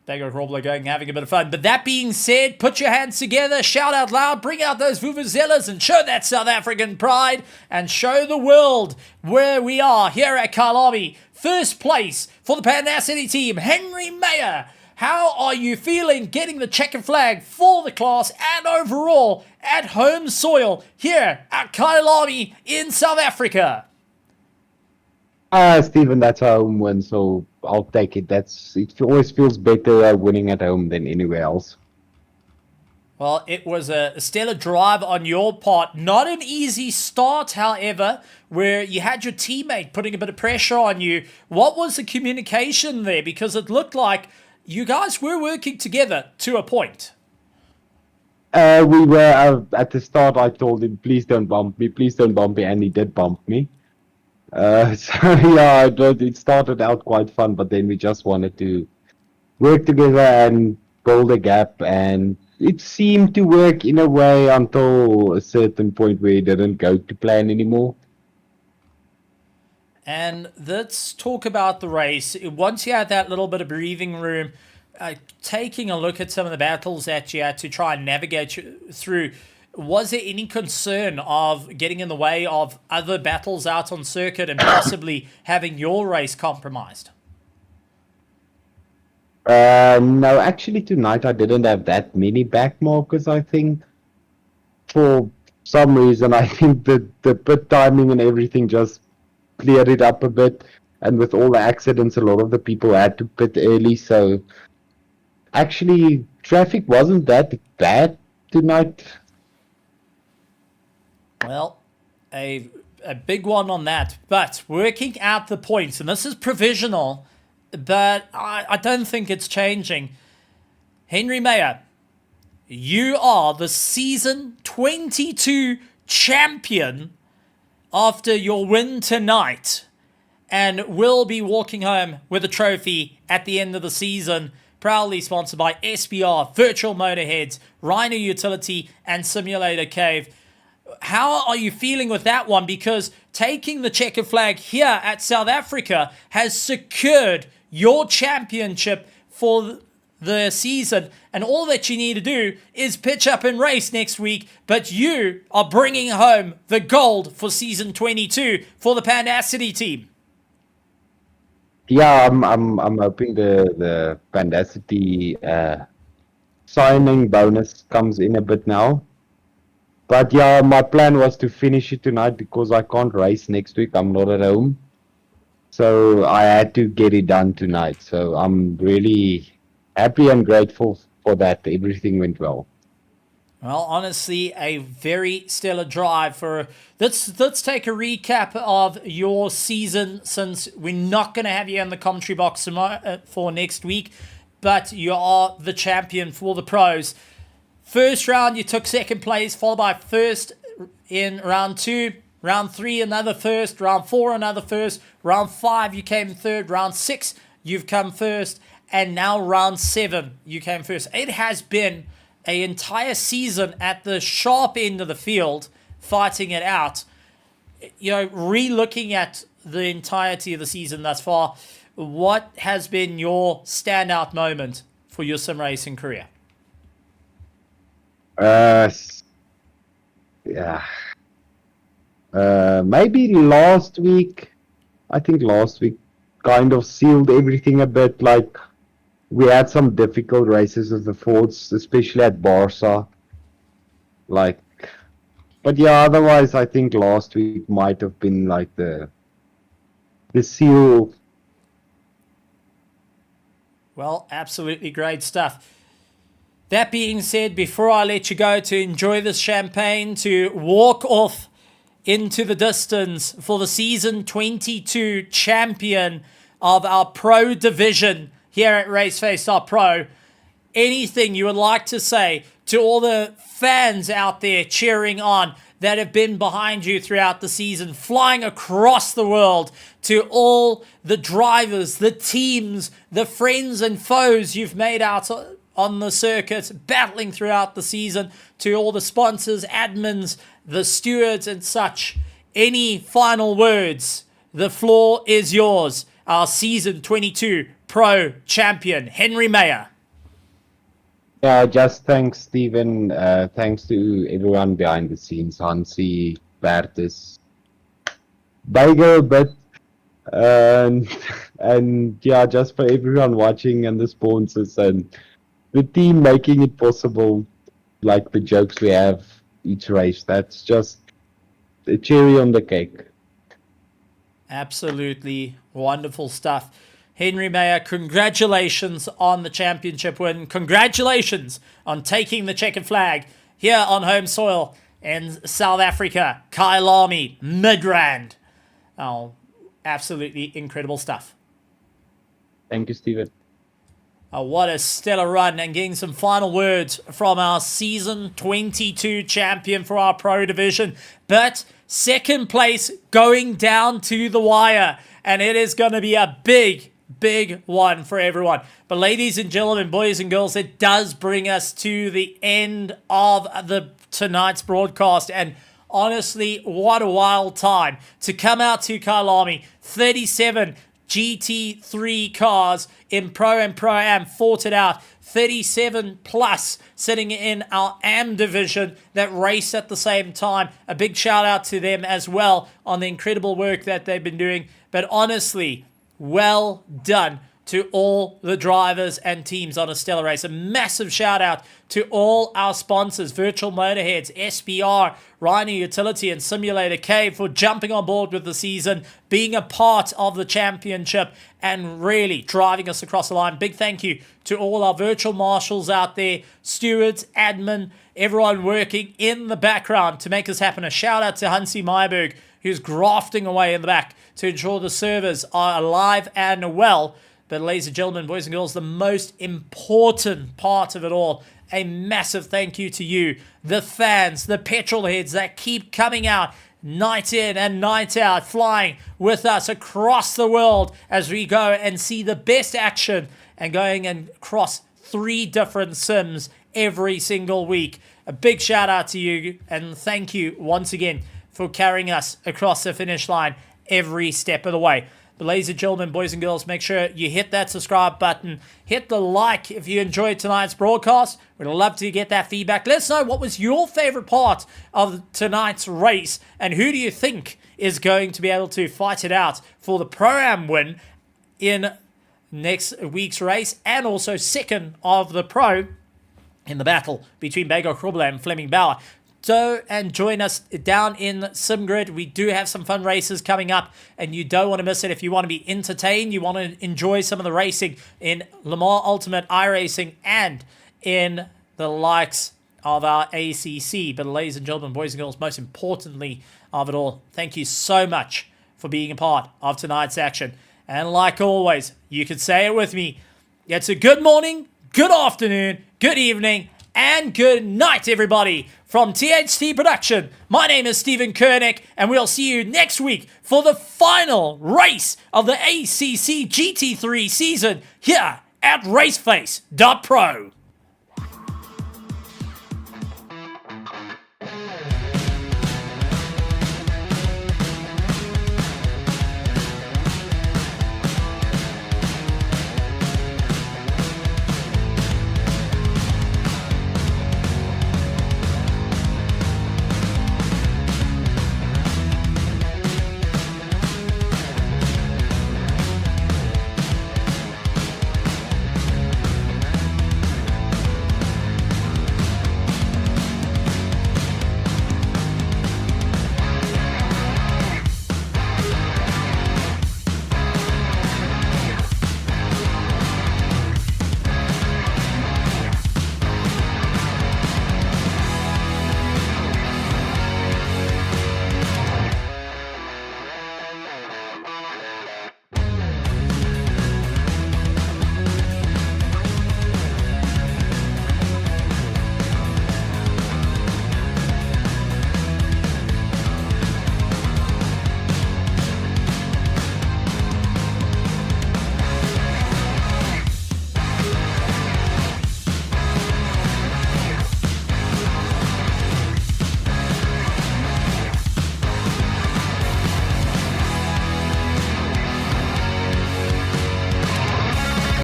Bego Krobler going, having a bit of fun. But that being said, put your hands together, shout out loud, bring out those vuvuzelas and show that South African pride and show the world where we are here at Kyalami. First place for the Panacity team, Henry Mayer. How are you feeling getting the checkered flag for the class and overall at home soil here at Kyalami in South Africa? Stephen, that's our home win, so I'll take it. It always feels better winning at home than anywhere else. Well, it was a stellar drive on your part. Not an easy start, however, where you had your teammate putting a bit of pressure on you. What was the communication there? Because it looked like you guys were working together to a point. We were, at the start, I told him, please don't bump me, and he did bump me. So yeah, it started out quite fun, but then we just wanted to work together and build a gap, and it seemed to work in a way until a certain point where it didn't go to plan anymore. And let's talk about the race. Once you had that little bit of breathing room, taking a look at some of the battles that you had to try and navigate through, was there any concern of getting in the way of other battles out on circuit and possibly having your race compromised? No, actually tonight I didn't have that many back markers, I think. For some reason, I think the pit timing and everything just cleared it up a bit. And with all the accidents, a lot of the people had to pit early. So actually, traffic wasn't that bad tonight. Well, a big one on that. But working out the points, and this is provisional, but I don't think it's changing. Henry Mayer, you are the season 22 champion after your win tonight, and will be walking home with a trophy at the end of the season. Proudly sponsored by SBR, Virtual Motorheads, Rhino Utility, and Simulator Cave. How are you feeling with that one? Because taking the checkered flag here at South Africa has secured your championship for the season, and all that you need to do is pitch up and race next week, but you are bringing home the gold for season 22 for the Pandacity team. Yeah, I'm hoping the Pandacity signing bonus comes in a bit now. But yeah, my plan was to finish it tonight because I can't race next week. I'm not at home. So I had to get it done tonight. So I'm really happy and grateful for that. Everything went well. Well, honestly, a very stellar drive for. Let's take a recap of your season, since we're not going to have you in the commentary box for next week, but you are the champion for the pros. First round, you took second place, followed by first in round 2. Round 3, another first. Round 4, another first. Round 5, you came third. Round 6, you've come first. And now round 7, you came first. It has been an entire season at the sharp end of the field, fighting it out. You know, re-looking at the entirety of the season thus far, what has been your standout moment for your sim racing career? Yeah. Maybe last week. I think last week kind of sealed everything a bit. Like, we had some difficult races with the Fords, especially at Barca. Like, but yeah, otherwise I think last week might have been like the seal. Well, absolutely great stuff. That being said, before I let you go to enjoy this champagne, to walk off into the distance for the season 22 champion of our pro division here at Raceface.Pro, anything you would like to say to all the fans out there cheering on that have been behind you throughout the season, flying across the world, to all the drivers, the teams, the friends and foes you've made out on the circuit, battling throughout the season, to all the sponsors, admins, the stewards and such. Any final words? The floor is yours. Our season 22 pro champion, Henry Mayer. Yeah, just thanks, Stephen. Thanks to everyone behind the scenes, Hansi, Bertus, Bagel, but and yeah, just for everyone watching and the sponsors and the team making it possible, like the jokes we have each race. That's just the cherry on the cake. Absolutely wonderful stuff. Henry Mayer, congratulations on the championship win. Congratulations on taking the checkered flag here on home soil in South Africa. Kyalami, Midrand. Oh, absolutely incredible stuff. Thank you, Stephen. Oh, what a stellar run, and getting some final words from our season 22 champion for our pro division. But second place going down to the wire, and it is going to be a big one for everyone. But ladies and gentlemen, boys and girls, it does bring us to the end of tonight's broadcast. And honestly, what a wild time to come out to Kyalami. 37 GT3 cars in Pro and Pro-Am fought it out. 37 plus sitting in our AM division that race at the same time. A big shout out to them as well on the incredible work that they've been doing. But honestly, well done to all the drivers and teams on a stellar race. A massive shout out to all our sponsors, Virtual Motorheads, SBR, Rhino Utility, and Simulator Cave for jumping on board with the season, being a part of the championship, and really driving us across the line. Big thank you to all our virtual marshals out there, stewards, admin, everyone working in the background to make this happen. A shout out to Hansi Meyerberg, who's grafting away in the back to ensure the servers are alive and well. But ladies and gentlemen, boys and girls, the most important part of it all, a massive thank you to you, the fans, the petrol heads that keep coming out night in and night out, flying with us across the world as we go and see the best action and going and cross 3 different sims every single week. A big shout out to you and thank you once again for carrying us across the finish line every step of the way. But ladies and gentlemen, boys and girls, make sure you hit that subscribe button. Hit the like if you enjoyed tonight's broadcast. We'd love to get that feedback. Let us know what was your favorite part of tonight's race and who do you think is going to be able to fight it out for the Pro-Am win in next week's race and also second of the Pro in the battle between Bago Krobler and Fleming Bauer. So, and join us down in SimGrid. We do have some fun races coming up, and you don't want to miss it. If you want to be entertained, you want to enjoy some of the racing in Le Mans Ultimate iRacing and in the likes of our ACC. But ladies and gentlemen, boys and girls, most importantly of it all, thank you so much for being a part of tonight's action. And like always, you can say it with me. It's a good morning, good afternoon, good evening, and good night, everybody. From THT Production, my name is Stephen Koenig, and we'll see you next week for the final race of the ACC GT3 season here at Raceface.Pro.